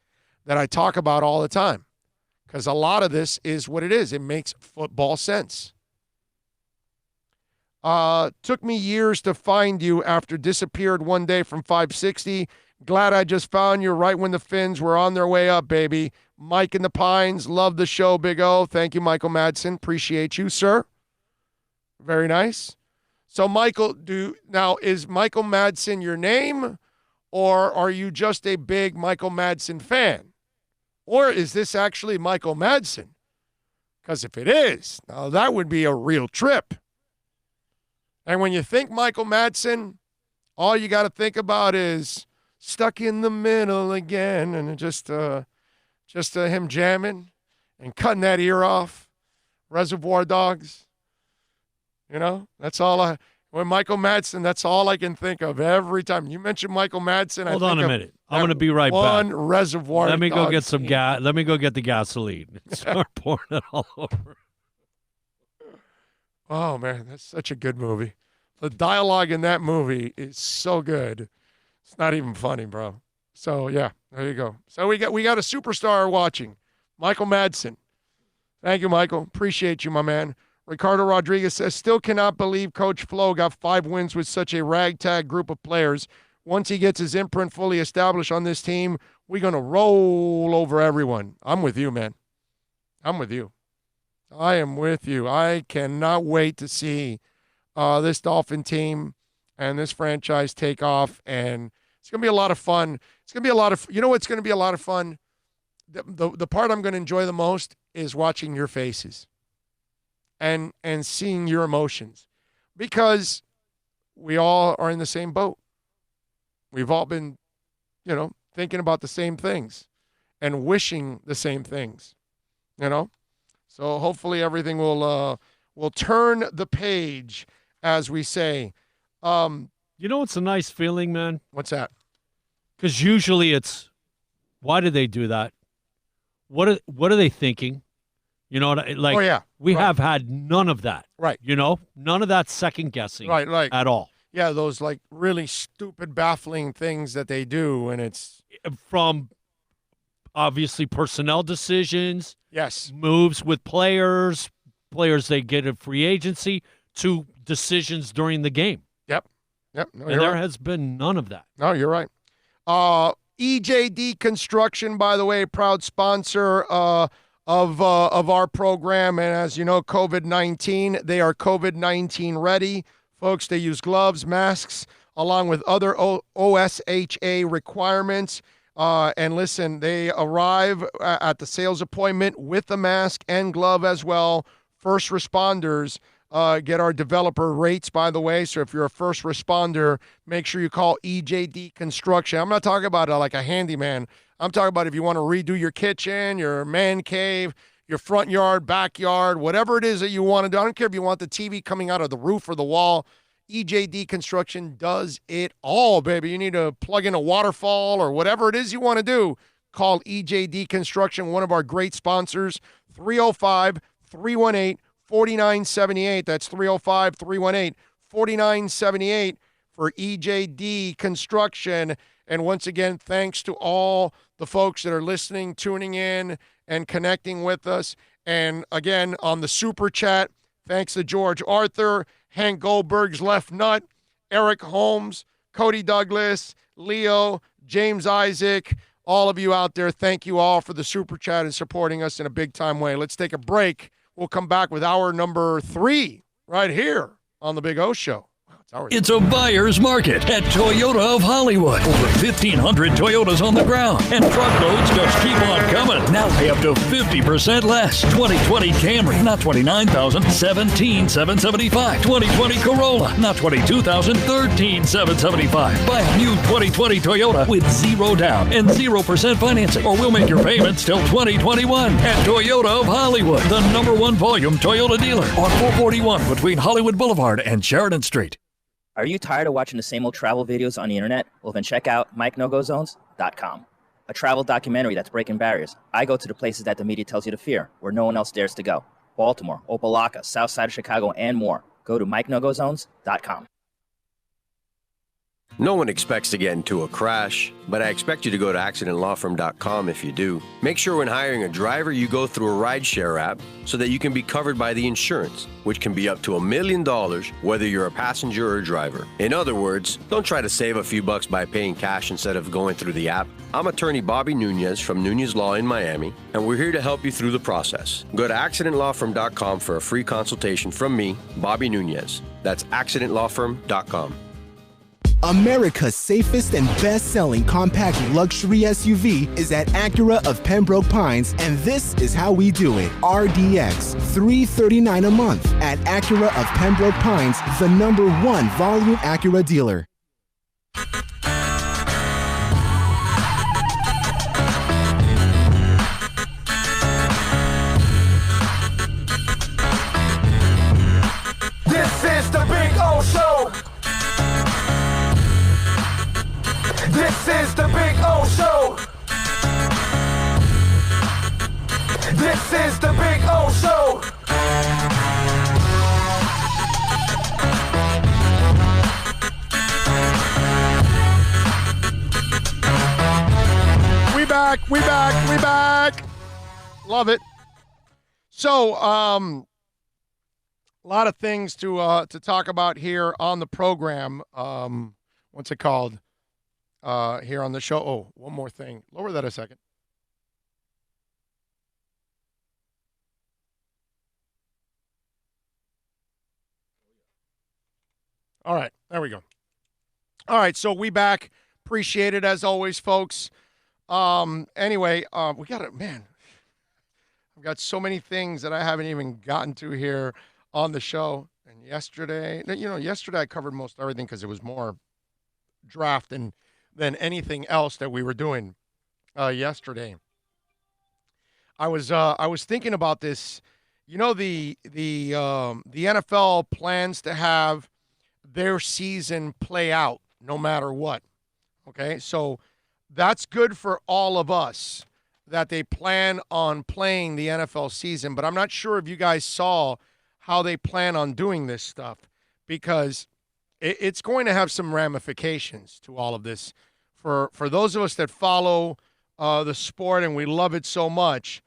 that I talk about all the time. Because a lot of this is what it is. It makes football sense. Took me years to find you after disappeared one day from 560. Glad I just found you right when the Fins were on their way up, baby. Mike in the Pines, love the show, Big O. Thank you, Michael Madsen. Appreciate you, sir. Very nice. So, Michael, is Michael Madsen your name, or are you just a big Michael Madsen fan? Or is this actually Michael Madsen? Because if it is, now that would be a real trip. And when you think Michael Madsen, all you got to think about is Stuck in the Middle again, and just him jamming and cutting that ear off. Reservoir Dogs. You know, that's all when Michael Madsen, that's all I can think of every time. You mention Michael Madsen, Hold on a minute. I'm going to be right back. One Reservoir Let me go Dogs get some gas. Let me go get the gasoline. Start pouring it all over. Oh, man, that's such a good movie. The dialogue in that movie is so good. It's not even funny, bro. So, yeah, there you go. So we got a superstar watching, Michael Madsen. Thank you, Michael. Appreciate you, my man. Ricardo Rodriguez says, still cannot believe Coach Flo got 5 wins with such a ragtag group of players. Once he gets his imprint fully established on this team, we're going to roll over everyone. I'm with you, man. I'm with you. I am with you. I cannot wait to see this Dolphin team and this franchise take off, and it's going to be a lot of fun. It's going to be a lot of, you know what's going to be a lot of fun? The part I'm going to enjoy the most is watching your faces and seeing your emotions, because we all are in the same boat. We've all been, thinking about the same things and wishing the same things, So hopefully everything will We'll turn the page, as we say. You know what's a nice feeling, man? What's that? Because usually it's, why did they do that? What are they thinking? You know, like, Oh, yeah. we Right. have had none of that. Right. You know, none of that second guessing Right. at all. Yeah, those like really stupid, baffling things that they do, and it's From obviously personnel decisions, yes, moves with players they get in free agency, to decisions during the game. yep. No, And you're there right. has been none of that. No, you're right. EJD Construction, by the way, proud sponsor of our program, and as you know, COVID-19, they are COVID-19 ready. Folks, they use gloves, masks, along with other OSHA requirements. And listen, they arrive at the sales appointment with the mask and glove as well. First responders get our developer rates, by the way. So if you're a first responder, make sure you call EJD Construction. I'm not talking about like a handyman. I'm talking about if you want to redo your kitchen, your man cave, your front yard, backyard, whatever it is that you want to do. I don't care if you want the TV coming out of the roof or the wall. EJD Construction does it all, baby. You need to plug in a waterfall or whatever it is you want to do. Call EJD Construction, one of our great sponsors, 305-318-4978. That's 305-318-4978 for EJD Construction. And once again, thanks to all the folks that are listening, tuning in, and connecting with us. And again, on the Super Chat, thanks to George Arthur, Hank Goldberg's left nut, Eric Holmes, Cody Douglas, Leo, James Isaac, all of you out there, thank you all for the Super Chat and supporting us in a big-time way. Let's take a break. We'll come back with hour number 3 right here on The Big O Show. It's a buyer's market at Toyota of Hollywood. Over 1,500 Toyotas on the ground, and truckloads just keep on coming. Now pay up to 50% less. 2020 Camry, not $29,000, $17,775. 2020 Corolla, not $22,000, $13,775. Buy a new 2020 Toyota with 0 down and 0% financing, or we'll make your payments till 2021 at Toyota of Hollywood, the #1 volume Toyota dealer on 441 between Hollywood Boulevard and Sheridan Street. Are you tired of watching the same old travel videos on the internet? Well, then check out MikeNoGoZones.com, a travel documentary that's breaking barriers. I go to the places that the media tells you to fear, where no one else dares to go. Baltimore, Opelika, South Side of Chicago, and more. Go to MikeNoGoZones.com. No one expects to get into a crash, but I expect you to go to accidentlawfirm.com if you do. Make sure when hiring a driver, you go through a rideshare app so that you can be covered by the insurance, which can be up to $1 million whether you're a passenger or a driver. In other words, don't try to save a few bucks by paying cash instead of going through the app. I'm attorney Bobby Nunez from Nunez Law in Miami, and we're here to help you through the process. Go to accidentlawfirm.com for a free consultation from me, Bobby Nunez. That's accidentlawfirm.com. America's safest and best-selling compact luxury SUV is at Acura of Pembroke Pines, and this is how we do it. RDX, $339 a month at Acura of Pembroke Pines, the #1 volume Acura dealer. This is the Big O Show. This is the Big O Show. This is the Big O Show. We back. Love it. So, a lot of things to talk about here on the program. What's it called? Here on the show. Oh, one more thing. Lower that a second. All right, there we go. All right, so we back. Appreciate it as always, folks. Anyway, we got it, man. I've got so many things that I haven't even gotten to here on the show. And yesterday I covered most everything because it was more draft than anything else that we were doing yesterday. I was thinking about this You know, the NFL plans to have their season play out no matter what. Okay, so that's good for all of us that they plan on playing the NFL season. But I'm not sure if you guys saw how they plan on doing this stuff, because it's going to have some ramifications to all of this. For those of us that follow the sport and we love it so much,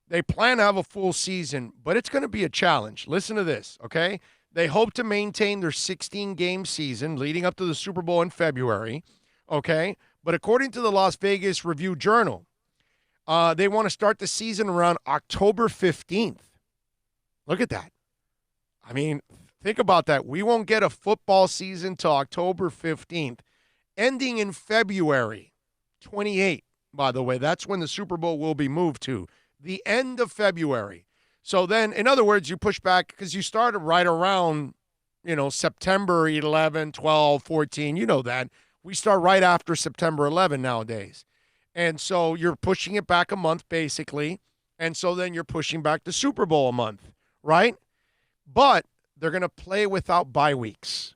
they plan to have a full season, but it's going to be a challenge. Listen to this, okay? They hope to maintain their 16-game season leading up to the Super Bowl in February, okay? But according to the Las Vegas Review-Journal, they want to start the season around October 15th. Look at that. I mean, think about that. We won't get a football season till October 15th, ending in February 28th, by the way. That's when the Super Bowl will be moved to, the end of February. So then, in other words, you push back because you started right around, September 11, 12, 14. You know that. We start right after September 11 nowadays. And so you're pushing it back a month, basically. And so then you're pushing back the Super Bowl a month, right? But they're going to play without bye weeks.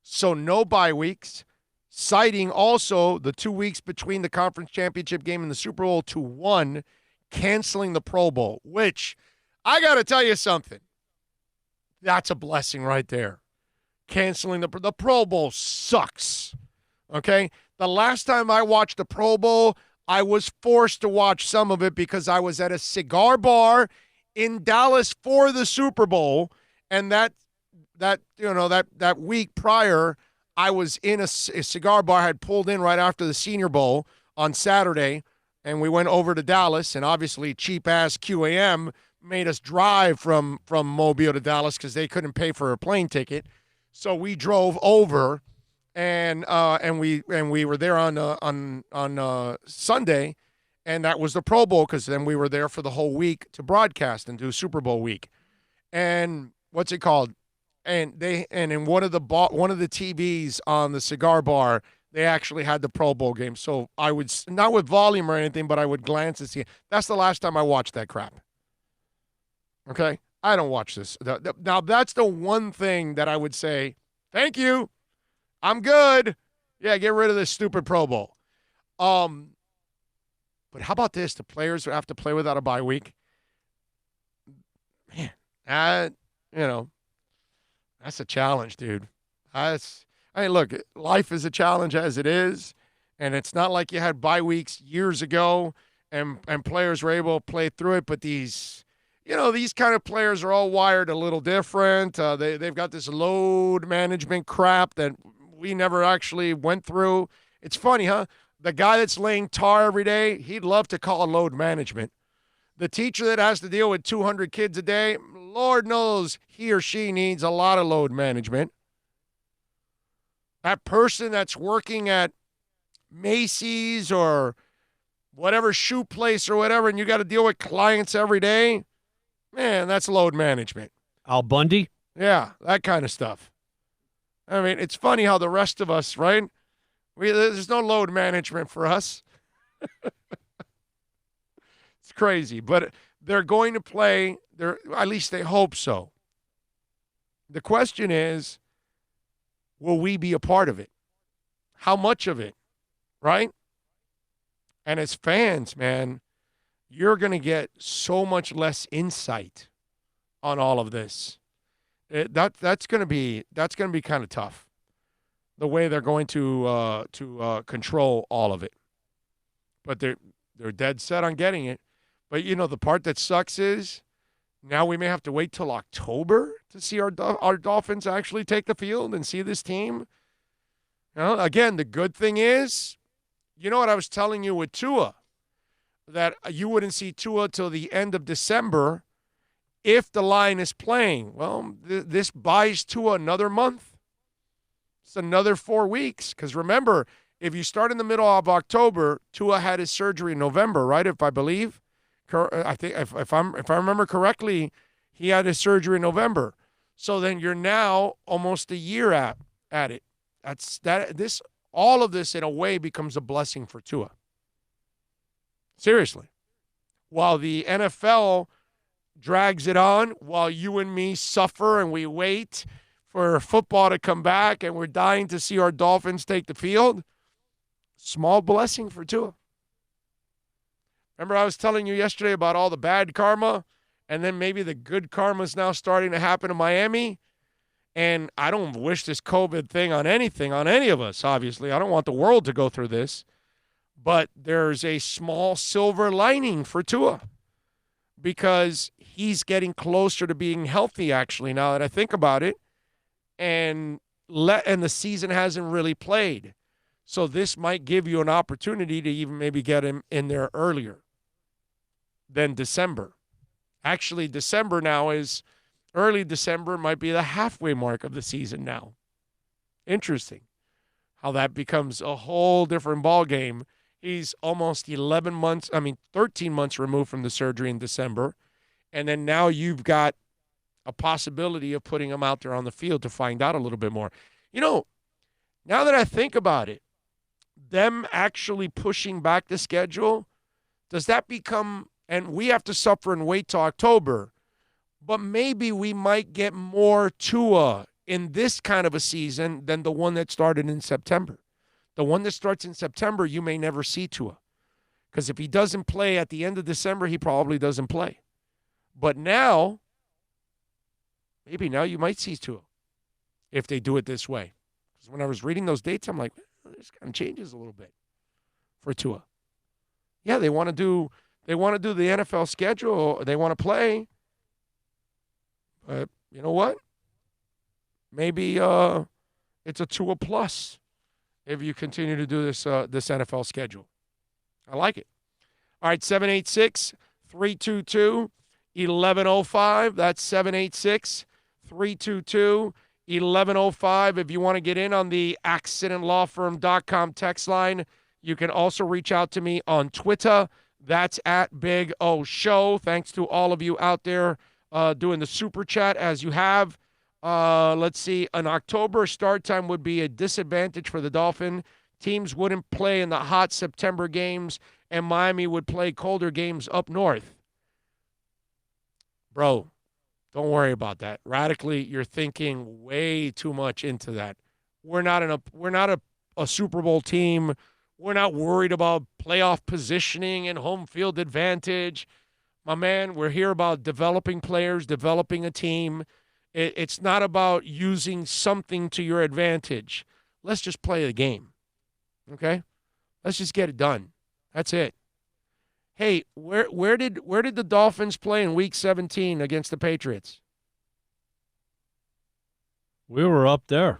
So no bye weeks, citing also the 2 weeks between the conference championship game and the Super Bowl to one, canceling the Pro Bowl, which I got to tell you something. That's a blessing right there. Canceling the Pro Bowl sucks, okay? The last time I watched the Pro Bowl, I was forced to watch some of it because I was at a cigar bar in Dallas for the Super Bowl, and that week prior, I was in a cigar bar. I had pulled in right after the Senior Bowl on Saturday, and we went over to Dallas, and obviously cheap-ass QAM made us drive from Mobile to Dallas because they couldn't pay for a plane ticket. So we drove over, and we were there on Sunday, and that was the Pro Bowl because then we were there for the whole week to broadcast and do Super Bowl week. And what's it called? And in one of the TVs on the cigar bar, they actually had the Pro Bowl game. So I would, not with volume or anything, but I would glance and see. That's the last time I watched that crap. Okay? I don't watch this. Now, that's the one thing that I would say, thank you. I'm good. Yeah, get rid of this stupid Pro Bowl. But how about this? The players who have to play without a bye week. Man, that's a challenge, dude. Look, life is a challenge as it is, and it's not like you had bye weeks years ago and players were able to play through it, but these kind of players are all wired a little different. They've got this load management crap that we never actually went through. It's funny, huh? The guy that's laying tar every day, he'd love to call it load management. The teacher that has to deal with 200 kids a day, Lord knows he or she needs a lot of load management. That person that's working at Macy's or whatever shoe place or whatever, and you got to deal with clients every day, man, that's load management. Al Bundy? Yeah, that kind of stuff. I mean, it's funny how the rest of us, right? There's no load management for us. It's crazy, but they're going to play. At least they hope so. The question is, will we be a part of it? How much of it, right? And as fans, man, you're going to get so much less insight on all of this. That's going to be kind of tough. The way they're going to control all of it, but they're dead set on getting it. But the part that sucks is now we may have to wait till October to see our Dolphins actually take the field and see this team. Again, the good thing is, what I was telling you with Tua, that you wouldn't see Tua till the end of December if the line is playing. Well, this buys Tua another month. It's another 4 weeks. Because remember, if you start in the middle of October, Tua had his surgery in November, right? If I believe, I think if I remember correctly, he had his surgery in November. So then you're now almost a year at it. All of this in a way becomes a blessing for Tua. Seriously. While the NFL drags it on while you and me suffer and we wait for football to come back and we're dying to see our Dolphins take the field, small blessing for Tua. Remember I was telling you yesterday about all the bad karma, and then maybe the good karma is now starting to happen in Miami? And I don't wish this COVID thing on any of us, obviously. I don't want the world to go through this. But there's a small silver lining for Tua because he's getting closer to being healthy, actually, now that I think about it. And the season hasn't really played. So this might give you an opportunity to even maybe get him in there earlier than December. Actually, December now is early December might be the halfway mark of the season now. Interesting how that becomes a whole different ball game. He's almost 13 months removed from the surgery in December. And then now you've got a possibility of putting him out there on the field to find out a little bit more. You know, now that I think about it, them actually pushing back the schedule, does that become, and we have to suffer and wait till October, but maybe we might get more Tua in this kind of a season than the one that started in September. The one that starts in September, you may never see Tua. Because if he doesn't play at the end of December, he probably doesn't play. But now, maybe now you might see Tua if they do it this way. Because when I was reading those dates, I'm like, this kind of changes a little bit for Tua. Yeah, they want to do the NFL schedule. They want to play. But you know what? Maybe it's a Tua plus if you continue to do this NFL schedule. I like it. All right, 786-322-1105. That's 786-322-1105. If you want to get in on the accidentlawfirm.com text line, you can also reach out to me on Twitter. That's at Big O Show. Thanks to all of you out there doing the super chat as you have. Let's see. An October start time would be a disadvantage for the Dolphin. Teams wouldn't play in the hot September games, and Miami would play colder games up north. Bro, don't worry about that. Radically, you're thinking way too much into that. We're not a Super Bowl team. We're not worried about playoff positioning and home field advantage. My man, we're here about developing players, developing a team. It's not about using something to your advantage. Let's just play the game, okay? Let's just get it done. That's it. Hey, where did the Dolphins play in Week 17 against the Patriots? We were up there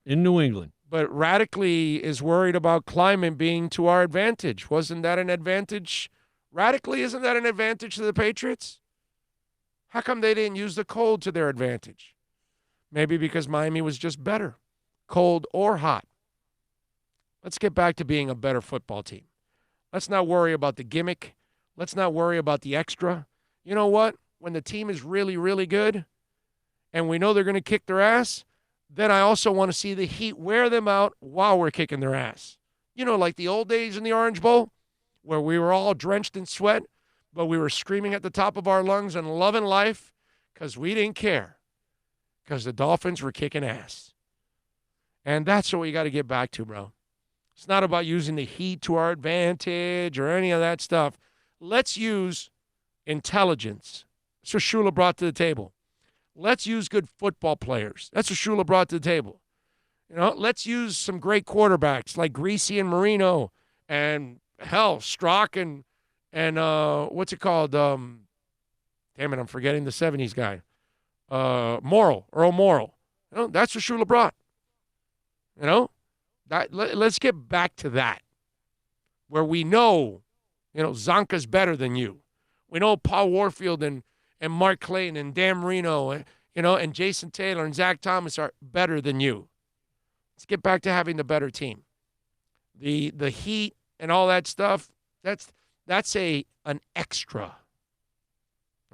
in New England. But Radically is worried about climate being to our advantage. Wasn't that an advantage? Radically, isn't that an advantage to the Patriots? How come they didn't use the cold to their advantage? Maybe because Miami was just better, cold or hot. Let's get back to being a better football team. Let's not worry about the gimmick. Let's not worry about the extra. You know what? When the team is really, really good and we know they're going to kick their ass, then I also want to see the Heat wear them out while we're kicking their ass. You know, like the old days in the Orange Bowl where we were all drenched in sweat, but we were screaming at the top of our lungs and loving life because we didn't care because the Dolphins were kicking ass. And that's what we got to get back to, bro. It's not about using the Heat to our advantage or any of that stuff. Let's use intelligence. That's what Shula brought to the table. Let's use good football players. That's what Shula brought to the table. You know, let's use some great quarterbacks like Greasy and Marino and, hell, Strock and what's it called? Damn it, I'm forgetting the 70s guy. Earl Morrall. You know, that's what Shula brought. You know, let's get back to that where we know, you know, Zonka's better than you. We know Paul Warfield and Mark Clayton and Dan Marino, you know, and Jason Taylor and Zach Thomas are better than you. Let's get back to having the better team. The Heat and all that stuff, that's an extra.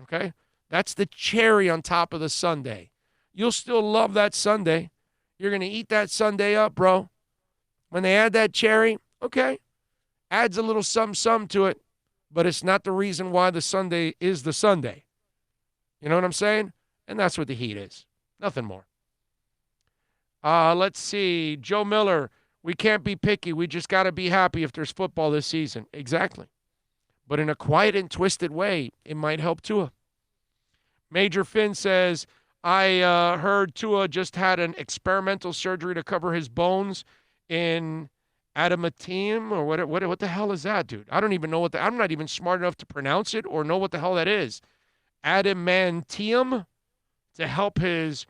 Okay? That's the cherry on top of the sundae. You'll still love that sundae. You're going to eat that sundae up, bro. When they add that cherry, okay, adds a little some to it, but it's not the reason why the sundae is the sundae. You know what I'm saying? And that's what the Heat is. Nothing more. Let's see. Joe Miller, we can't be picky. We just got to be happy if there's football this season. Exactly. But in a quiet and twisted way, it might help Tua. Major Finn says, I heard Tua just had an experimental surgery to cover his bones in adamantium, or what the hell is that, dude? I don't even know I'm not even smart enough to pronounce it or know what the hell that is. Adamantium to help his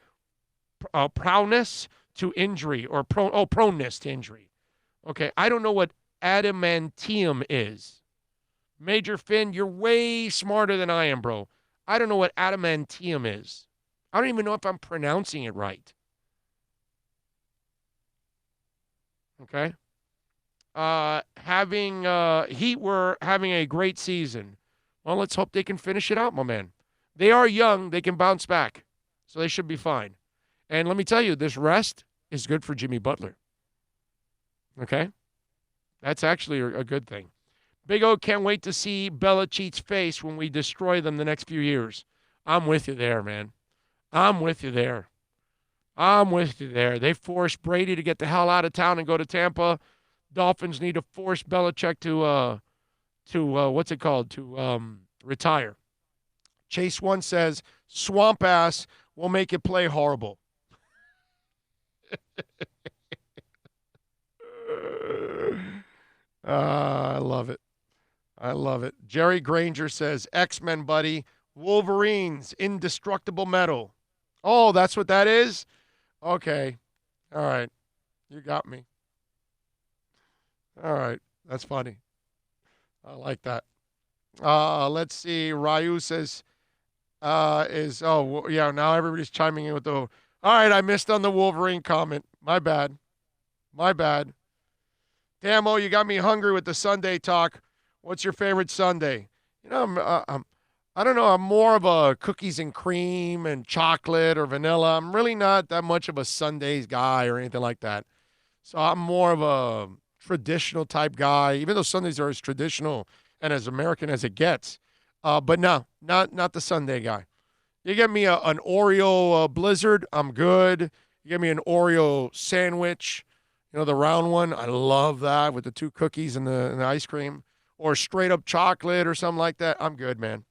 proneness to injury or proneness to injury. Okay, I don't know what adamantium is. Major Finn, you're way smarter than I am, bro. I don't know what adamantium is. I don't even know if I'm pronouncing it right. Okay. Heat were having a great season. Well, let's hope they can finish it out, my man. They are young. They can bounce back. So they should be fine. And let me tell you, this rest is good for Jimmy Butler. Okay? That's actually a good thing. Big O can't wait to see Belichick's face when we destroy them the next few years. I'm with you there, man. I'm with you there. They forced Brady to get the hell out of town and go to Tampa. Dolphins need to force Belichick to retire. Chase One says, swamp ass will make it play horrible. I love it. Jerry Granger says, X-Men, buddy. Wolverines, indestructible metal. Oh, that's what that is? Okay. All right. You got me. All right. That's funny. I like that. Let's see. Ryu says, now everybody's chiming in with the, all right, I missed on the Wolverine comment. My bad. Damn, you got me hungry with the Sunday talk. What's your favorite Sunday? You know, I don't know. I'm more of a cookies and cream and chocolate or vanilla. I'm really not that much of a Sundays guy or anything like that. So I'm more of a traditional type guy, even though Sundays are as traditional and as American as it gets. But no, not the Sunday guy. You get me an Oreo Blizzard, I'm good. You get me an Oreo sandwich, you know, the round one. I love that with the 2 cookies and the ice cream. Or straight up chocolate or something like that. I'm good, man.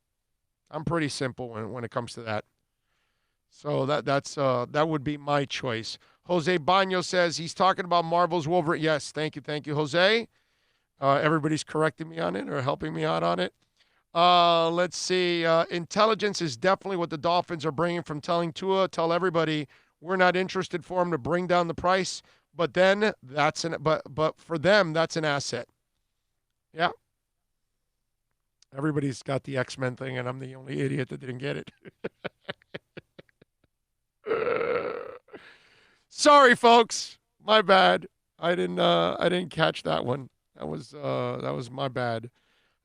I'm pretty simple when it comes to that. So that would be my choice. Jose Baño says he's talking about Marvel's Wolverine. Yes, thank you, Jose. Everybody's correcting me on it or helping me out on it. Let's see. Intelligence is definitely what the Dolphins are bringing from telling Tua. Tell everybody we're not interested for him to bring down the price. But then but for them that's an asset. Yeah. Everybody's got the X-Men thing, and I'm the only idiot that didn't get it. Sorry, folks. My bad. I didn't catch that one. That was my bad.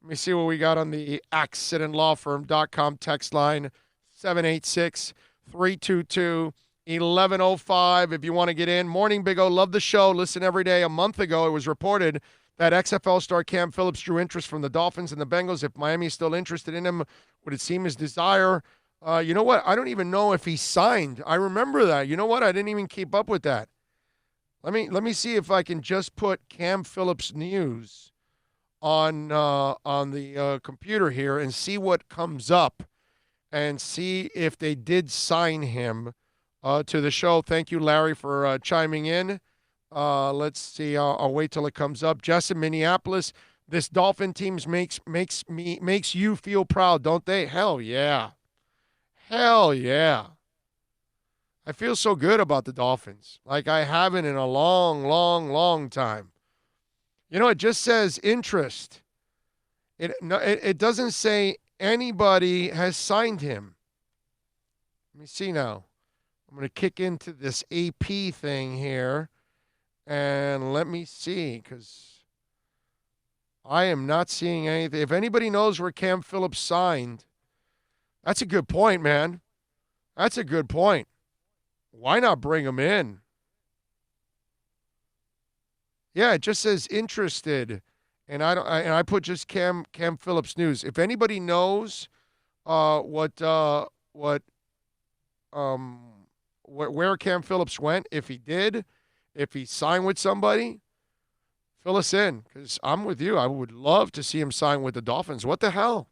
Let me see what we got on the accidentlawfirm.com text line, 786-322-1105 if you want to get in. Morning, Big O. Love the show. Listen every day. A month ago, it was reported that XFL star Cam Phillips drew interest from the Dolphins and the Bengals. If Miami is still interested in him, would it seem his desire? You know what? I don't even know if he signed. I remember that. You know what? I didn't even keep up with that. Let me see if I can just put Cam Phillips news on the computer here and see what comes up and see if they did sign him to the show. Thank you, Larry, for chiming in. Let's see. I'll wait till it comes up. Jess in Minneapolis. This Dolphin team makes you feel proud, don't they? Hell yeah. Hell yeah. I feel so good about the Dolphins, like I haven't in a long, long, long time. You know, it just says interest. It doesn't say anybody has signed him. Let me see now. I'm going to kick into this AP thing here. And let me see, because I am not seeing anything. If anybody knows where Cam Phillips signed, that's a good point, man. That's a good point. Why not bring him in? Yeah, it just says interested, and I put just Cam Phillips news. If anybody knows what where Cam Phillips went, if he did, if he signed with somebody, fill us in, because I'm with you. I would love to see him sign with the Dolphins. What the hell?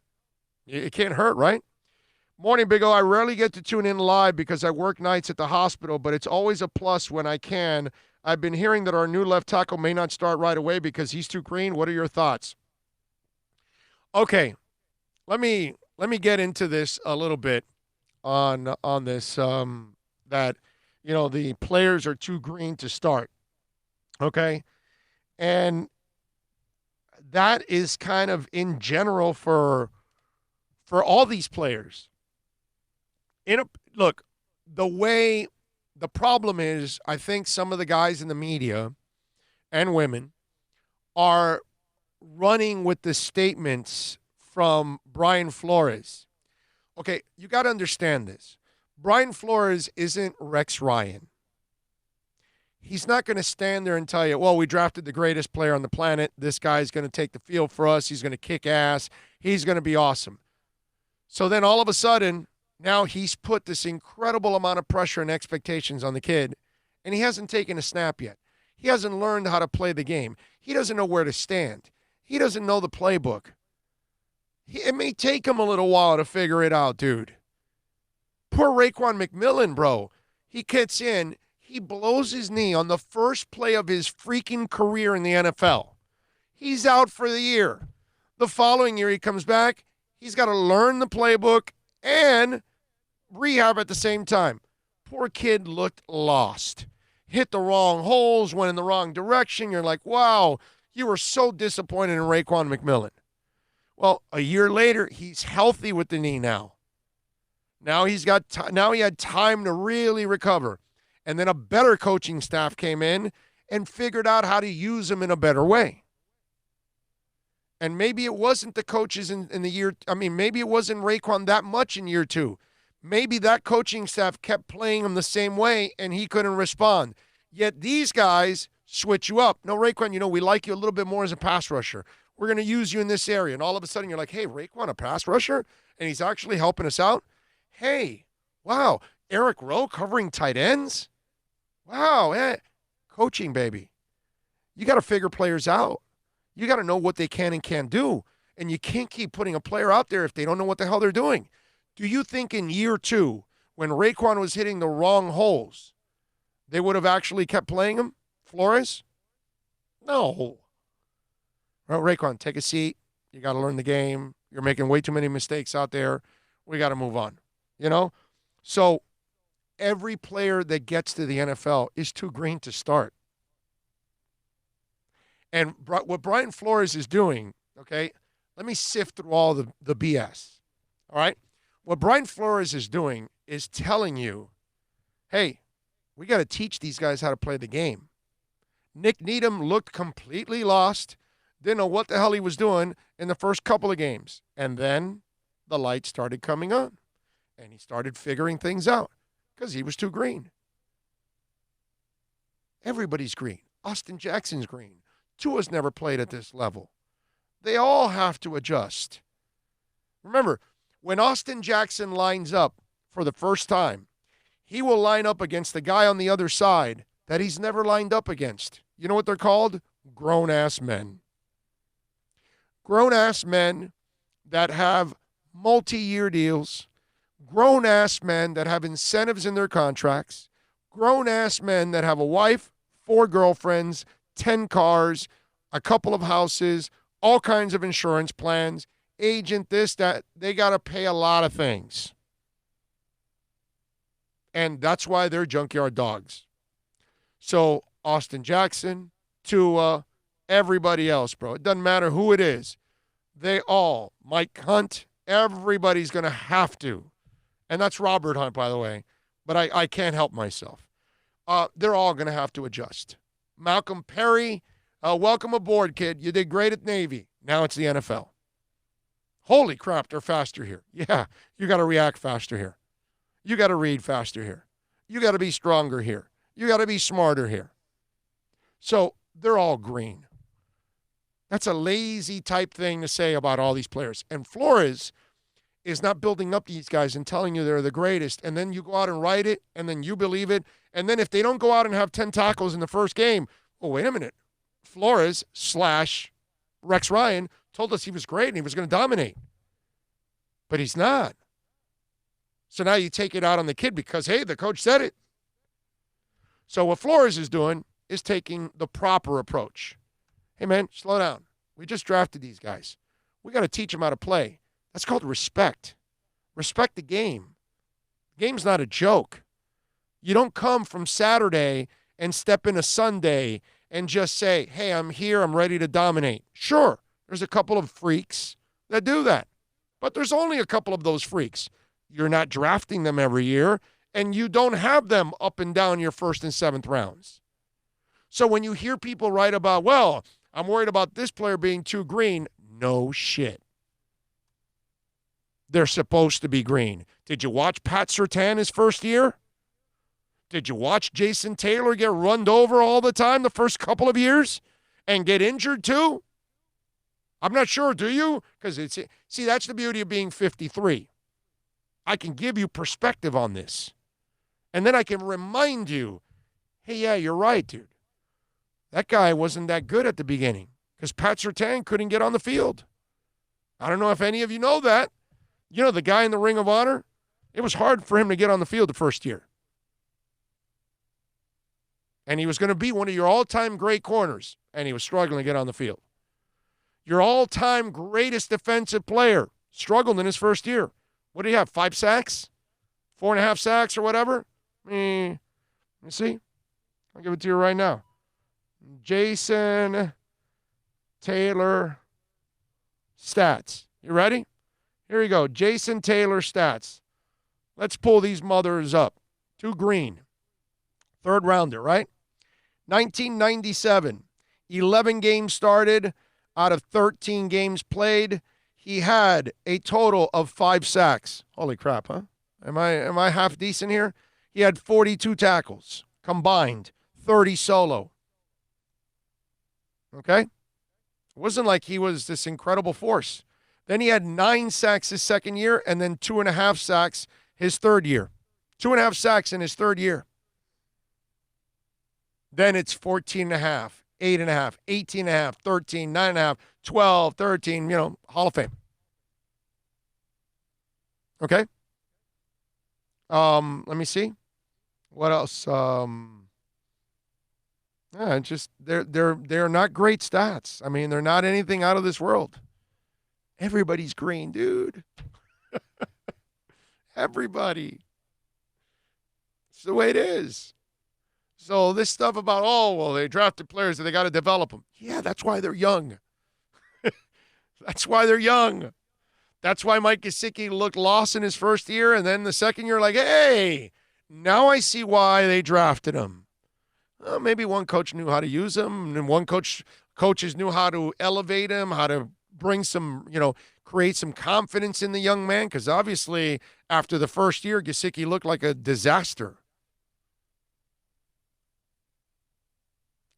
It can't hurt, right? Morning, Big O. I rarely get to tune in live because I work nights at the hospital, but it's always a plus when I can. I've been hearing that our new left tackle may not start right away because he's too green. What are your thoughts? Okay, let me get into this a little bit on this that, you know, the players are too green to start. Okay? And that is kind of in general for all these players. Look, the problem is, I think some of the guys in the media and women are running with the statements from Brian Flores. Okay, you got to understand this. Brian Flores isn't Rex Ryan. He's not going to stand there and tell you, well, we drafted the greatest player on the planet. This guy's going to take the field for us. He's going to kick ass. He's going to be awesome. So then all of a sudden, now he's put this incredible amount of pressure and expectations on the kid, and he hasn't taken a snap yet. He hasn't learned how to play the game. He doesn't know where to stand. He doesn't know the playbook. It may take him a little while to figure it out, dude. Poor Raekwon McMillan, bro. He gets in. He blows his knee on the first play of his freaking career in the NFL. He's out for the year. The following year, he comes back. He's got to learn the playbook and rehab at the same time. Poor kid looked lost. Hit the wrong holes, went in the wrong direction. You're like, wow, you were so disappointed in Raekwon McMillan. Well, a year later, he's healthy with the knee now. Now he had time to really recover. And then a better coaching staff came in and figured out how to use him in a better way. And maybe it wasn't the coaches in the year. I mean, maybe it wasn't Raekwon that much in year two. Maybe that coaching staff kept playing him the same way and he couldn't respond. Yet these guys switch you up. No, Raekwon, we like you a little bit more as a pass rusher. We're going to use you in this area. And all of a sudden you're like, hey, Raekwon, a pass rusher? And he's actually helping us out? Hey, wow, Eric Rowe covering tight ends? Wow, coaching, baby. You got to figure players out. You got to know what they can and can't do. And you can't keep putting a player out there if they don't know what the hell they're doing. Do you think in year two, when Raekwon was hitting the wrong holes, they would have actually kept playing him, Flores? No. Well, Raekwon, take a seat. You got to learn the game. You're making way too many mistakes out there. We got to move on. So every player that gets to the NFL is too green to start. And what Brian Flores is doing, okay, let me sift through all the BS, all right? What Brian Flores is doing is telling you, hey, we got to teach these guys how to play the game. Nick Needham looked completely lost, didn't know what the hell he was doing in the first couple of games. And then the lights started coming on, and he started figuring things out because he was too green. Everybody's green. Austin Jackson's green. Tua's never played at this level. They all have to adjust. Remember, when Austin Jackson lines up for the first time, he will line up against the guy on the other side that he's never lined up against. You know what they're called? Grown-ass men. Grown-ass men that have multi-year deals, grown-ass men that have incentives in their contracts, grown-ass men that have a wife, 4 girlfriends, 10 cars, a couple of houses, all kinds of insurance plans, agent, this, that. They got to pay a lot of things. And that's why they're junkyard dogs. So Austin Jackson, Tua, everybody else, bro. It doesn't matter who it is. They all, Mike Hunt, everybody's going to have to. And that's Robert Hunt, by the way. But I can't help myself. They're all going to have to adjust. Malcolm Perry, welcome aboard, kid. You did great at Navy. Now it's the NFL. Holy crap, they're faster here. Yeah, you got to react faster here. You got to read faster here. You got to be stronger here. You got to be smarter here. So they're all green. That's a lazy type thing to say about all these players. And Flores is not building up these guys and telling you they're the greatest, and then you go out and write it, and then you believe it, and then if they don't go out and have 10 tackles in the first game, oh, wait a minute. Flores / Rex Ryan told us he was great and he was going to dominate. But he's not. So now you take it out on the kid because, hey, the coach said it. So what Flores is doing is taking the proper approach. Hey, man, slow down. We just drafted these guys. We got to teach them how to play. That's called respect. Respect the game. The game's not a joke. You don't come from Saturday and step in a Sunday and just say, hey, I'm here, I'm ready to dominate. Sure, there's a couple of freaks that do that. But there's only a couple of those freaks. You're not drafting them every year, and you don't have them up and down your first and seventh rounds. So when you hear people write about, well, I'm worried about this player being too green, no shit. They're supposed to be green. Did you watch Pat Surtain his first year? Did you watch Jason Taylor get runned over all the time the first couple of years and get injured too? I'm not sure, do you? Because see, that's the beauty of being 53. I can give you perspective on this. And then I can remind you, hey, yeah, you're right, dude. That guy wasn't that good at the beginning because Pat Surtain couldn't get on the field. I don't know if any of you know that. You know, the guy in the Ring of Honor, it was hard for him to get on the field the first year. And he was going to be one of your all-time great corners, and he was struggling to get on the field. Your all-time greatest defensive player struggled in his first year. What did he have, 5 sacks? 4.5 sacks or whatever? Let me see. I'll give it to you right now. Jason Taylor stats. You ready? Here we go. Jason Taylor stats. Let's pull these mothers up. 2 green. 3rd rounder, right? 1997. 11 games started out of 13 games played. He had a total of 5 sacks. Holy crap, huh? Am I half decent here? He had 42 tackles combined, 30 solo. Okay? It wasn't like he was this incredible force. Then he had 9 sacks his second year and then 2.5 sacks his third year. 2.5 sacks in his third year. Then it's 14.5, 8.5, 18.5, 13, 9.5, 12, 13, Hall of Fame. Okay? Let me see. What else? They're not great stats. I mean, they're not anything out of this world. Everybody's green, dude. Everybody. It's the way it is. So this stuff about, they drafted players and they got to develop them. Yeah, that's why they're young. That's why they're young. That's why Mike Gesicki looked lost in his first year, and then the second year, like, hey, now I see why they drafted him. Maybe one coach knew how to use him, and one coaches knew how to elevate him, how to bring some, create some confidence in the young man, because obviously after the first year, Gesicki looked like a disaster.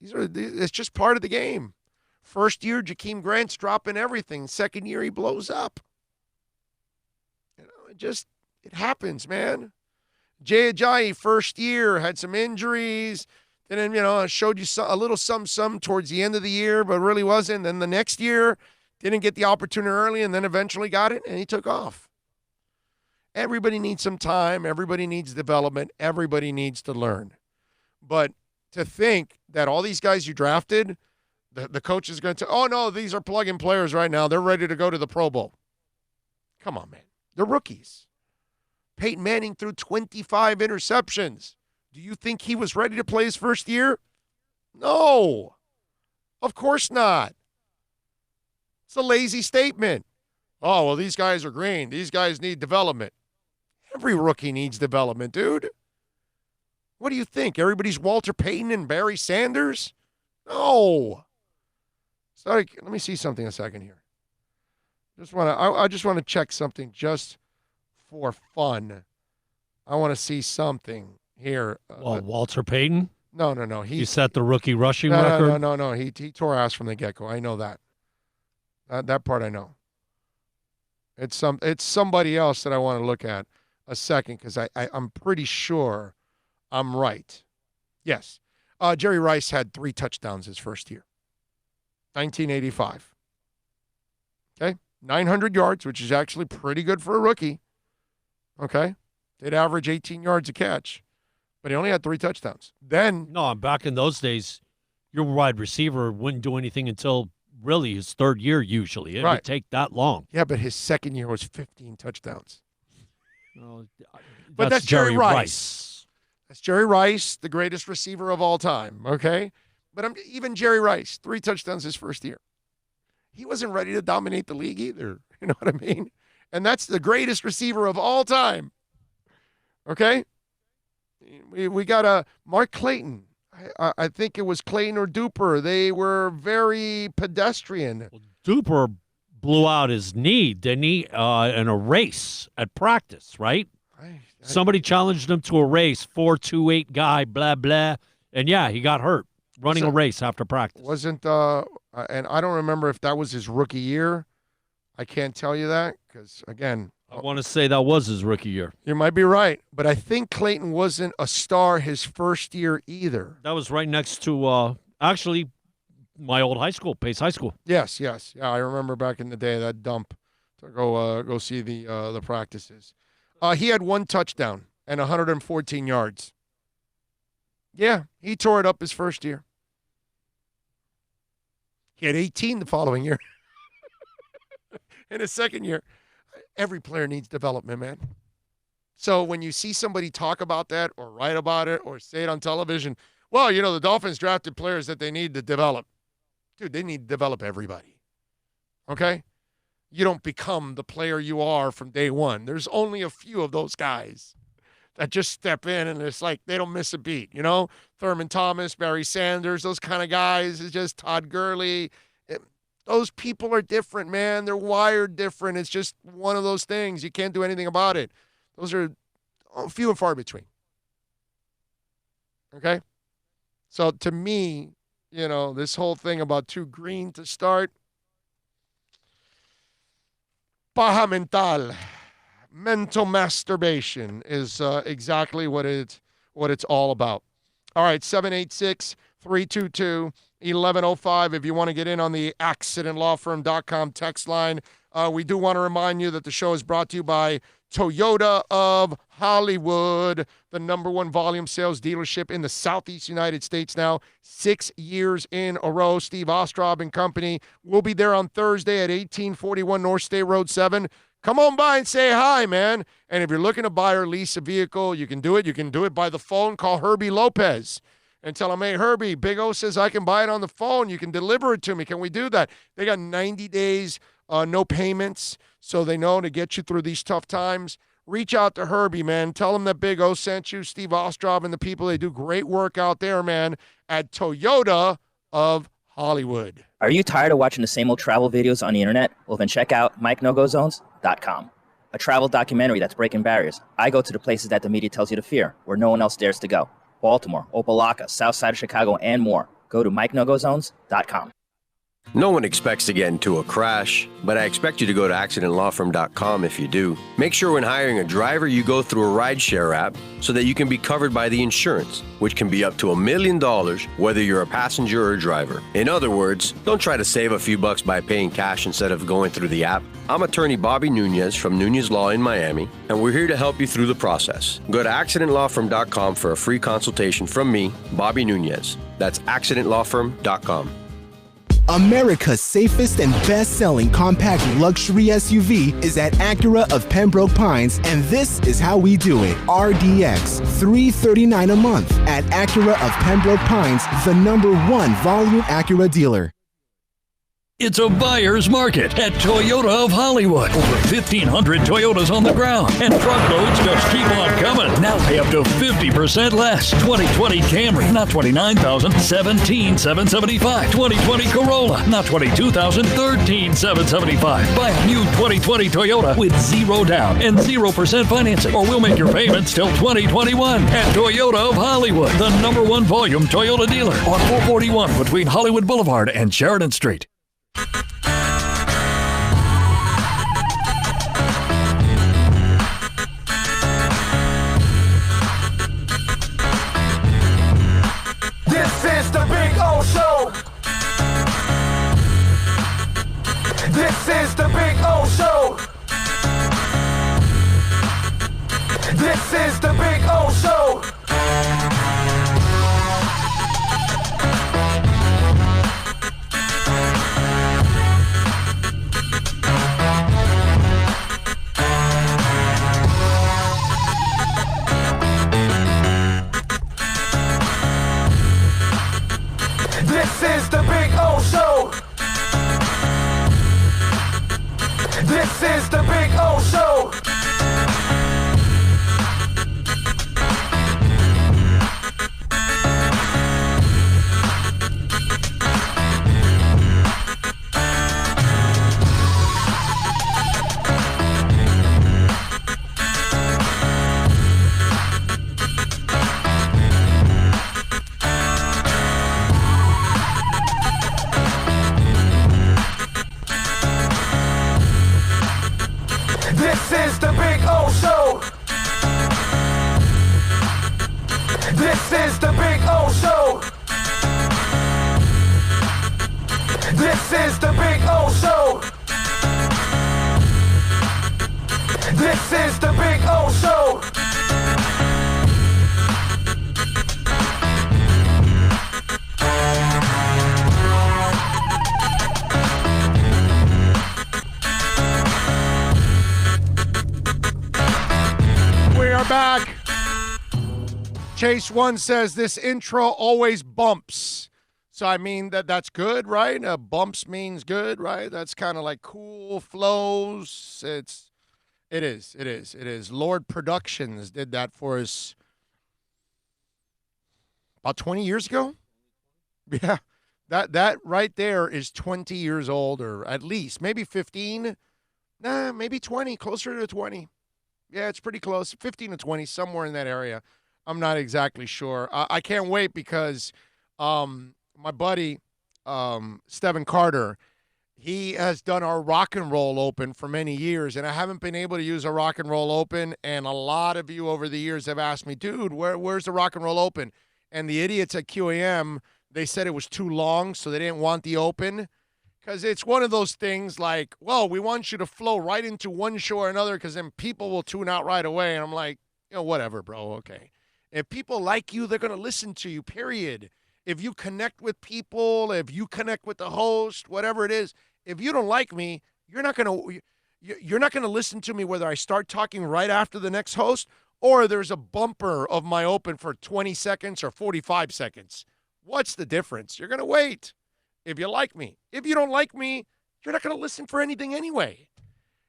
It's just part of the game. First year, Jakeem Grant's dropping everything. Second year, he blows up. It happens, man. Jay Ajayi, first year, had some injuries. And then, showed you a little some towards the end of the year, but really wasn't. Then the next year, didn't get the opportunity early, and then eventually got it, and he took off. Everybody needs some time. Everybody needs development. Everybody needs to learn. But to think that all these guys you drafted, the coach is going to say, oh, no, these are plug-in players right now. They're ready to go to the Pro Bowl. Come on, man. They're rookies. Peyton Manning threw 25 interceptions. Do you think he was ready to play his first year? No. Of course not. It's a lazy statement. Oh, well, these guys are green. These guys need development. Every rookie needs development, dude. What do you think? Everybody's Walter Payton and Barry Sanders? No. Sorry, let me see something a second here. I just want to check something just for fun. I want to see something here. Walter Payton? No. He set the rookie rushing record? No. He tore ass from the get-go. I know that. That part I know. It's somebody else that I want to look at a second because I'm pretty sure I'm right. Yes. Jerry Rice had 3 touchdowns his first year. 1985. Okay? 900 yards, which is actually pretty good for a rookie. Okay? They'd average 18 yards a catch, but he only had 3 touchdowns. Then No, back in those days, your wide receiver wouldn't do anything until really his 3rd year usually. It would take that long. Yeah, but his second year was 15 touchdowns. Well, But that's Jerry Rice. Rice. That's Jerry Rice, the greatest receiver of all time, okay? But even Jerry Rice, 3 touchdowns his first year. He wasn't ready to dominate the league either. You know what I mean? And that's the greatest receiver of all time. Okay? We got Mark Clayton. I think it was Clayton or Duper. They were very pedestrian. Well, Duper blew out his knee, didn't he, in a race at practice, right? Somebody challenged him to a race, 4.28 guy, blah, blah. And, yeah, he got hurt running a race after practice. Wasn't, and I don't remember if that was his rookie year. I can't tell you that because, again, I want to say that was his rookie year. You might be right, but I think Clayton wasn't a star his first year either. That was right next to, actually, my old high school, Pace High School. Yes. Yeah, I remember back in the day that dump to go see the practices. He had 1 touchdown and 114 yards. Yeah, he tore it up his first year. He had 18 the following year. In his second year. Every player needs development, man. So when you see somebody talk about that or write about it or say it on television, well, the Dolphins drafted players that they need to develop. Dude, they need to develop everybody. Okay? You don't become the player you are from day one. There's only a few of those guys that just step in and it's like they don't miss a beat, Thurman Thomas, Barry Sanders, those kind of guys. It's just Todd Gurley. Those people are different, man. They're wired different. It's just one of those things. You can't do anything about it. Those are few and far between. Okay? So to me, this whole thing about too green to start, paja mental, mental masturbation is exactly what it's all about. All right, 786-322-1105 if you want to get in on the accidentlawfirm.com text line. We do want to remind you that the show is brought to you by Toyota of Hollywood, the #1 volume sales dealership in the Southeast United States now, 6 years in a row. Steve Ostrob and company will be there on Thursday at 1841 North State Road 7. Come on by and say hi, man. And if you're looking to buy or lease a vehicle, you can do it. You can do it by the phone. Call Herbie Lopez and tell him, hey, Herbie, Big O says I can buy it on the phone. You can deliver it to me. Can we do that? They got 90 days, no payments, so they know to get you through these tough times. Reach out to Herbie, man. Tell him that Big O sent you, Steve Ostrob and the people. They do great work out there, man, at Toyota of Hollywood. Are you tired of watching the same old travel videos on the internet? Well, then check out MikeNoGoZones.com, a travel documentary that's breaking barriers. I go to the places that the media tells you to fear, where no one else dares to go. Baltimore, Opelika, South Side of Chicago, and more. Go to MikeNoGoZones.com. No one expects to get into a crash, but I expect you to go to accidentlawfirm.com if you do. Make sure when hiring a driver, you go through a rideshare app so that you can be covered by the insurance, which can be up to $1 million, whether you're a passenger or a driver. In other words, don't try to save a few bucks by paying cash instead of going through the app. I'm attorney Bobby Nunez from Nunez Law in Miami, and we're here to help you through the process. Go to accidentlawfirm.com for a free consultation from me, Bobby Nunez. That's accidentlawfirm.com. America's safest and best-selling compact luxury SUV is at Acura of Pembroke Pines, and this is how we do it. RDX, $339 a month at Acura of Pembroke Pines, the #1 volume Acura dealer. It's a buyer's market at Toyota of Hollywood. Over 1,500 Toyotas on the ground, and truckloads just keep on coming. Now pay up to 50% less. 2020 Camry, not $29,000, $17,775. 2020 Corolla, not $22,000, $13,775. Buy a new 2020 Toyota with 0 down and 0% financing, or we'll make your payments till 2021. At Toyota of Hollywood, the #1 volume Toyota dealer on 441 between Hollywood Boulevard and Sheridan Street. This is the Big O Show. This is the Big O Show. This is the Big O Show. This is the Big O Show. This is the Big O Show. We are back. Chase One says this intro always bumps. So I mean that's good, right? Bumps means good, right? That's kind of like cool flows. It is. Lord Productions did that for us about 20 years ago. Yeah. That right there is 20 years old, or at least maybe 15. Nah, maybe 20, closer to 20. Yeah, it's pretty close. 15 to 20, somewhere in that area. I'm not exactly sure. I can't wait because my buddy, Stephen Carter, he has done our Rock and Roll Open for many years, and I haven't been able to use a Rock and Roll Open, and a lot of you over the years have asked me, dude, where's the Rock and Roll Open? And the idiots at QAM, they said it was too long, so they didn't want the Open. Because it's one of those things like, well, we want you to flow right into one show or another because then people will tune out right away. And I'm like, whatever, bro, okay. If people like you, they're going to listen to you, period. If you connect with people, if you connect with the host, whatever it is, if you don't like me, you're not going to listen to me whether I start talking right after the next host or there's a bumper of my Open for 20 seconds or 45 seconds. What's the difference? You're going to wait. If you like me. If you don't like me, you're not going to listen for anything anyway.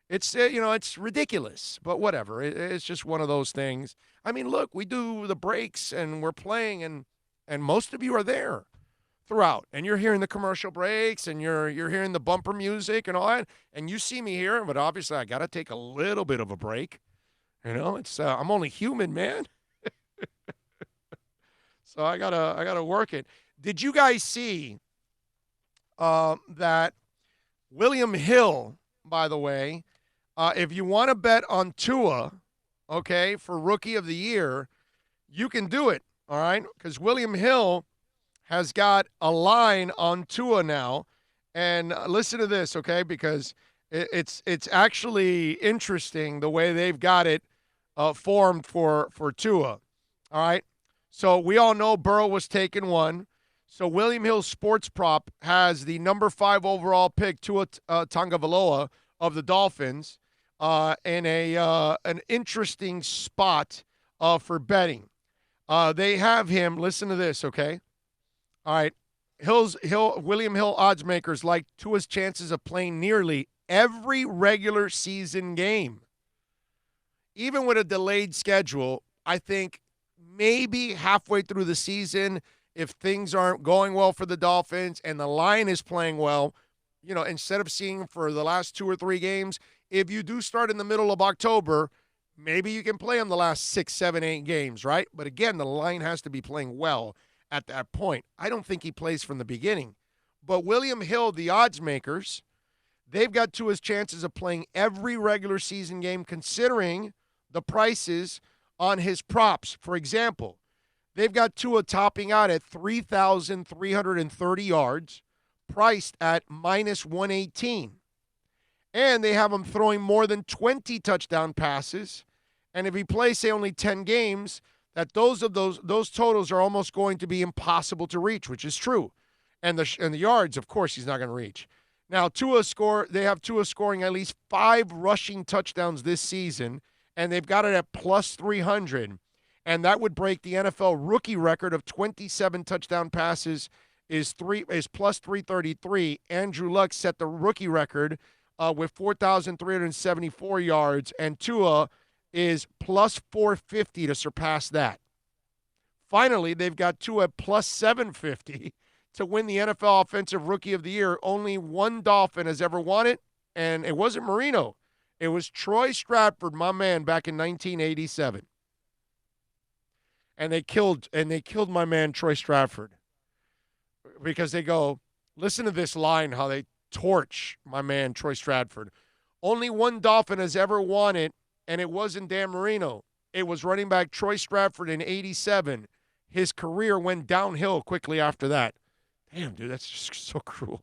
It's, it's ridiculous, but whatever. It's just one of those things. I mean, look, we do the breaks and we're playing and most of you are there throughout. And you're hearing the commercial breaks and you're hearing the bumper music and all that. And you see me here, but obviously I got to take a little bit of a break. It's I'm only human, man. So I gotta work it. Did you guys see that William Hill, by the way, if you want to bet on Tua, okay, for Rookie of the Year, you can do it, all right? Because William Hill has got a line on Tua now. And listen to this, okay, because it's actually interesting the way they've got it formed for Tua, all right? So we all know Burrow was taken 1. So William Hill Sports Prop has the number 5 overall pick, Tua Tagovailoa of the Dolphins, in an interesting spot for betting. They have him. Listen to this, okay? All right, William Hill odds makers like Tua's chances of playing nearly every regular season game, even with a delayed schedule. I think maybe halfway through the season, if things aren't going well for the Dolphins and the line is playing well, instead of seeing him for the last 2 or 3 games, if you do start in the middle of October, maybe you can play him the last 6, 7, 8 games, right? But again, the line has to be playing well at that point. I don't think he plays from the beginning. But William Hill, the odds makers, they've got Tua's chances of playing every regular season game considering the prices on his props. For example, they've got Tua topping out at 3,330 yards, priced at minus 118. And they have him throwing more than 20 touchdown passes. And if he plays, say, only 10 games, that those totals are almost going to be impossible to reach, which is true. And the yards, of course, he's not going to reach. Now, they have Tua scoring at least 5 rushing touchdowns this season, and they've got it at plus 300. And that would break the NFL rookie record of 27 touchdown passes is plus 333. Andrew Luck set the rookie record with 4,374 yards, and Tua is plus 450 to surpass that. Finally, they've got Tua plus 750 to win the NFL Offensive Rookie of the Year. Only one Dolphin has ever won it, and it wasn't Marino. It was Troy Stratford, my man, back in 1987. And they killed my man Troy Stratford because they go, listen to this line, how they torch my man Troy Stratford. Only one Dolphin has ever won it, and it wasn't Dan Marino. It was running back Troy Stratford in 87. His career went downhill quickly after that. Damn, dude, that's just so cruel.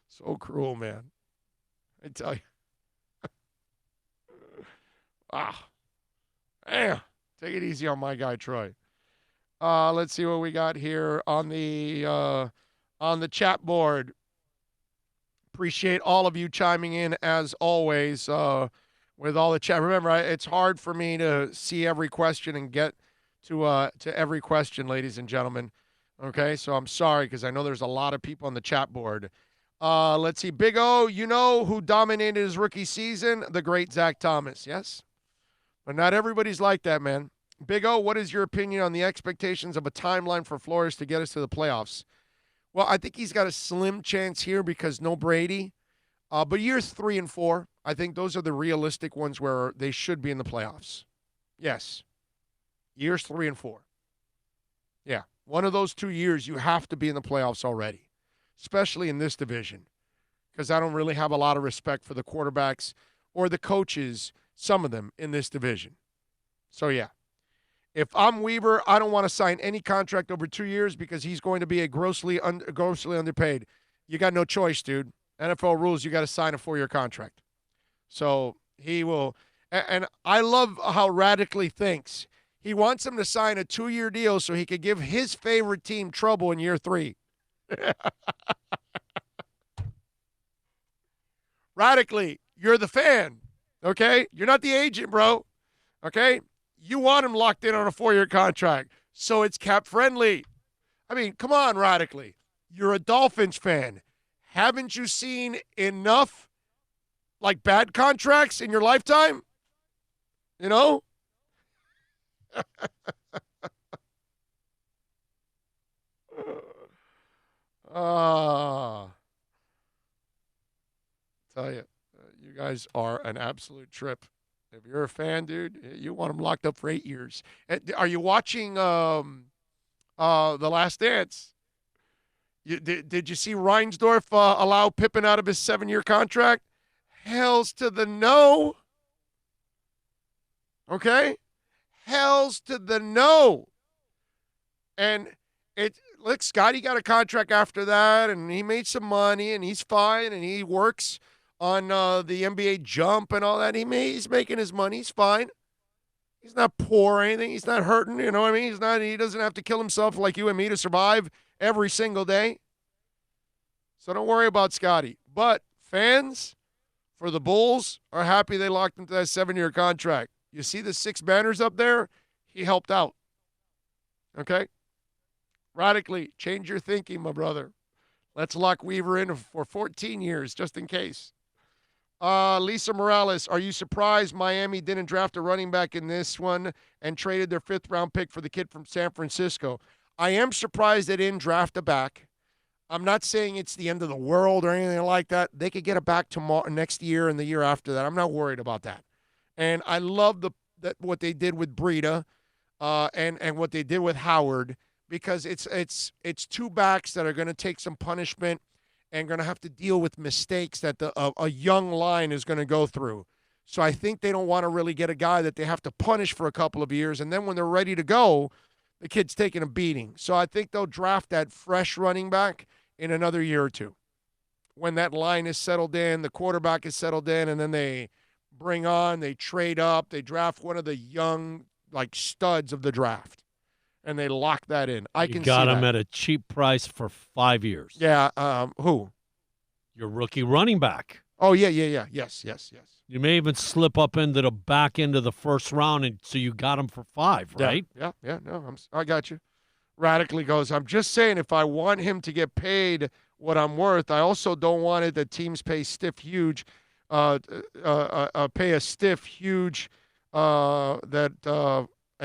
So cruel, man. I tell you. Damn. Take it easy on my guy, Troy. Let's see what we got here on the chat board. Appreciate all of you chiming in as always with all the chat. Remember, it's hard for me to see every question and get to every question, ladies and gentlemen. Okay, so I'm sorry because I know there's a lot of people on the chat board. Let's see. Big O, you know who dominated his rookie season? The great Zach Thomas, yes? But not everybody's like that, man. Big O, what is your opinion on the expectations of a timeline for Flores to get us to the playoffs? Well, I think he's got a slim chance here because no Brady. But years 3 and 4, I think those are the realistic ones where they should be in the playoffs. Yes. Years 3 and 4. Yeah. One of those 2 years, you have to be in the playoffs already, especially in this division, because I don't really have a lot of respect for the quarterbacks or the coaches, some of them, in this division. So, yeah. If I'm Weaver, I don't want to sign any contract over 2 years because he's going to be grossly underpaid. You got no choice, dude. NFL rules, you got to sign a 4-year contract. So he will. And I love how Radically thinks. He wants him to sign a 2-year deal so he could give his favorite team trouble in year 3. Radically, you're the fan, okay? You're not the agent, bro, okay? You want him locked in on a 4-year contract, so it's cap friendly. I mean, come on, Radically. You're a Dolphins fan. Haven't you seen enough, like, bad contracts in your lifetime? You know? Tell you, you guys are an absolute trip. If you're a fan, dude, you want him locked up for 8 years. Are you watching The Last Dance? Did you see Reinsdorf allow Pippen out of his 7-year contract? Hells to the no. Okay? Hells to the no. And look, Scotty got a contract after that, and he made some money, and he's fine, and he works on the NBA Jump and all that. He's making his money. He's fine. He's not poor or anything. He's not hurting. You know what I mean? He doesn't have to kill himself like you and me to survive every single day. So don't worry about Scotty. But fans for the Bulls are happy they locked into that 7-year contract. You see the 6 banners up there? He helped out. Okay? Radically, change your thinking, my brother. Let's lock Weaver in for 14 years, just in case. Lisa Morales, are you surprised Miami didn't draft a running back in this one and traded their 5th-round pick for the kid from San Francisco? I am surprised they didn't draft a back. I'm not saying it's the end of the world or anything like that. They could get a back next year and the year after that. I'm not worried about that. And I love what they did with Breida and what they did with Howard, because it's 2 backs that are going to take some punishment and going to have to deal with mistakes that a young line is going to go through. So I think they don't want to really get a guy that they have to punish for a couple of years, and then when they're ready to go, the kid's taking a beating. So I think they'll draft that fresh running back in another year or 2. When that line is settled in, the quarterback is settled in, and then they trade up, they draft one of the young, like, studs of the draft, and they lock that in. I can see that. You got him at a cheap price for 5 years. Yeah, who? Your rookie running back. Oh, yeah. Yes. You may even slip up into the back end of the first round, and so you got him for 5, right? Yeah. No, I got you. Radically goes, I'm just saying, if I want him to get paid what I'm worth. I also don't want it that teams pay a stiff, huge and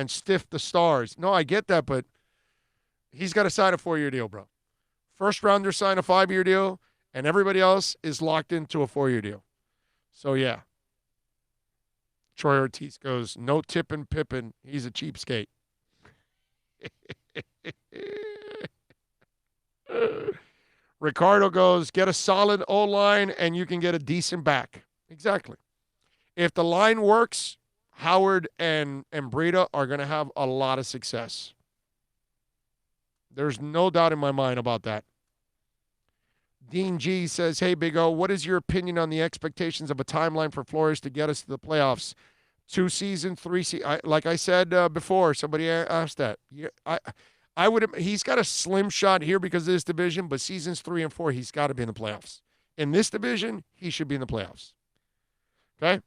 stiff the stars. No, I get that, but he's got to sign a 4-year deal, bro. First rounder sign a 5-year deal, and everybody else is locked into a 4-year deal. So, yeah. Troy Ortiz goes, no tipping Pippen. He's a cheapskate. Ricardo goes, get a solid O-line and you can get a decent back. Exactly. If the line works, Howard and Breida are going to have a lot of success. There's no doubt in my mind about that. Dean G says, hey, Big O, what is your opinion on the expectations of a timeline for Flores to get us to the playoffs? 2 seasons, 3 seasons. Like I said before, somebody asked that. I would. He's got a slim shot here because of this division, but seasons 3 and 4, he's got to be in the playoffs. In this division, he should be in the playoffs. Okay?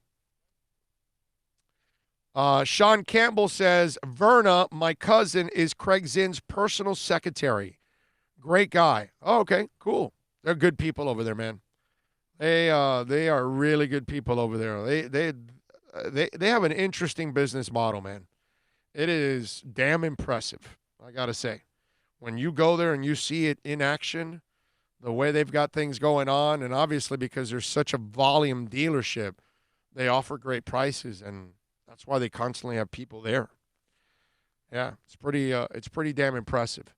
Sean Campbell says, Verna, my cousin, is Craig Zinn's personal secretary. Great guy. Oh, okay, cool. They're good people over there, man. They are really good people over there. They have an interesting business model, man. It is damn impressive, I got to say. When you go there and you see it in action, the way they've got things going on, and obviously because there's such a volume dealership, they offer great prices, and that's why they constantly have people there. Yeah, it's pretty damn impressive.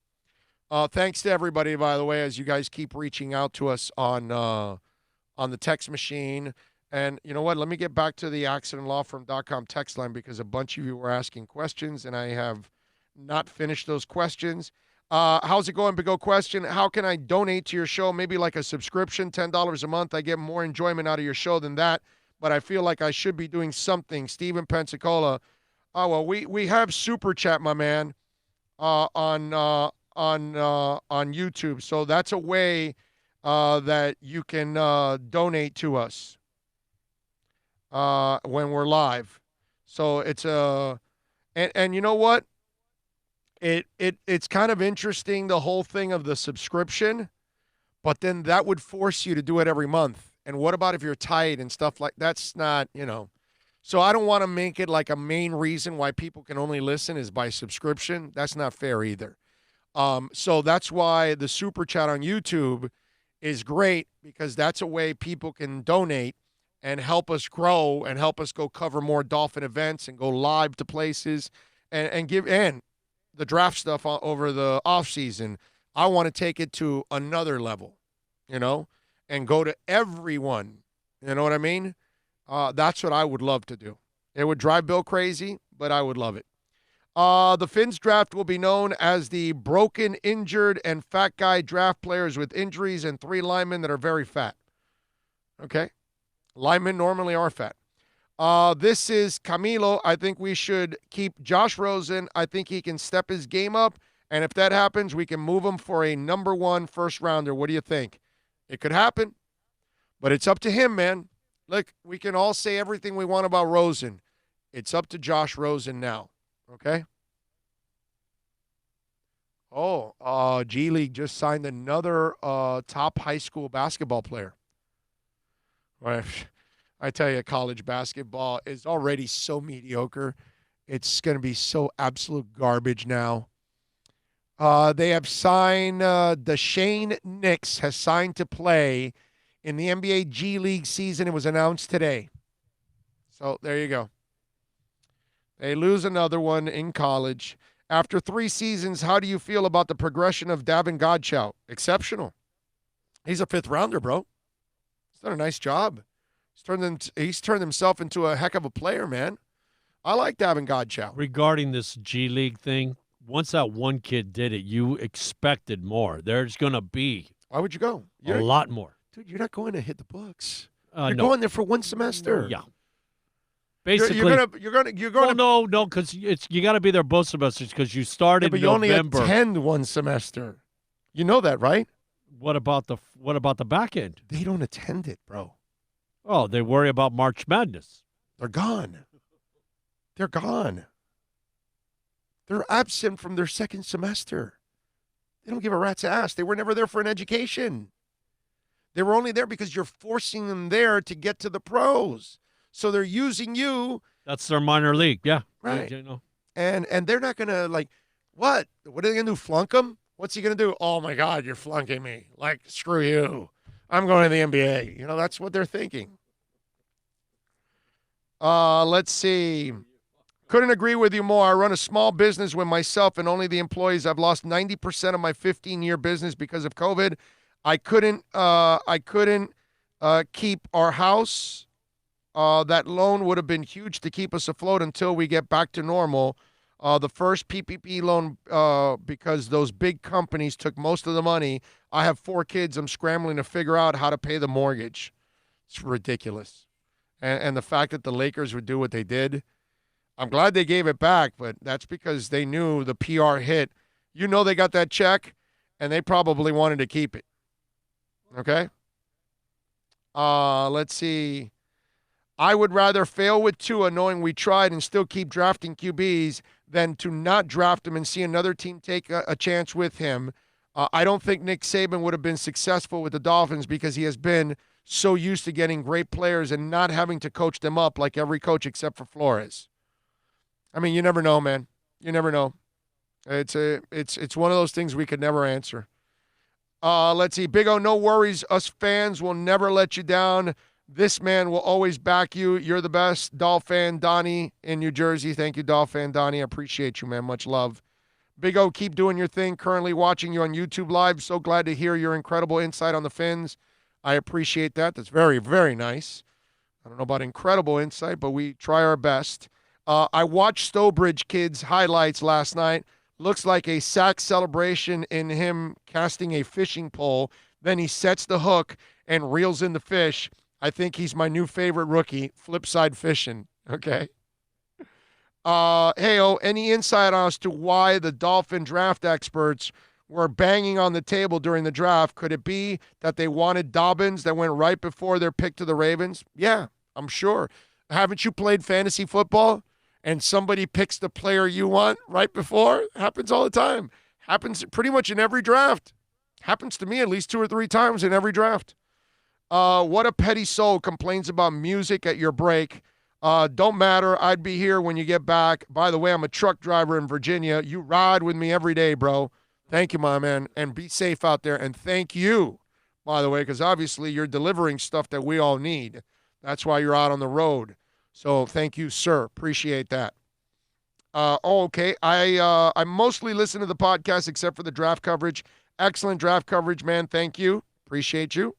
Thanks to everybody, by the way, as you guys keep reaching out to us on the text machine. And you know what? Let me get back to the accidentlawfirm.com text line because a bunch of you were asking questions, and I have not finished those questions. How's it going, Big O question? How can I donate to your show? Maybe like a subscription, $10 a month. I get more enjoyment out of your show than that, but I feel like I should be doing something. Stephen Pensacola. Oh, well, we have Super Chat, my man, on YouTube. So that's a way that you can donate to us when we're live. So it's and you know what? It's kind of interesting, the whole thing of the subscription, but then that would force you to do it every month. And what about if you're tight and stuff like that's not, So I don't want to make it like a main reason why people can only listen is by subscription. That's not fair either. So that's why the Super Chat on YouTube is great, because that's a way people can donate and help us grow and help us go cover more Dolphin events and go live to places and give in the draft stuff over the offseason. I want to take it to another level, and go to everyone. You know what I mean? That's what I would love to do. It would drive Bill crazy, but I would love it. The Finns draft will be known as the broken, injured, and fat guy draft, players with injuries and 3 linemen that are very fat. Okay? Linemen normally are fat. This is Camilo. I think we should keep Josh Rosen. I think he can step his game up, and if that happens, we can move him for a number 1 first rounder. What do you think? It could happen, but it's up to him, man. Look, we can all say everything we want about Rosen. It's up to Josh Rosen now. Okay? Oh, G League just signed another top high school basketball player. Right. I tell you, college basketball is already so mediocre. It's going to be so absolute garbage now. They have signed, Deshane Nix has signed to play in the NBA G League season. It was announced today. So there you go. They lose another one in college. After 3 seasons, how do you feel about the progression of Davin Godchow? Exceptional. He's a 5th rounder, bro. He's done a nice job. He's turned himself into a heck of a player, man. I like Davin Godchow. Regarding this G League thing, once that one kid did it, you expected more. There's going to be Why would you go? a lot more. Dude, you're not going to hit the books. No. You're going there for 1 semester. Yeah. Basically, you're gonna. No, because you got to be there both semesters because you started but you November. only attend 1 semester. You know that, right? What about the back end? They don't attend it, bro. Oh, they worry about March Madness. They're gone. They're gone. They're absent from their 2nd semester. They don't give a rat's ass. They were never there for an education. They were only there because you're forcing them there to get to the pros. So they're using you. That's their minor league. Yeah. Right. You know. And they're not going to, like, what? What are they going to do, flunk him? What's he going to do? Oh, my God, you're flunking me. Like, screw you. I'm going to the NBA. You know, that's what they're thinking. Let's see. Couldn't agree with you more. I run a small business with myself and only the employees. I've lost 90% of my 15-year business because of COVID. I couldn't keep our house. That loan would have been huge to keep us afloat until we get back to normal. The first PPP loan, because those big companies took most of the money. I have 4 kids. I'm scrambling to figure out how to pay the mortgage. It's ridiculous. And the fact that the Lakers would do what they did, I'm glad they gave it back, but that's because they knew the PR hit. You know they got that check, and they probably wanted to keep it. Okay? Let's see. I would rather fail with Tua knowing we tried and still keep drafting QBs than to not draft him and see another team take a chance with him. I don't think Nick Saban would have been successful with the Dolphins because he has been so used to getting great players and not having to coach them up like every coach except for Flores. I mean, you never know, man. You never know. It's one of those things we could never answer. Let's see. Big O, no worries. Us fans will never let you down. This man will always back you. You're the best. Dolph fan Donnie in New Jersey. Thank you, Dolph fan Donnie. I appreciate you, man. Much love. Big O, keep doing your thing. Currently watching you on YouTube Live. So glad to hear your incredible insight on the Fins. I appreciate that. That's very, very nice. I don't know about incredible insight, but we try our best. I watched Stowbridge Kids highlights last night. Looks like a sack celebration in him casting a fishing pole. Then he sets the hook and reels in the fish. I think he's my new favorite rookie, Flipside Fishing. Okay. Any insight as to why the Dolphin draft experts were banging on the table during the draft? Could it be that they wanted Dobbins that went right before their pick to the Ravens? Yeah, I'm sure. Haven't you played fantasy football and somebody picks the player you want right before? Happens all the time. Happens pretty much in every draft. Happens to me at least 2 or 3 times in every draft. What a petty soul complains about music at your break. Don't matter. I'd be here when you get back. By the way, I'm a truck driver in Virginia. You ride with me every day, bro. Thank you, my man. And be safe out there. And thank you, by the way, because obviously you're delivering stuff that we all need. That's why you're out on the road. So thank you, sir. Appreciate that. Okay. I mostly listen to the podcast except for the draft coverage. Excellent draft coverage, man. Thank you. Appreciate you.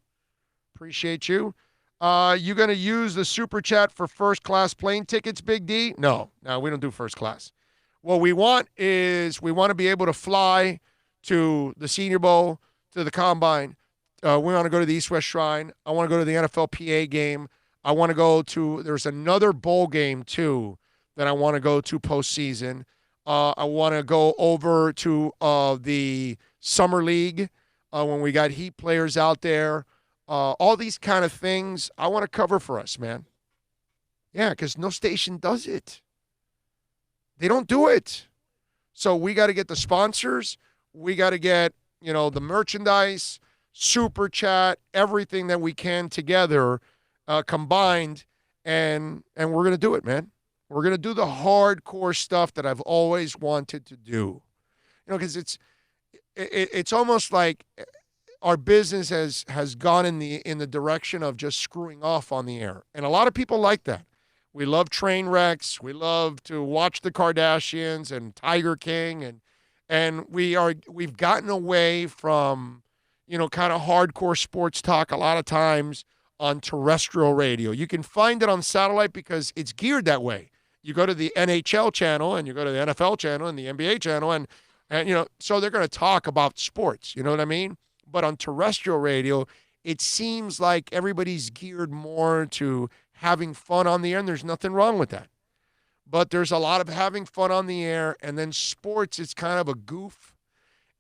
Appreciate you. You going to use the super chat for first class plane tickets, Big D? No, we don't do first class. What we want is we want to be able to fly to the Senior Bowl, to the Combine. We want to go to the East-West Shrine. I want to go to the NFLPA game. I want to go to, there's another bowl game too that I want to go to postseason. I want to go over to the Summer League when we got Heat players out there. All these kind of things I want to cover for us, man. Yeah, because no station does it. They don't do it. So we got to get the sponsors. We got to get, the merchandise, super chat, everything that we can together combined, and we're going to do it, man. We're going to do the hardcore stuff that I've always wanted to do. Because it's almost like our business has gone in the direction of just screwing off on the air. And a lot of people like that. We love train wrecks. We love to watch the Kardashians and Tiger King, and we've gotten away from, kind of hardcore sports talk a lot of times on terrestrial radio. You can find it on satellite because it's geared that way. You go to the NHL channel and you go to the NFL channel and the NBA channel and so they're going to talk about sports, you know what I mean? But on terrestrial radio, it seems like everybody's geared more to having fun on the air, and there's nothing wrong with that. But there's a lot of having fun on the air, and then sports is kind of a goof,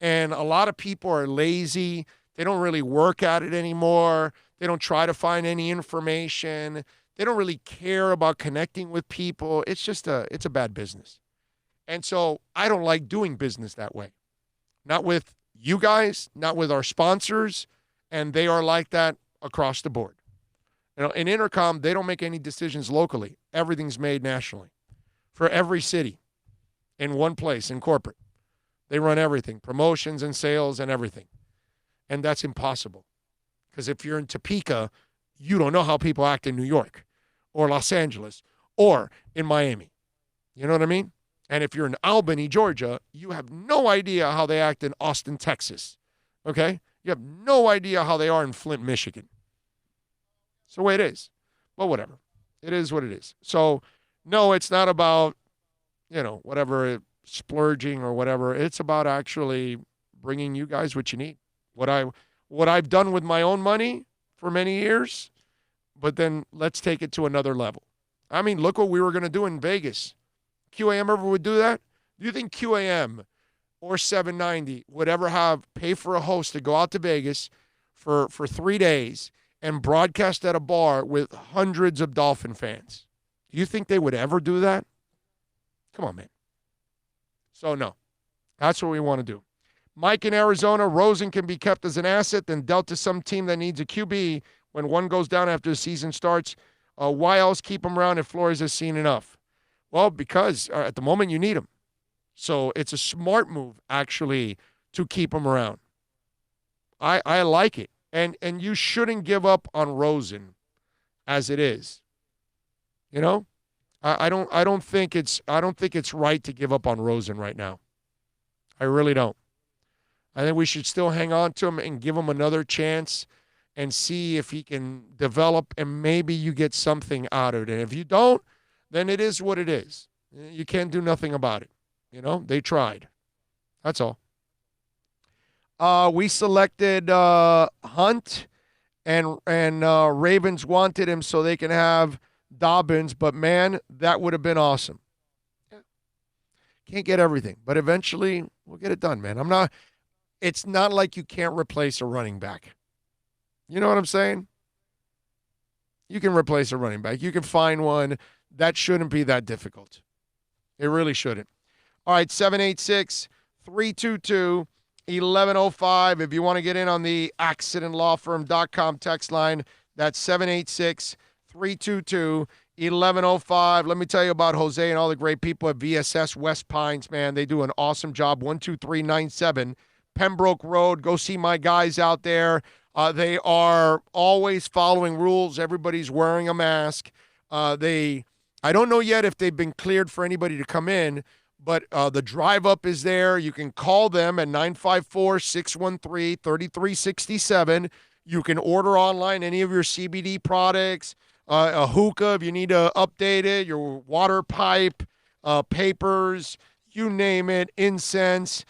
and a lot of people are lazy. They don't really work at it anymore. They don't try to find any information. They don't really care about connecting with people. It's just it's a bad business. And so I don't like doing business that way. Not with you guys, not with our sponsors, and they are like that across the board. In Intercom, they don't make any decisions locally. Everything's made nationally for every city in one place in corporate. They run everything, promotions and sales and everything. And that's impossible. Because if you're in Topeka, you don't know how people act in New York or Los Angeles or in Miami. You know what I mean? And if you're in Albany, Georgia, you have no idea how they act in Austin, Texas. Okay? You have no idea how they are in Flint, Michigan. It's the way it is. But whatever. It is what it is. So, no, it's not about, whatever, splurging or whatever. It's about actually bringing you guys what you need. What I've done with my own money for many years, but then let's take it to another level. I mean, look what we were going to do in Vegas. QAM ever would do that? Do you think QAM or 790 would ever pay for a host to go out to Vegas for 3 days and broadcast at a bar with hundreds of Dolphin fans? Do you think they would ever do that? Come on, man. So, no. That's what we want to do. Mike in Arizona, Rosen can be kept as an asset, then dealt to some team that needs a QB when one goes down after the season starts. Why else keep him around if Flores has seen enough? Well, because at the moment you need him. So it's a smart move, actually, to keep him around. I like it. And you shouldn't give up on Rosen as it is. I don't think it's right to give up on Rosen right now. I really don't. I think we should still hang on to him and give him another chance and see if he can develop, and maybe you get something out of it. And if you don't, then it is what it is. You can't do nothing about it. They tried. That's all. We selected Hunt, and Ravens wanted him so they can have Dobbins, but man, that would have been awesome. Can't get everything, but eventually we'll get it done, man. It's not like you can't replace a running back. You know what I'm saying? You can replace a running back. You can find one. That shouldn't be that difficult. It really shouldn't. All right, 786-322-1105. If you want to get in on the accidentlawfirm.com text line, that's 786-322-1105. Let me tell you about Jose and all the great people at VSS West Pines, man. They do an awesome job. 12397 Pembroke Road. Go see my guys out there. They are always following rules. Everybody's wearing a mask. I don't know yet if they've been cleared for anybody to come in, but the drive-up is there. You can call them at 954-613-3367. You can order online any of your CBD products, a hookah if you need to update it, your water pipe, papers, you name it, incense,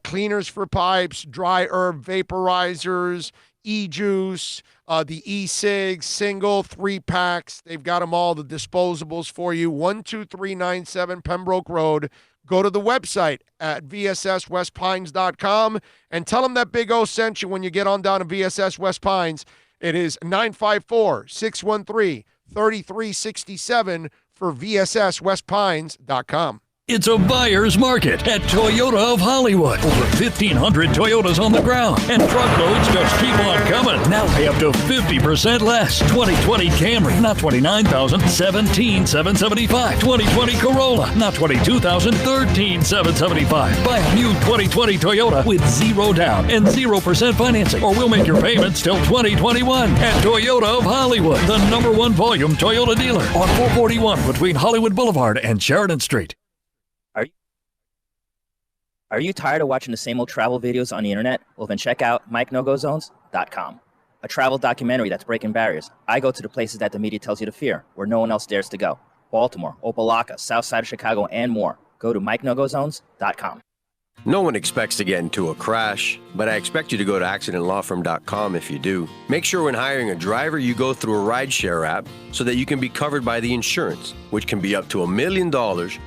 cleaners for pipes, dry herb vaporizers, e-juice, the e-cigs, single, 3-packs. They've got them all, the disposables for you. 12397 Pembroke Road. Go to the website at vsswestpines.com and tell them that Big O sent you when you get on down to VSS West Pines. It is 954-613-3367 for vsswestpines.com. It's a buyer's market at Toyota of Hollywood. Over 1,500 Toyotas on the ground, and truckloads just keep on coming. Now pay up to 50% less. 2020 Camry, not $29,000, $17,775. 2020 Corolla, not $22,000, $13,775. Buy a new 2020 Toyota with 0 down and 0% financing, or we'll make your payments till 2021. At Toyota of Hollywood, the #1 volume Toyota dealer on 441 between Hollywood Boulevard and Sheridan Street. Are you tired of watching the same old travel videos on the internet? Well, then check out MikeNoGoZones.com, a travel documentary that's breaking barriers. I go to the places that the media tells you to fear, where no one else dares to go. Baltimore, Opelika, South Side of Chicago, and more. Go to MikeNoGoZones.com. No one expects to get into a crash, but I expect you to go to accidentlawfirm.com if you do. Make sure when hiring a driver, you go through a rideshare app so that you can be covered by the insurance, which can be up to $1 million,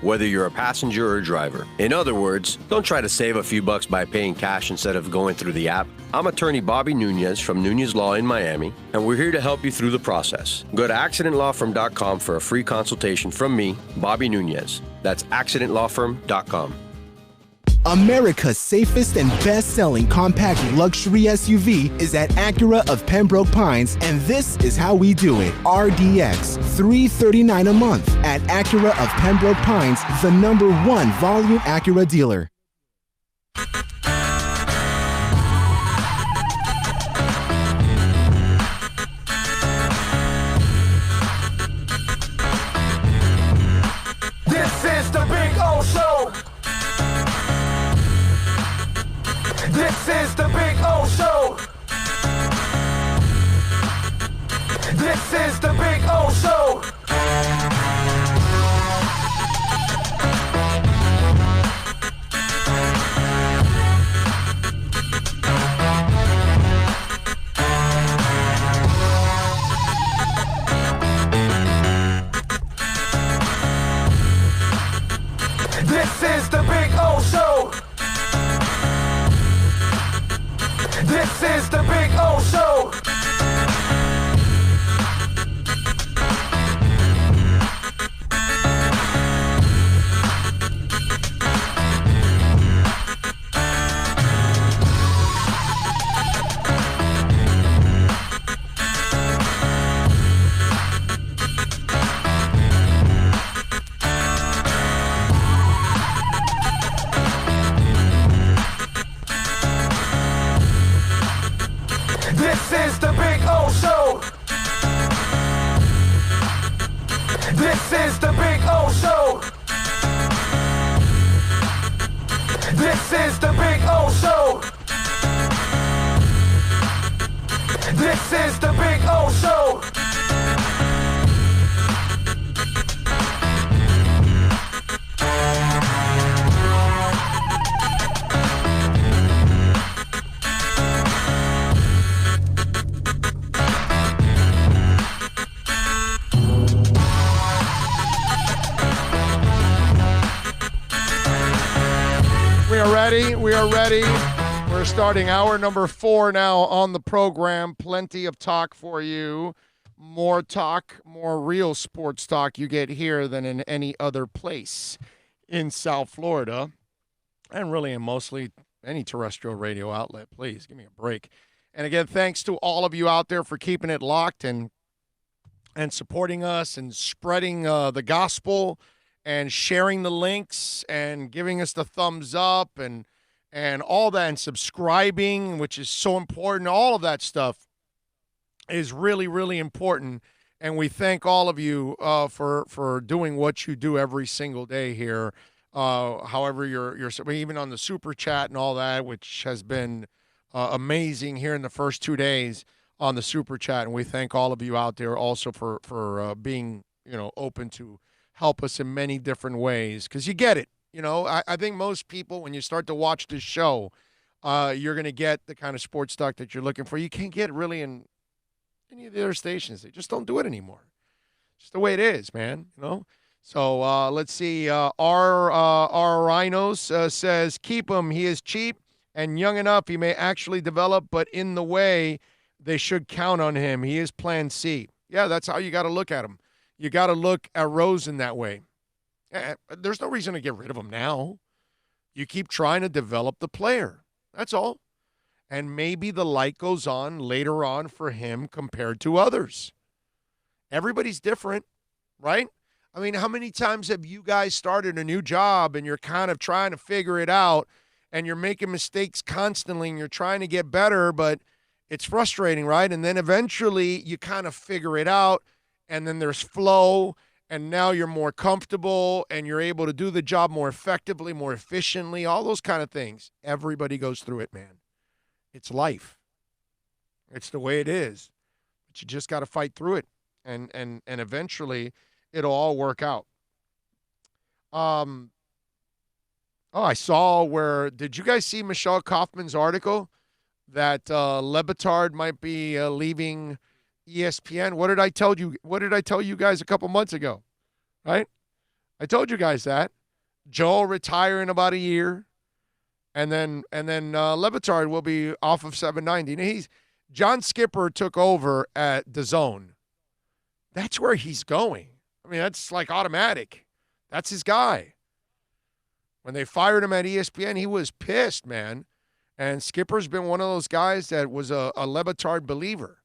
whether you're a passenger or a driver. In other words, don't try to save a few bucks by paying cash instead of going through the app. I'm attorney Bobby Nunez from Nunez Law in Miami, and we're here to help you through the process. Go to accidentlawfirm.com for a free consultation from me, Bobby Nunez. That's accidentlawfirm.com. America's safest and best-selling compact luxury SUV is at Acura of Pembroke Pines, and this is how we do it. RDX, $339 a month at Acura of Pembroke Pines, the #1 volume Acura dealer. This is the Big O Show. This is the Big O Show. This is the Big O Show. This is the Big O Show. This is the Big O Show. This is the Big O Show. This is the Big O Show. This is the Big O Show. This is the Big O Show. We are ready. We are ready. We're starting hour number 4 now on the program. Plenty of talk for you. More talk, more real sports talk you get here than in any other place in South Florida. And really in mostly any terrestrial radio outlet. Please give me a break. And again, thanks to all of you out there for keeping it locked and supporting us and spreading the gospel and sharing the links and giving us the thumbs up and all that, and subscribing, which is so important. All of that stuff is really, really important. And we thank all of you for doing what you do every single day here. However, you're even on the super chat and all that, which has been amazing here in the first 2 days on the super chat. And we thank all of you out there also for being, open to help us in many different ways, because you get it. I think most people, when you start to watch this show, you're going to get the kind of sports talk that you're looking for. You can't get really in any of the other stations. They just don't do it anymore. Just the way it is, man. So let's see. Our Rhinos says, keep him. He is cheap and young enough. He may actually develop, but in the way, they should count on him. He is plan C. Yeah, that's how you got to look at him. You got to look at Rosen that way. There's no reason to get rid of him now. You keep trying to develop the player. That's all. And maybe the light goes on later on for him compared to others. Everybody's different, right? I mean, how many times have you guys started a new job and you're kind of trying to figure it out and you're making mistakes constantly and you're trying to get better, but it's frustrating, right? And then eventually you kind of figure it out, and then there's flow, and now you're more comfortable and you're able to do the job more effectively, more efficiently, all those kind of things. Everybody goes through it, man. It's life. It's the way it is. But you just got to fight through it, and eventually it'll all work out. I saw did you guys see Michelle Kaufman's article that Le Batard might be leaving ESPN? What did I tell you? What did I tell you guys a couple months ago? Right? I told you guys that Joe will retire in about a year, and then Le Batard will be off of 790. And John Skipper took over at DAZN. That's where he's going. I mean, that's like automatic. That's his guy. When they fired him at ESPN, he was pissed, man. And Skipper's been one of those guys that was a Lebitard believer.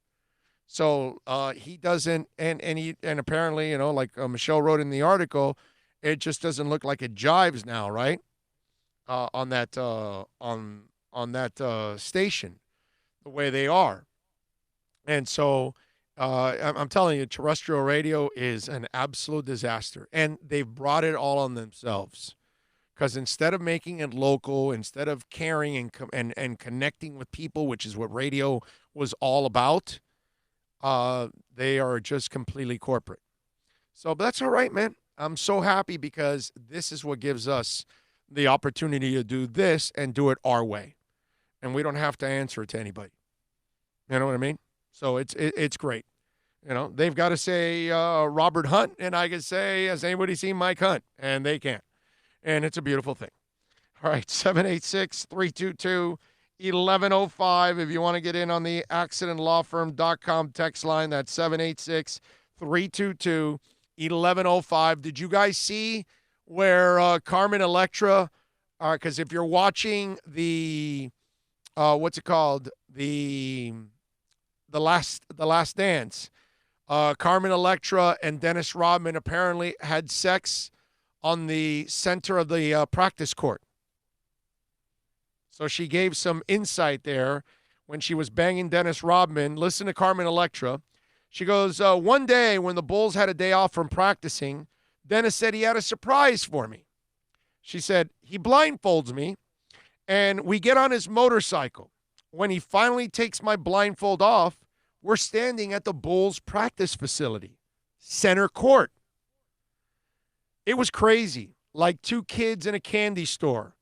So he doesn't, and apparently, like Michelle wrote in the article, it just doesn't look like it jives now, right? On that station, the way they are. And so I'm telling you, terrestrial radio is an absolute disaster. And they've brought it all on themselves. Because instead of making it local, instead of caring and connecting with people, which is what radio was all about, they are just completely corporate. So but that's all right, man. I'm so happy because this is what gives us the opportunity to do this and do it our way. And we don't have to answer it to anybody. You know what I mean? So it's great. They've got to say Robert Hunt, and I can say, has anybody seen Mike Hunt? And they can't. And it's a beautiful thing. All right, 786-322-1105. If you want to get in on the accidentlawfirm.com text line, that's 786-322-1105. Did you guys see where Carmen Electra, because if you're watching the, what's it called? The Last Dance, Carmen Electra and Dennis Rodman apparently had sex on the center of the practice court. So she gave some insight there when she was banging Dennis Rodman. Listen to Carmen Electra. She goes, one day when the Bulls had a day off from practicing, Dennis said he had a surprise for me. She said, he blindfolds me, and we get on his motorcycle. When he finally takes my blindfold off, we're standing at the Bulls practice facility, center court. It was crazy, like two kids in a candy store.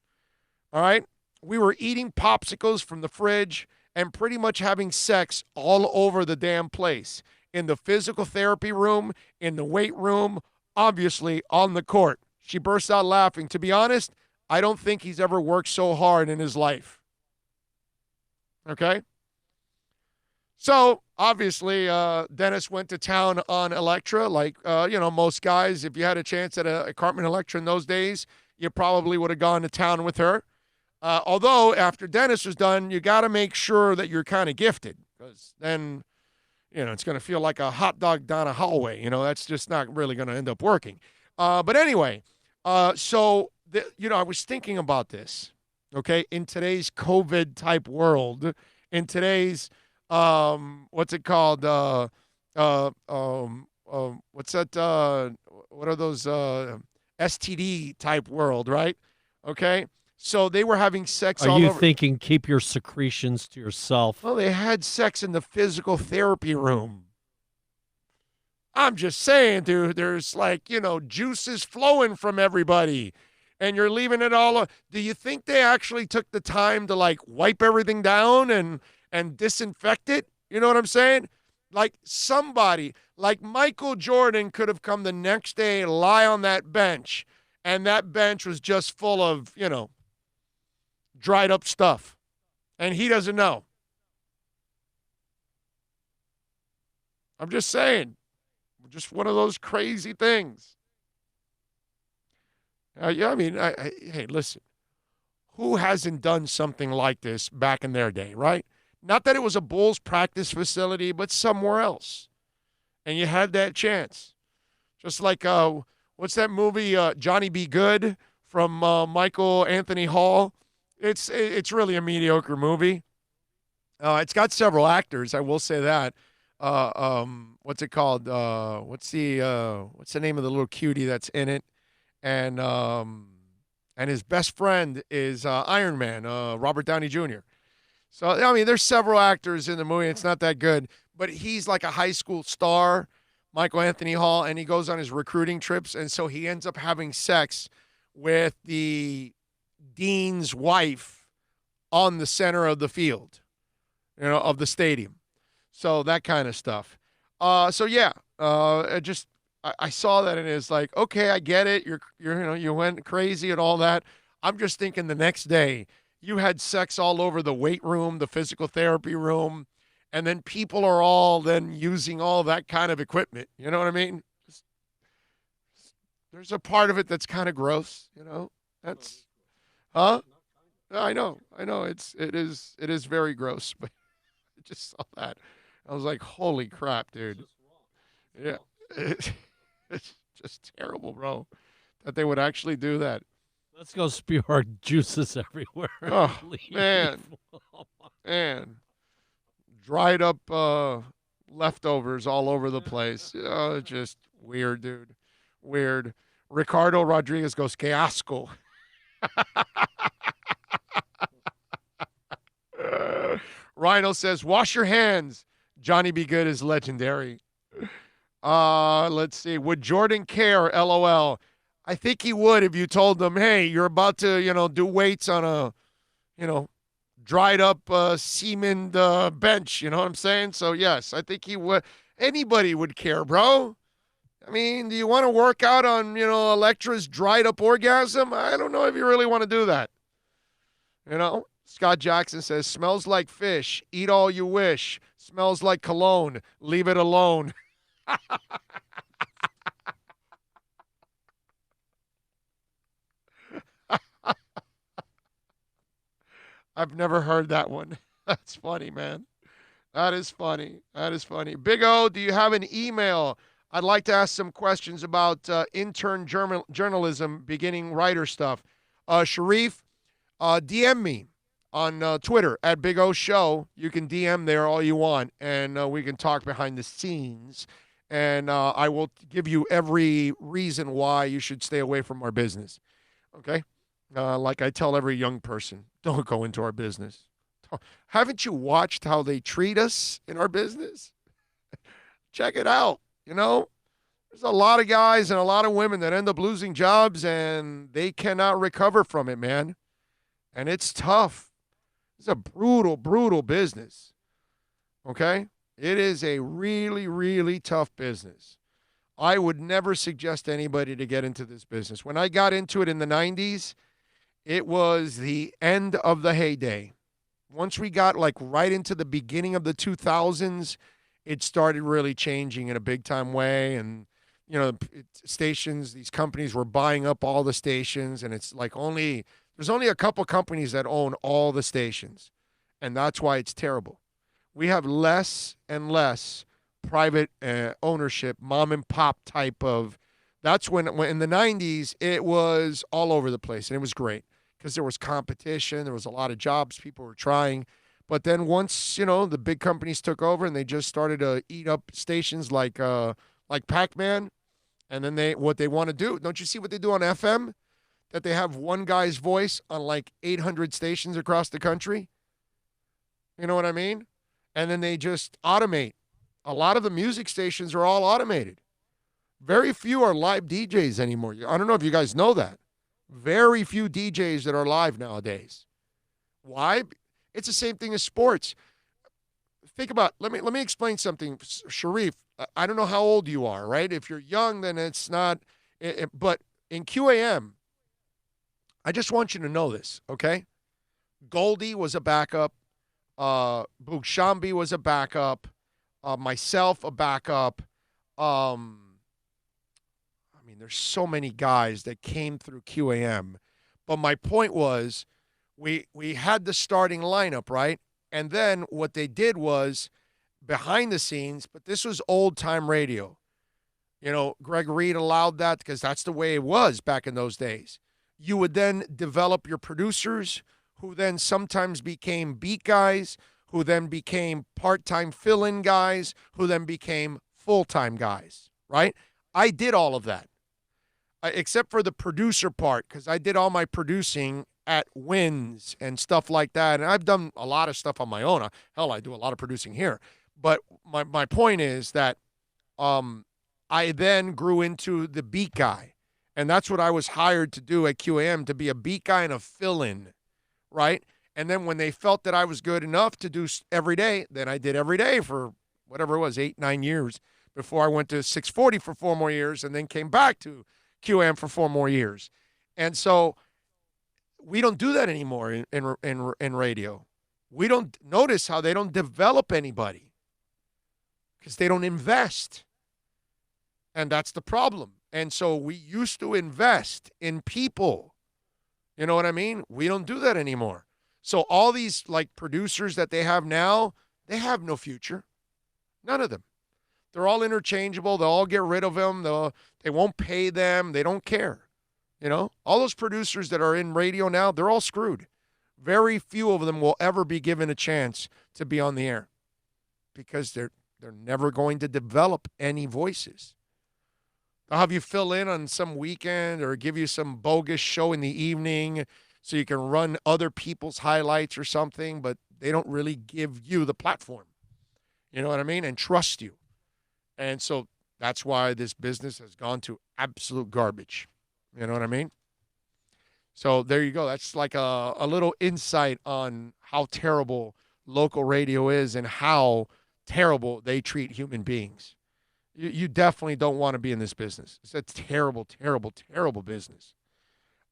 All right? We were eating popsicles from the fridge and pretty much having sex all over the damn place. In the physical therapy room, in the weight room, obviously on the court. She burst out laughing. To be honest, I don't think he's ever worked so hard in his life. Okay? So, obviously, Dennis went to town on Electra. Like, most guys, if you had a chance at a Carmen Electra in those days, you probably would have gone to town with her. Although, after Dennis was done, you got to make sure that you're kind of gifted. Because then, it's going to feel like a hot dog down a hallway. That's just not really going to end up working. But anyway, I was thinking about this, okay? In today's COVID-type world, in today's what's it called? What's that? What are those STD type world, right? Okay. So they were having sex all over. Are you thinking keep your secretions to yourself? Well, they had sex in the physical therapy room. I'm just saying, dude, there's juices flowing from everybody. And you're leaving it all. Do you think they actually took the time to wipe everything down and disinfect it? You know what I'm saying? Like somebody, like Michael Jordan could have come the next day, lie on that bench, and that bench was just full of, dried up stuff. And he doesn't know. I'm just saying. Just one of those crazy things. Hey, listen. Who hasn't done something like this back in their day, right? Not that it was a Bulls practice facility, but somewhere else. And you had that chance. Just like, what's that movie, Johnny Be Good from Michael Anthony Hall? It's really a mediocre movie. It's got several actors, I will say that. What's it called? What's the name of the little cutie that's in it? And his best friend is Iron Man, Robert Downey Jr. So, there's several actors in the movie. It's not that good. But he's like a high school star, Michael Anthony Hall, and he goes on his recruiting trips. And so he ends up having sex with the dean's wife on the center of the field, of the stadium. So that kind of stuff. I saw that and it's like, okay, I get it. You went crazy and all that. I'm just thinking the next day you had sex all over the weight room, the physical therapy room, and then people are all then using all that kind of equipment. You know what I mean? There's a part of it that's kind of gross, That's Huh? I know. It is very gross, but I just saw that. I was like, holy crap, dude. Yeah. It's just terrible, bro. That they would actually do that. Let's go spew our juices everywhere. Oh, Leave. man. Man. Dried up leftovers all over the place. Just weird, dude. Weird. Ricardo Rodriguez goes, que asco. Rhino says, wash your hands. Johnny Be Good is legendary. Let's see. Would Jordan care? LOL. I think he would if you told him, hey, you're about to, do weights on a, dried up semen bench. You know what I'm saying? So, yes, I think he would. Anybody would care, bro. I mean, do you want to work out on, Electra's dried up orgasm? I don't know if you really want to do that. Scott Jackson says, smells like fish. Eat all you wish. Smells like cologne. Leave it alone. I've never heard that one. That's funny, man. That is funny. Big O, do you have an email? I'd like to ask some questions about intern journalism, beginning writer stuff. Sharif, DM me on Twitter at Big O Show. You can DM there all you want, and we can talk behind the scenes. And I will give you every reason why you should stay away from our business. Okay? Like I tell every young person, don't go into our business. Haven't you watched how they treat us in our business? Check it out. There's a lot of guys and a lot of women that end up losing jobs and they cannot recover from it, man. And it's tough. It's a brutal, brutal business. Okay? It is a really, really tough business. I would never suggest anybody to get into this business. When I got into it in the 90s, it was the end of the heyday. Once we got right into the beginning of the 2000s, it started really changing in a big time way. And, stations, these companies were buying up all the stations. And it's there's only a couple companies that own all the stations. And that's why it's terrible. We have less and less private ownership, mom and pop type of. That's when in the 90s, it was all over the place. And it was great because there was competition. There was a lot of jobs people were trying. But then once, the big companies took over and they just started to eat up stations like Pac-Man, and then what they want to do, don't you see what they do on FM? That they have one guy's voice on 800 stations across the country? You know what I mean? And then they just automate. A lot of the music stations are all automated. Very few are live DJs anymore. I don't know if you guys know that. Very few DJs that are live nowadays. Why? It's the same thing as sports. Think about, let me explain something, Sharif. I don't know how old you are, right? If you're young, then it's not. But in QAM, I just want you to know this, okay? Goldie was a backup. Boog Shambi was a backup. Myself, a backup. There's so many guys that came through QAM. But my point was, we had the starting lineup, right? And then what they did was, behind the scenes, but this was old-time radio. Greg Reed allowed that because that's the way it was back in those days. You would then develop your producers, who then sometimes became beat guys, who then became part-time fill-in guys, who then became full-time guys, right? I did all of that, except for the producer part, because I did all my producing at Wins and stuff like that. And I've done a lot of stuff on my own. Hell, I do a lot of producing here. But my point is that I then grew into the beat guy. And that's what I was hired to do at QAM, to be a beat guy and a fill-in, right? And then when they felt that I was good enough to do every day, then I did every day for whatever it was, 8-9 years, before I went to 640 for 4 more years and then came back to QAM for 4 more years. And so we don't do that anymore in radio. We don't notice how they don't develop anybody because they don't invest. And that's the problem. And so we used to invest in people. You know what I mean? We don't do that anymore. So all these like producers that they have now, they have no future. None of them. They're all interchangeable. They'll all get rid of them. They won't pay them. They don't care. You know, all those producers that are in radio now, they're all screwed. Very few of them will ever be given a chance to be on the air because they're never going to develop any voices. They'll have you fill in on some weekend or give you some bogus show in the evening so you can run other people's highlights or something, but they don't really give you the platform. You know what I mean? And trust you. And so that's why this business has gone to absolute garbage. You know what I mean? So there you go. That's like a little insight on how terrible local radio is and how terrible they treat human beings. You definitely don't want to be in this business. It's a terrible, terrible, terrible business.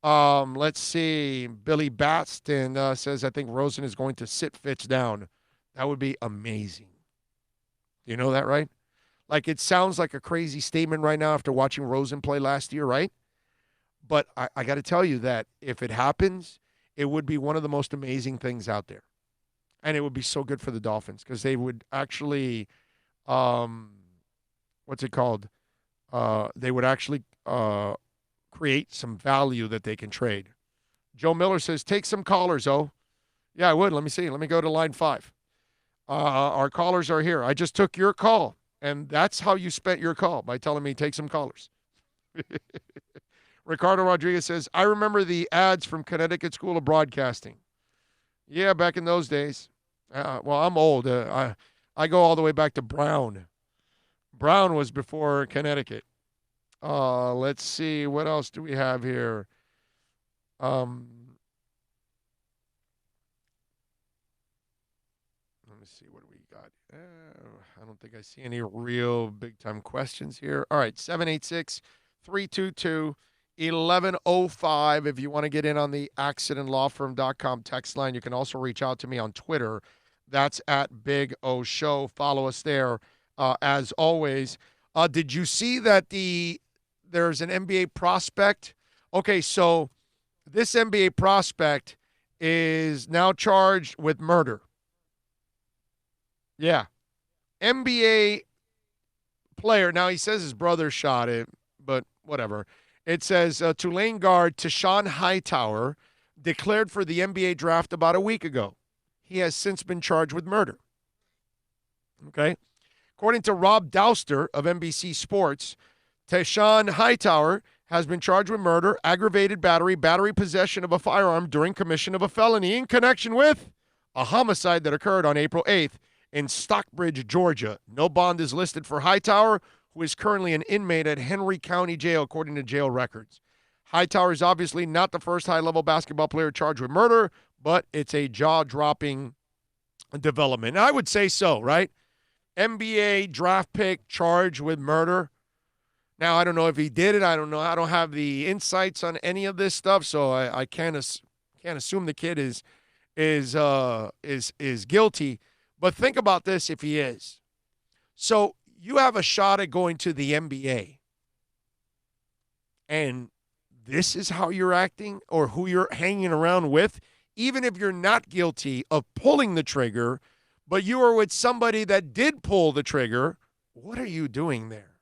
Let's see. Billy Batson says, I think Rosen is going to sit Fitz down. That would be amazing. You know that, right? Like, it sounds like a crazy statement right now after watching Rosen play last year, right? But I got to tell you that if it happens, it would be one of the most amazing things out there. And it would be so good for the Dolphins because they would actually, what's it called? They would actually create some value that they can trade. Joe Miller says, take some callers, oh. Yeah, I would. Let me see. Let me go to line 5. Our callers are here. I just took your call, and that's how you spent your call, by telling me take some callers. Ricardo Rodriguez says, I remember the ads from Connecticut School of Broadcasting. Yeah, back in those days. Well, I'm old. I go all the way back to Brown. Brown was before Connecticut. Let's see. What else do we have here? Let me see. What do we got? I don't think I see any real big-time questions here. All right, 786-322-1105. If you want to get in on the accidentlawfirm.com text line, you can also reach out to me on Twitter. That's at Big O Show. Follow us there. As always, did you see that there's an NBA prospect? Okay, so this NBA prospect is now charged with murder. Yeah. NBA player. Now, he says his brother shot it, but whatever. It says Tulane guard Tashawn Hightower declared for the NBA draft about a week ago. He has since been charged with murder. Okay. According to Rob Douster of NBC Sports, Tashawn Hightower has been charged with murder, aggravated battery, battery possession of a firearm during commission of a felony in connection with a homicide that occurred on April 8th in Stockbridge, Georgia. No bond is listed for Hightower, who is currently an inmate at Henry County Jail, according to jail records. Hightower is obviously not the first high-level basketball player charged with murder, but it's a jaw-dropping development. And I would say so, right? NBA draft pick charged with murder. Now, I don't know if he did it. I don't know. I don't have the insights on any of this stuff, so I can't assume the kid is guilty. But think about this if he is. So you have a shot at going to the NBA, and this is how you're acting or who you're hanging around with, even if you're not guilty of pulling the trigger, but you are with somebody that did pull the trigger. What are you doing there?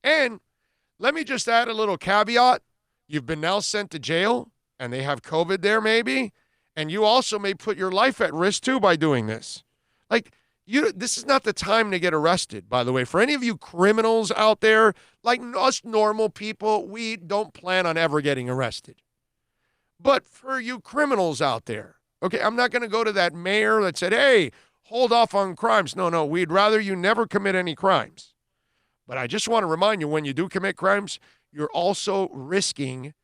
And let me just add a little caveat. You've been now sent to jail, and they have COVID there maybe, and you also may put your life at risk too by doing this. Like, this is not the time to get arrested, by the way. For any of you criminals out there, like us normal people, we don't plan on ever getting arrested. But for you criminals out there, okay, I'm not going to go to that mayor that said, hey, hold off on crimes. No, we'd rather you never commit any crimes. But I just want to remind you, when you do commit crimes, you're also risking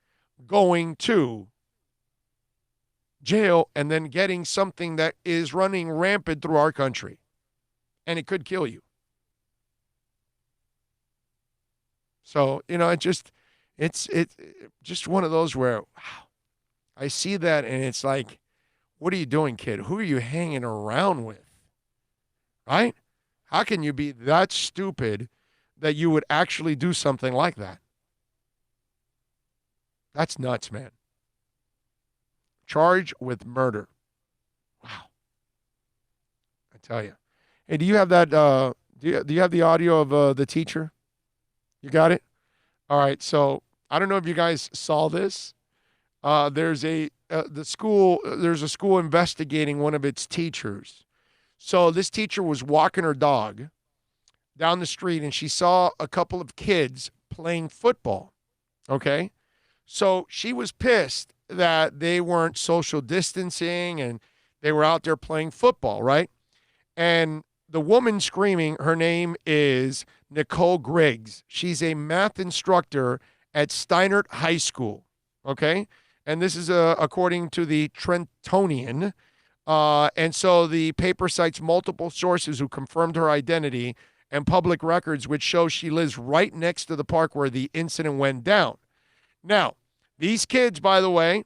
going to jail and then getting something that is running rampant through our country. And it could kill you. So, it's just one of those where, wow, I see that and it's like, what are you doing, kid? Who are you hanging around with? Right? How can you be that stupid that you would actually do something like that? That's nuts, man. Charged with murder. Wow. I tell you. Hey, do you have that? Do you have the audio of the teacher? You got it? All right. So I don't know if you guys saw this. There's a school investigating one of its teachers. So this teacher was walking her dog down the street, and she saw a couple of kids playing football. Okay? So she was pissed that they weren't social distancing and they were out there playing football, right? And the woman screaming, her name is Nicole Griggs. She's a math instructor at Steinert High School, okay? And this is according to the Trentonian. And so the paper cites multiple sources who confirmed her identity and public records, which show she lives right next to the park where the incident went down. Now, these kids, by the way,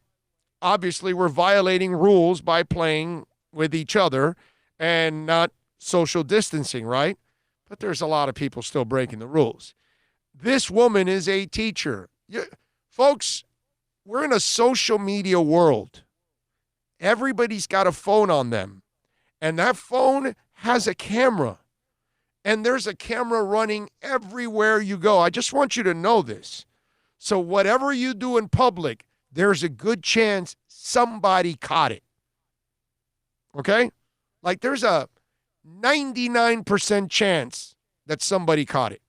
obviously were violating rules by playing with each other and not social distancing, right? But there's a lot of people still breaking the rules. This woman is a teacher. Folks, we're in a social media world. Everybody's got a phone on them, and that phone has a camera, and there's a camera running everywhere you go. I just want you to know this. So whatever you do in public, there's a good chance somebody caught it. Okay? Like there's a 99% chance that somebody caught it.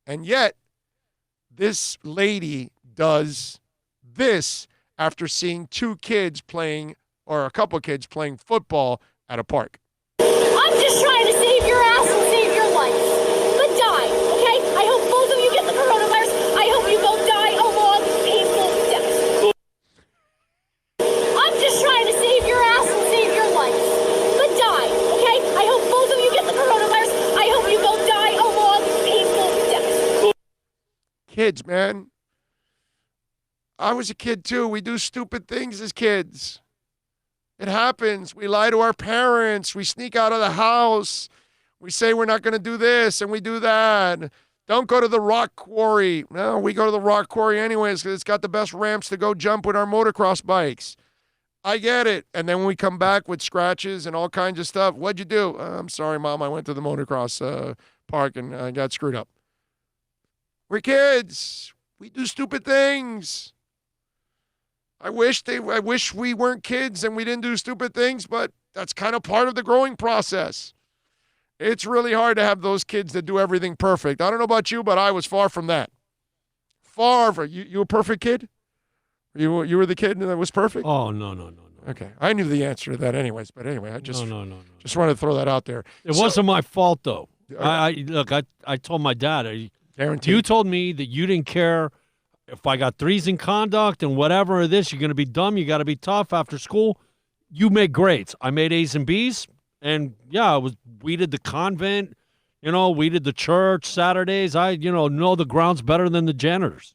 And yet, this lady does this after seeing two kids playing, or a couple of kids playing football at a park. I'm just trying to save your ass and save your life. But die, okay? I hope both of you get the coronavirus. I hope you both die a long, painful death. I'm just trying to save your ass and save your life. But die, okay? I hope both of you get the coronavirus. I hope you both die a long, painful death. Kids, man. I was a kid too. We do stupid things as kids. It happens. We lie to our parents. We sneak out of the house. We say we're not going to do this and we do that. Don't go to the rock quarry. No, we go to the rock quarry anyways because it's got the best ramps to go jump with our motocross bikes. I get it. And then we come back with scratches and all kinds of stuff. What'd you do? I'm sorry, Mom. I went to the motocross park and I got screwed up. We're kids. We do stupid things. I wish we weren't kids and we didn't do stupid things, but that's kind of part of the growing process. It's really hard to have those kids that do everything perfect. I don't know about you, but I was far from that. Far from you a perfect kid? You were the kid that was perfect? Oh, no. Okay. I knew the answer to that anyways, but anyway, I just No. just wanted to throw that out there. It wasn't my fault, though. I told my dad, guaranteed. You told me that you didn't care if I got threes in conduct and whatever of this, you're going to be dumb. You got to be tough after school. You make grades. I made A's and B's. And, yeah, we did the convent. We did the church Saturdays. I, know the grounds better than the janitors.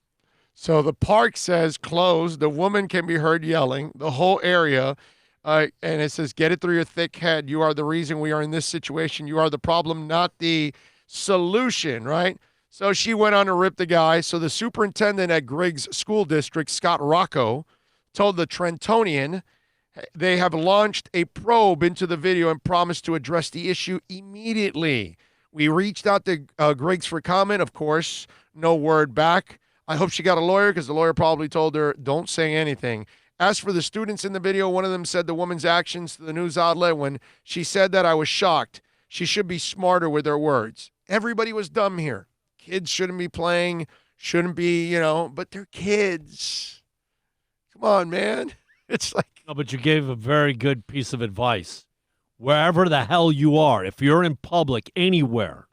So the park says closed. The woman can be heard yelling. The whole area. And it says, get it through your thick head. You are the reason we are in this situation. You are the problem, not the solution, right? So she went on to rip the guy. So the superintendent at Griggs School District, Scott Rocco, told the Trentonian they have launched a probe into the video and promised to address the issue immediately. We reached out to Griggs for comment. Of course, no word back. I hope she got a lawyer because the lawyer probably told her, don't say anything. As for the students in the video, one of them said the woman's actions to the news outlet when she said that I was shocked. She should be smarter with her words. Everybody was dumb here. Kids shouldn't be playing, shouldn't be, but they're kids. Come on, man. It's like. No, but you gave a very good piece of advice. Wherever the hell you are, if you're in public anywhere,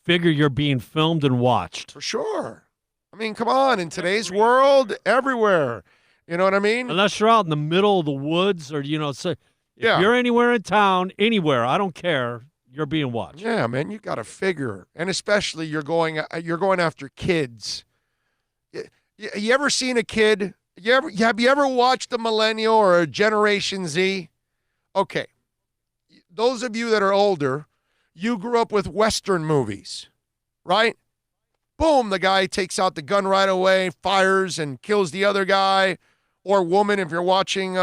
figure you're being filmed and watched. For sure. I mean, come on. In today's world, everywhere. You know what I mean? Unless you're out in the middle of the woods or, so if you're anywhere in town, anywhere, I don't care. You're being watched. Yeah, man, you got to figure, and especially you're going after kids. You ever seen a kid? Have you ever watched a millennial or a Generation Z? Okay, those of you that are older, you grew up with Western movies, right? boom, the guy takes out the gun right away, fires and kills the other guy or woman. If you're watching,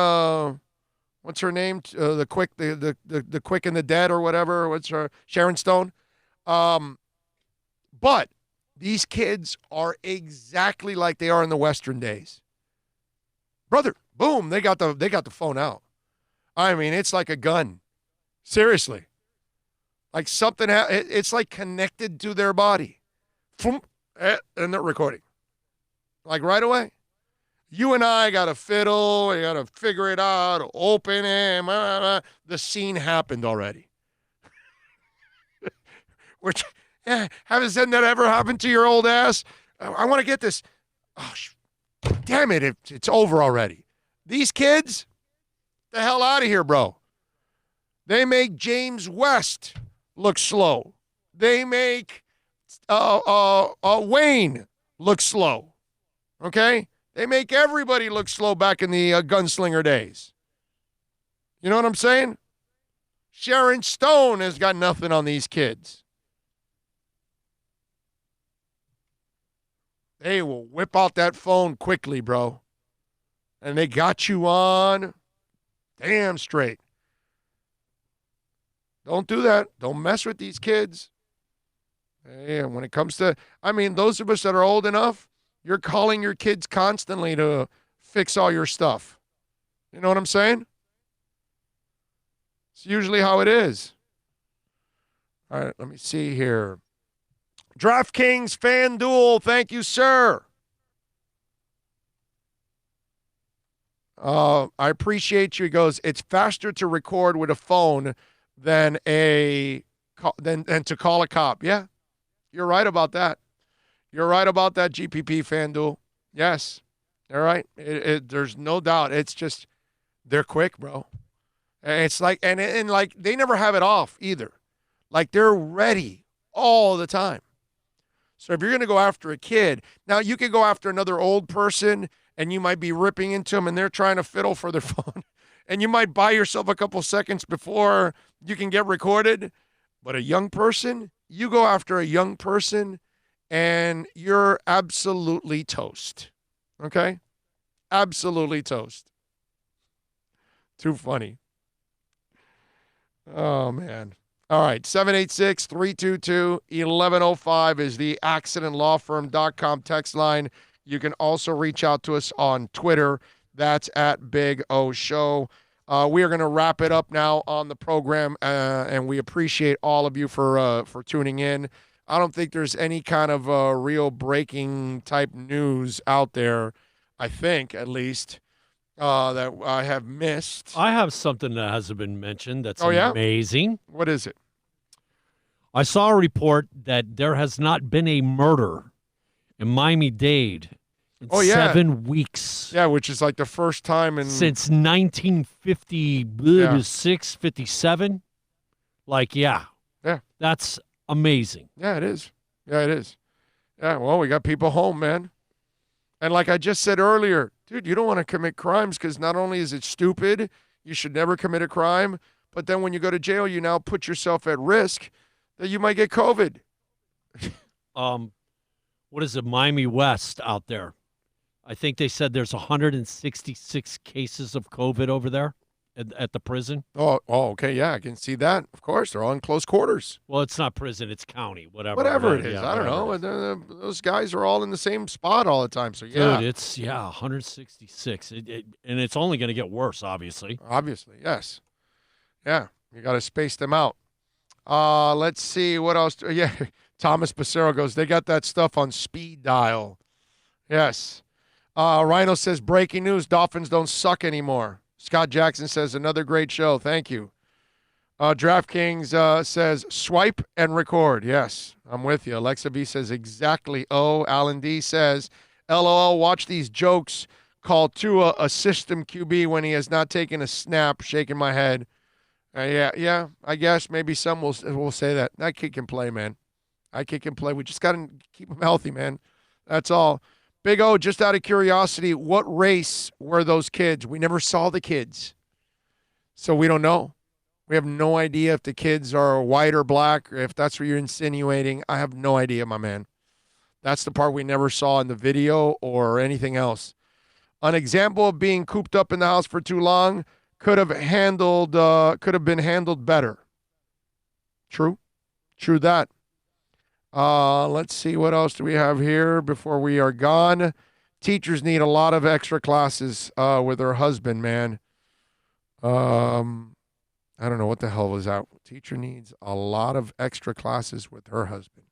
what's her name? The Quick and the Dead or whatever. What's her? Sharon Stone. But these kids are exactly like they are in the Western days. Brother, boom, they got the phone out. I mean, it's like a gun. Seriously. Like something, it's like connected to their body. And they're recording. Like right away. You and I got to fiddle. We got to figure it out. Open it. The scene happened already. Which, hasn't that ever happened to your old ass? I want to get this. Oh, damn it. It's over already. These kids, the hell out of here, bro. They make James West look slow. They make Wayne look slow. Okay? They make everybody look slow back in the gunslinger days. You know what I'm saying? Sharon Stone has got nothing on these kids. They will whip out that phone quickly, bro. And they got you on damn straight. Don't do that. Don't mess with these kids. Yeah, when it comes to, those of us that are old enough, you're calling your kids constantly to fix all your stuff. You know what I'm saying? It's usually how it is. All right, let me see here. DraftKings FanDuel, thank you, sir. I appreciate you. He goes, it's faster to record with a phone than to call a cop. Yeah, you're right about that. You're right about that, GPP FanDuel. Yes, all right. There's no doubt. It's just they're quick, bro. It's like and like they never have it off either. Like they're ready all the time. So if you're going to go after a kid, now you could go after another old person and you might be ripping into them and they're trying to fiddle for their phone. And you might buy yourself a couple seconds before you can get recorded. But a young person, you go after a young person and you're absolutely toast. Okay? Absolutely toast. Too funny. Oh, man. All right, 786-322-1105 is the accidentlawfirm.com text line. You can also reach out to us on Twitter. That's at Big O Show. We are going to wrap it up now on the program, and we appreciate all of you for tuning in. I don't think there's any kind of real breaking type news out there, I think, at least, that I have missed. I have something that hasn't been mentioned that's amazing. What is it? I saw a report that there has not been a murder in Miami-Dade in 7 weeks. Yeah, which is like the first time since 1956, 57. Like, yeah. That's amazing. Yeah, it is. Yeah, it is. Yeah, well, we got people home, man. And like I just said earlier, dude, you don't want to commit crimes because not only is it stupid, you should never commit a crime, but then when you go to jail, you now put yourself at risk that you might get COVID. What is it, Miami West out there? I think they said there's 166 cases of COVID over there at the prison. Oh, okay, yeah, I can see that. Of course, they're all in close quarters. Well, it's not prison, it's county, whatever. Whatever it is, I don't know. Those guys are all in the same spot all the time, so yeah. Dude, it's, 166, and it's only going to get worse, obviously. Obviously, yes. Yeah, you got to space them out. Let's see, what else? Yeah, Thomas Becerra goes, they got that stuff on speed dial. Yes. Rhino says, breaking news, Dolphins don't suck anymore. Scott Jackson says, another great show. Thank you. DraftKings says, swipe and record. Yes, I'm with you. Alexa B says, exactly. Alan D says, LOL, watch these jokes. Call Tua a system QB when he has not taken a snap. Shaking my head. Yeah, I guess maybe some will say that. That kid can play, man. That kid can play. We just got to keep him healthy, man. That's all. Big O, just out of curiosity, what race were those kids? We never saw the kids, so we don't know. We have no idea if the kids are white or black, or if that's what you're insinuating. I have no idea, my man. That's the part we never saw in the video or anything else. An example of being cooped up in the house for too long could have been handled better. True that. Let's see, what else do we have here before we are gone? Teachers need a lot of extra classes with her husband, man. I don't know what the hell was that. Teacher needs a lot of extra classes with her husband.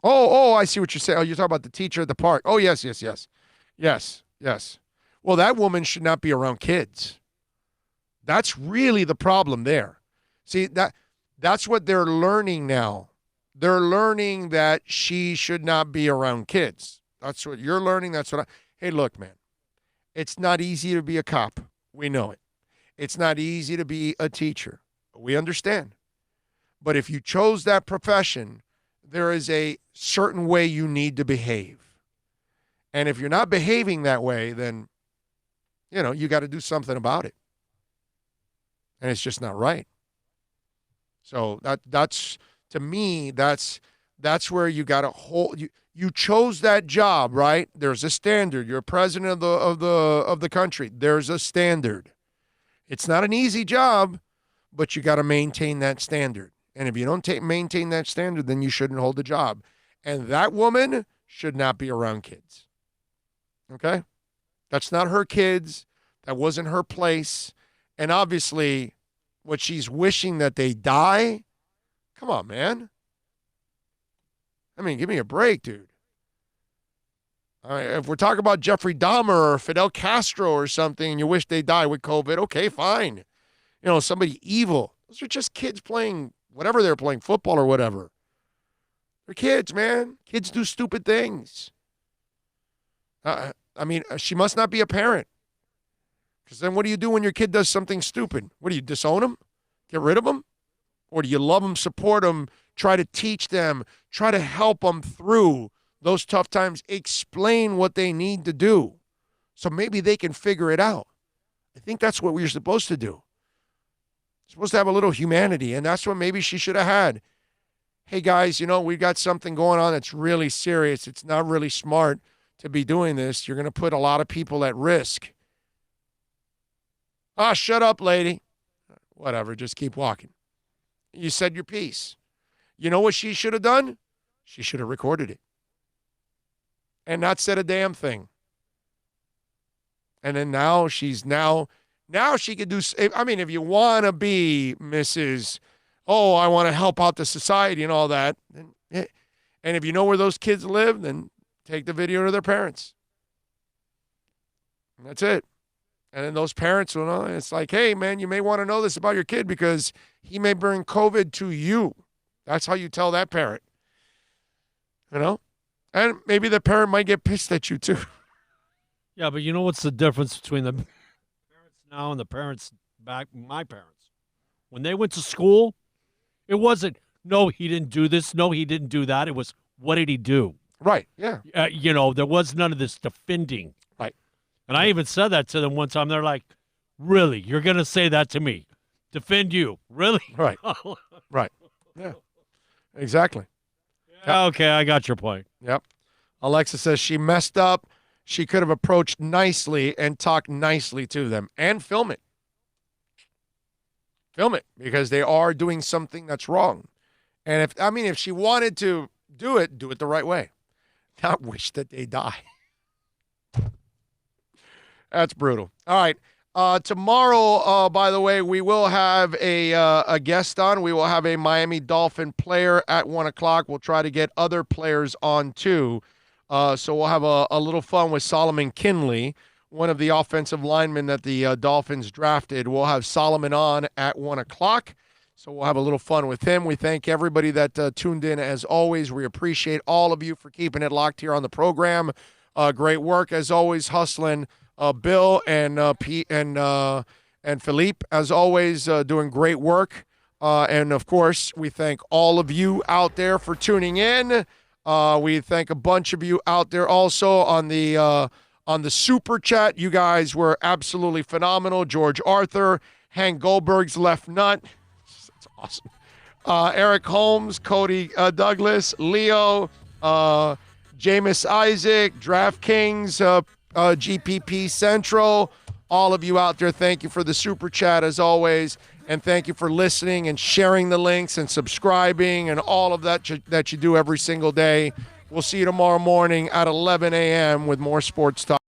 I see what you're saying. Oh, you're talking about the teacher at the park. Oh, yes. Well, that woman should not be around kids. That's really the problem there. See, that's what they're learning now. They're learning that she should not be around kids. That's what you're learning. Hey, look, man. It's not easy to be a cop. We know it. It's not easy to be a teacher. We understand. But if you chose that profession, there is a certain way you need to behave. And if you're not behaving that way, then, you got to do something about it. And it's just not right. So that's to me, that's where you got to hold. You chose that job, right? There's a standard. You're president of the country. There's a standard. It's not an easy job, but you got to maintain that standard. And if you don't maintain that standard, then you shouldn't hold the job. And that woman should not be around kids. Okay? That's not her kids. That wasn't her place. And obviously, what she's wishing that they die, come on, man. I mean, give me a break, dude. All right, if we're talking about Jeffrey Dahmer or Fidel Castro or something and you wish they die with COVID, okay, fine. Somebody evil. Those are just kids playing whatever they're playing, football or whatever. They're kids, man. Kids do stupid things. She must not be a parent. Because then what do you do when your kid does something stupid? What do you disown them? Get rid of them? Or do you love them, support them, try to teach them, try to help them through those tough times, explain what they need to do so maybe they can figure it out? I think that's what we're supposed to do. Supposed to have a little humanity, and that's what maybe she should have had. Hey, guys, we've got something going on that's really serious. It's not really smart to be doing this. You're going to put a lot of people at risk. Shut up, lady. Whatever, just keep walking. You said your piece. You know what she should have done? She should have recorded it and not said a damn thing. And then now she could do, if you want to be Mrs., I want to help out the society and all that, then, and if you know where those kids live, then take the video to their parents. And that's it. And then those parents will know. It's like, hey, man, you may want to know this about your kid because he may bring COVID to you. That's how you tell that parent. And maybe the parent might get pissed at you too. Yeah, but you know what's the difference between the parents now and the parents back, my parents? When they went to school, it wasn't, no, he didn't do this, no, he didn't do that. It was, what did he do? Right, yeah. There was none of this defending. Right. And I even said that to them one time. They're like, really? You're going to say that to me? Defend you? Really? Right. Right. Yeah. Exactly. Yeah, okay, I got your point. Yep. Alexa says she messed up. She could have approached nicely and talked nicely to them and film it. Film it because they are doing something that's wrong. And if she wanted to do it the right way. Not wish that they die. That's brutal. All right. Tomorrow, by the way, we will have a guest on. We will have a Miami Dolphin player at 1 o'clock. We'll try to get other players on too. So we'll have a little fun with Solomon Kinley, one of the offensive linemen that the Dolphins drafted. We'll have Solomon on at 1 o'clock. So we'll have a little fun with him. We thank everybody that tuned in as always. We appreciate all of you for keeping it locked here on the program. Great work as always, hustling. Bill and Pete and Philippe, as always, doing great work. And, of course, we thank all of you out there for tuning in. We thank a bunch of you out there also on the Super Chat. You guys were absolutely phenomenal. George Arthur, Hank Goldberg's left nut. That's awesome. Eric Holmes, Cody Douglas, Leo, Jameis Isaac, DraftKings, GPP Central. All of you out there, thank you for the super chat as always. And thank you for listening and sharing the links and subscribing and all of that that you do every single day. We'll see you tomorrow morning at 11 a.m. with more sports talk.